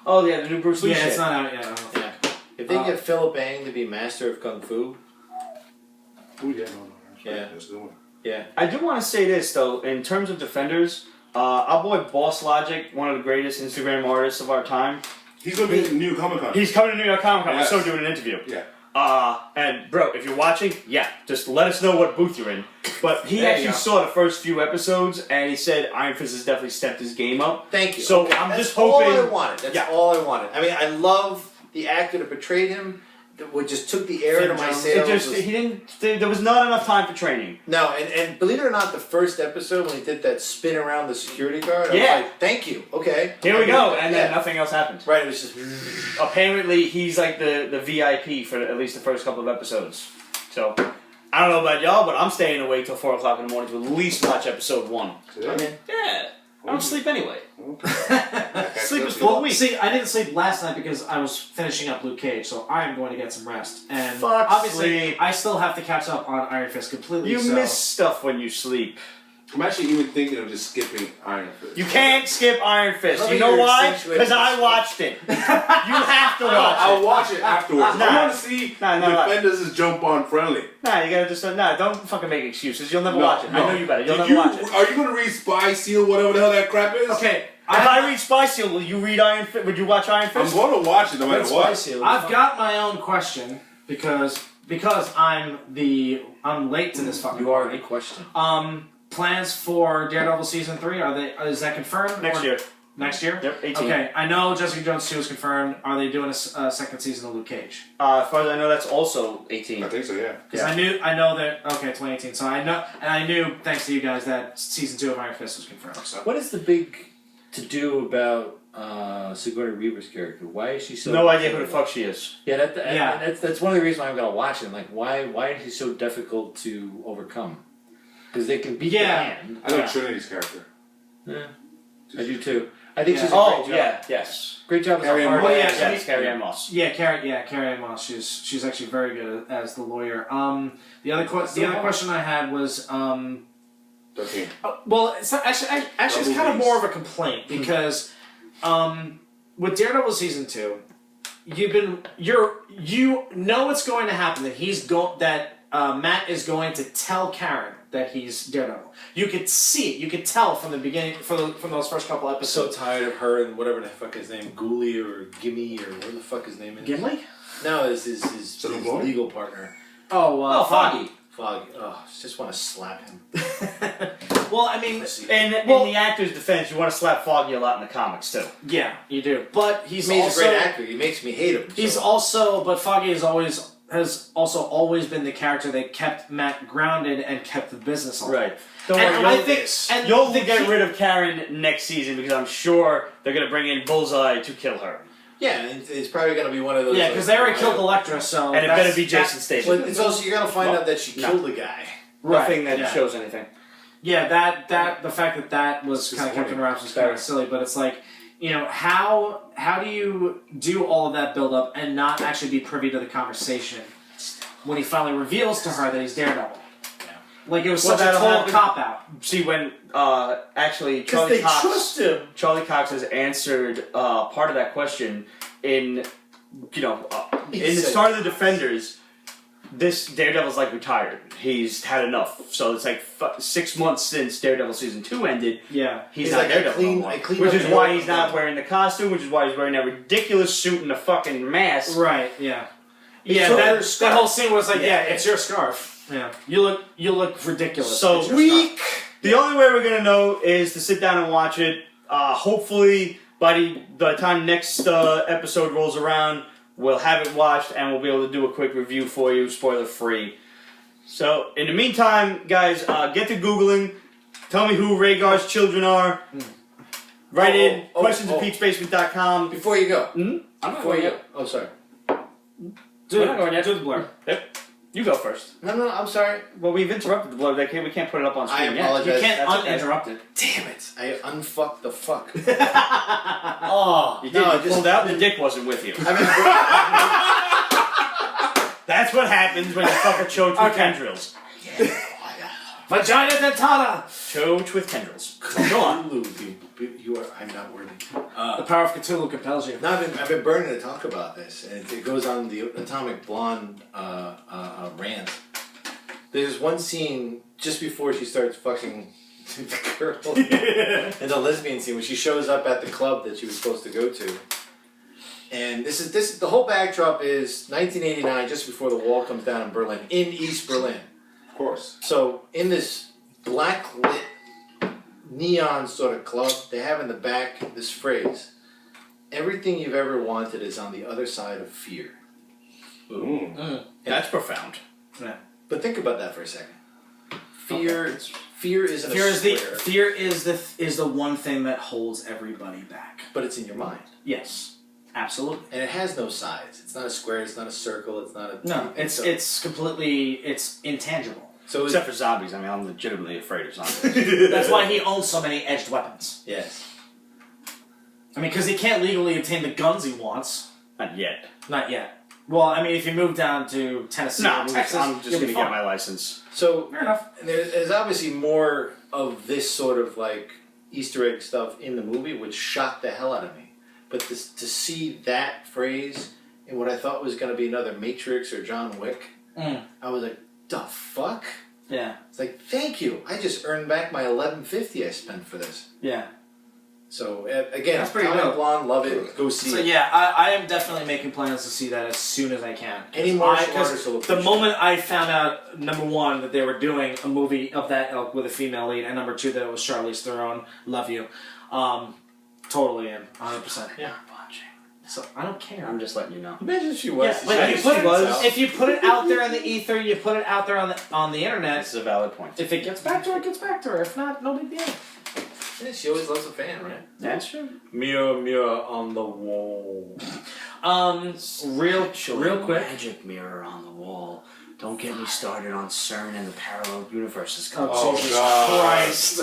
Oh, yeah, the new Bruce Lee Yeah, shit. it's not out yet. I don't think. Yeah. If they get Philip Bang to be master of Kung Fu, Ooh, yeah, no. Yeah. That's a good one. yeah. I do want to say this, though, in terms of Defenders, our boy Boss Logic, one of the greatest Instagram artists of our time, He's going to be in the new Comic-Con. he's coming to New York Comic Con. Yes. We're so doing an interview. Yeah. And bro, if you're watching, just let us know what booth you're in. But he There you actually go. saw the first few episodes, and he said Iron Fist has definitely stepped his game up. Thank you. So Okay, I'm that's just hoping. all I wanted. That's Yeah. all I wanted. I mean, I love the actor that portrayed him. That just took the air out of my Jones. sails. He didn't. There was not enough time for training. No, and believe it or not, the first episode when he did that spin around the security guard, I Yeah. was like, thank you. Okay. Here we go, and then Yeah. nothing else happened. Right, it was just. Apparently, he's like the VIP for at least the first couple of episodes. So I don't know about y'all, but I'm staying awake till 4 o'clock in the morning to at least watch episode 1. Yeah. I mean, Yeah. I don't sleep anyway. Sleep is for the week. See, I didn't sleep last night because I was finishing up Luke Cage, so I am going to get some rest. And Fuck obviously, sleep. I still have to catch up on Iron Fist completely. You miss stuff when you sleep. I'm actually even thinking of just skipping Iron Fist. You can't skip Iron Fist. Tell You me know you're why? accentuating Because I this. watched it. You have to watch I'll it. watch it afterwards. Nah. I want to see Nah. Defenders jump on friendly. Nah, you gotta just don't fucking make excuses. You'll never No, watch it. no. I know you better. You'll Did never watch it. Are you going to read Spy Seal, whatever the hell that crap is? Okay, If I read Spy Seal, will you read Iron Fist? Would you watch Iron I'm Fist? going to watch it no matter what. I've got my own question because I'm late to this fucking You are party. the question. Plans for Daredevil season 3 is that confirmed? Next year. Next year? Yep, 18. Okay, I know Jessica Jones 2 is confirmed. Are they doing a second season of Luke Cage? As far as I know, that's also 18. I think so, yeah. Because I know that 2018. So I knew thanks to you guys that season 2 of Iron Fist was confirmed. So What is the big to do about Sigourney Weaver's character? Why is she so? No idea who the fuck she is. Yeah, Yeah. that's one of the reasons why I'm gonna watch it. I'm like, why is she so difficult to overcome? Because they can beat Yeah. the man. I like Trinity's character. Yeah, I do too. I think Yeah. she's a Oh, great job. yes. Great job as a Carrie Ann hard Moss. Oh, yeah, ass. Yes, Carrie Ann Moss. Carrie Ann Moss. She's actually very good as the lawyer. The other question I had was 13. well, it's not, actually it's kind of more of a complaint because with Daredevil season 2, you know what's going to happen, that Matt is going to tell Karen that he's Daredevil. You could see it. You could tell from the beginning, from those first couple I'm so episodes. tired of her and whatever the fuck his name, Ghoulie or Gimme or whatever the fuck his name is. Gimli? No, it's his Blonde? legal partner. Oh, Foggy. Foggy. Oh, I just want to slap him. Well, I mean, In the actor's defense, you want to slap Foggy a lot in the comics, too. yeah, you do. But he's He's also a great actor. He makes me hate him. He's so. also, but Foggy has also always been the character that kept Matt grounded and kept the business on. Right. Don't And worry, I think you'll get rid of Karen next season because I'm sure they're going to bring in Bullseye to kill her. Yeah, and it's probably going to be one of those. Yeah, because they already killed Elektra, so And it better be Jason Statham. Well, it's also you're going to find out that she killed the guy. Nothing that yeah. shows anything. Yeah, that the fact that was kind of kept in wraps was kind of silly, but it's like, how do you do all of that build up and not actually be privy to the conversation when he finally reveals to her that he's Daredevil? Like, it was such a that'll total happen- cop-out. See, when actually Because they trust him. Charlie Cox has answered part of that question in the start of the Defenders. This Daredevil's like retired. He's had enough. So it's like 6 months since Daredevil season 2 ended. Yeah. He's He's not like, Daredevil no more. I clean Which up is the why old he's not stuff. wearing the costume. Which is why he's wearing that ridiculous suit and a fucking mask. Right, yeah. Yeah, So that scarf. whole scene was like, Yeah. it's your scarf. Yeah. You look ridiculous. So It's your scarf. weak. The only way we're gonna know is to sit down and watch it. Hopefully, by the time next episode rolls around, we'll have it watched and we'll be able to do a quick review for you, spoiler free. So, in the meantime, guys, get to Googling. Tell me who Rhaegar's children are. Write in questions at peachbasement.com. Before you go. I'm not Before going you yet. go. Oh, sorry. We're not going yet. Do the blur. Yep. You go first. No, I'm sorry. Well, we've interrupted the blur. We can't put it up on I screen yet. apologize. You can't That's okay. uninterrupt it. Damn it. I unfucked the fuck. Oh. You did. No, You just- pulled out. The dick wasn't with you. I've been That's what happens when you fuck a choach with Okay. tendrils. Vagina dentata! Choach with tendrils. Go on. I'm not worthy. The power of Cthulhu compels you. No, I've been burning to talk about this, and it goes on the Atomic Blonde rant. There's one scene just before she starts fucking the girl in the lesbian scene when she shows up at the club that she was supposed to go to. And this is the whole backdrop is 1989, just before the wall comes down in Berlin, in East Berlin. Of course. So in this black lit neon sort of club, they have in the back this phrase: "Everything you've ever wanted is on the other side of fear." That's profound. Yeah. But think about that for a second. Fear isn't Fear a square, is the one thing that holds everybody back. but it's in your mind, Yes. Absolutely. and it has no sides. It's not a square. It's not a circle. It's not a No, it's completely intangible. So Except for zombies. I mean, I'm legitimately afraid of zombies. That's why he owns so many edged weapons. yes. I mean, because he can't legally obtain the guns he wants. Not yet. Not yet. Well, I mean, if you move down to Tennessee No, or Texas, I'm just you'll going be to get fine. my license. So Fair enough. there's obviously more of this sort of like Easter egg stuff in the movie, which shocked the hell out of me. But to see that phrase in what I thought was going to be another Matrix or John Wick, I was like, the fuck? Yeah. It's like, thank you. I just earned back my $11.50 I spent for this. Yeah. So again, That's pretty Atomic dope. Blonde, love it. Go see So it. yeah, I am definitely making plans to see that as soon as I can. Any martial Because artists will the appreciate moment I found out, number one, that they were doing a movie of that ilk with a female lead, and number two, that it was Charlize Theron, love you, totally in, 100%. Yeah. So I don't care. I'm just letting you know. Imagine if she was. Yeah, but She you put it, was. if you put it out there in the ether, you put it out there on the internet. This is a valid point. If it gets back to her, it gets back to her. If not, no big deal. Yeah, she always loves a fan, right? That's true. Mirror, mirror on the wall. Real quick. Magic mirror on the wall. Don't get me started on CERN and the parallel universes. Oh, Jesus Christ.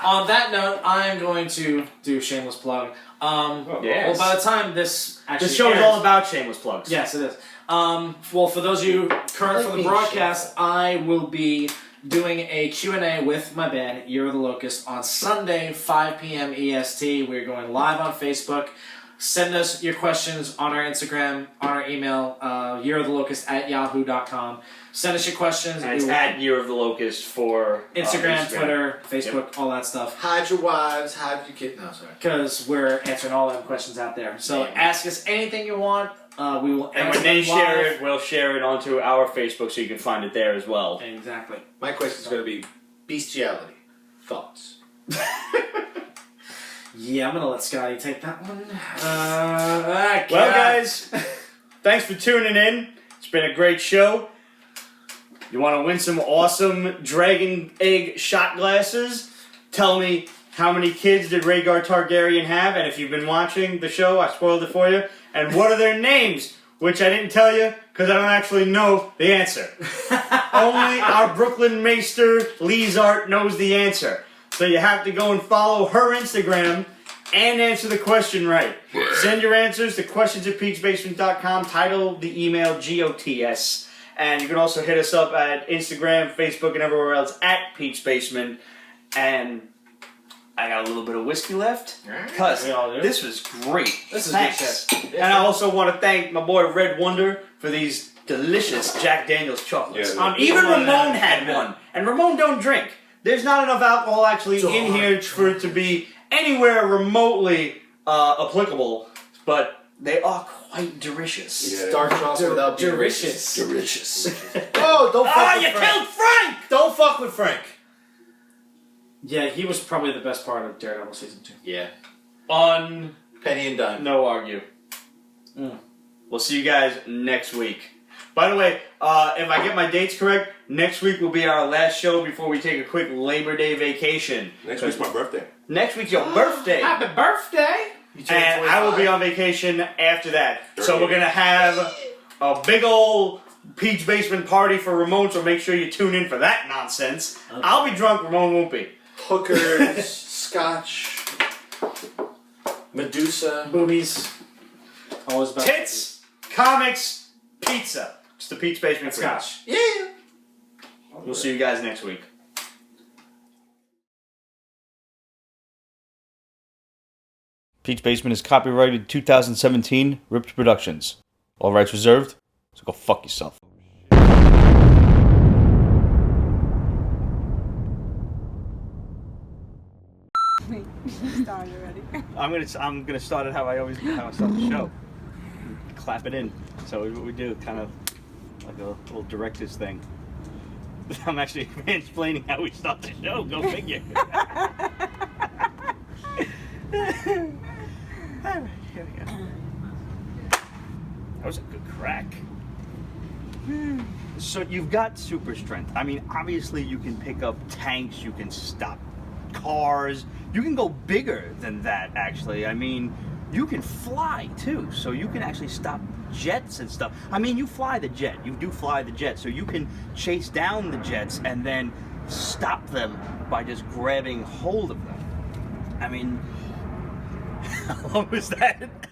On that note, I am going to do shameless plug. Yes. Well, by the time this actually This show is airs- all about shameless plugs. Yes, it is. Well, for those of you current for the broadcast, I will be doing a Q&A with my band, Year of the Locust, on Sunday, 5 p.m. EST. We're going live on Facebook. Send us your questions on our Instagram, on our email, yearoftheLocust@yahoo.com. Send us your questions. And it's at Year of the Locust for Instagram, Twitter, Facebook, all that stuff. Hide your wives, hide your kids. No, sorry. Because we're answering all them questions out there. So ask us anything you want. We will And answer when they them share live. it, we'll share it onto our Facebook so you can find it there as well. Exactly. My question is going to be bestiality. Thoughts? Yeah, I'm going to let Scotty take that one. Well, guys, thanks for tuning in. It's been a great show. You want to win some awesome dragon egg shot glasses? Tell me how many kids did Rhaegar Targaryen have, and if you've been watching the show, I spoiled it for you. And what are their names? Which I didn't tell you because I don't actually know the answer. Only our Brooklyn Maester, Leesart, knows the answer. So you have to go and follow her Instagram and answer the question right. Send your answers to questions@peachbasement.com. Title the email GOTS. And you can also hit us up at Instagram, Facebook, and everywhere else at Peach Basement. And I got a little bit of whiskey left. Because We all do. this was great. This is Thanks. good shit. And I also want to thank my boy Red Wonder for these delicious Jack Daniels chocolates. Yeah, Even one Ramon that- had one. And Ramon don't drink. There's not enough alcohol actually in here for it to be anywhere remotely applicable. But they are quite delicious. Yeah. Dark chocolate without being Delicious. Delicious. Oh, don't fuck Ah, with you Frank. killed Frank! Don't fuck with Frank. Yeah, he was probably the best part of Daredevil Season 2. Yeah. On Penny and dime. no argue. We'll see you guys next week. By the way, if I get my dates correct, next week will be our last show before we take a quick Labor Day vacation. Next week's my birthday. Next week's your birthday. Happy birthday! You turn And I will be 25. on vacation after that. So we're going to have a big old Peach Basement party for Ramon, so make sure you tune in for that nonsense. Okay. I'll be drunk, Ramon won't be. Hookers, scotch, Medusa. Boobies. Always about Tits, comics, pizza. It's the Peach Basement for you. Scotch. Yeah. We'll see you guys next week. Peach Basement is copyrighted 2017, Ripped Productions. All rights reserved, so go fuck yourself. Wait, started already. I'm gonna start it how I start the show. Clap it in. So we do kind of like a little director's thing. I'm actually explaining how we start the show. Go figure. Alright, here we go. That was a good crack. So you've got super strength. I mean, obviously you can pick up tanks, you can stop cars, you can go bigger than that actually. I mean, you can fly too, so you can actually stop jets and stuff. I mean, you fly the jet. You do fly the jet, so you can chase down the jets and then stop them by just grabbing hold of them. I mean, how long was that?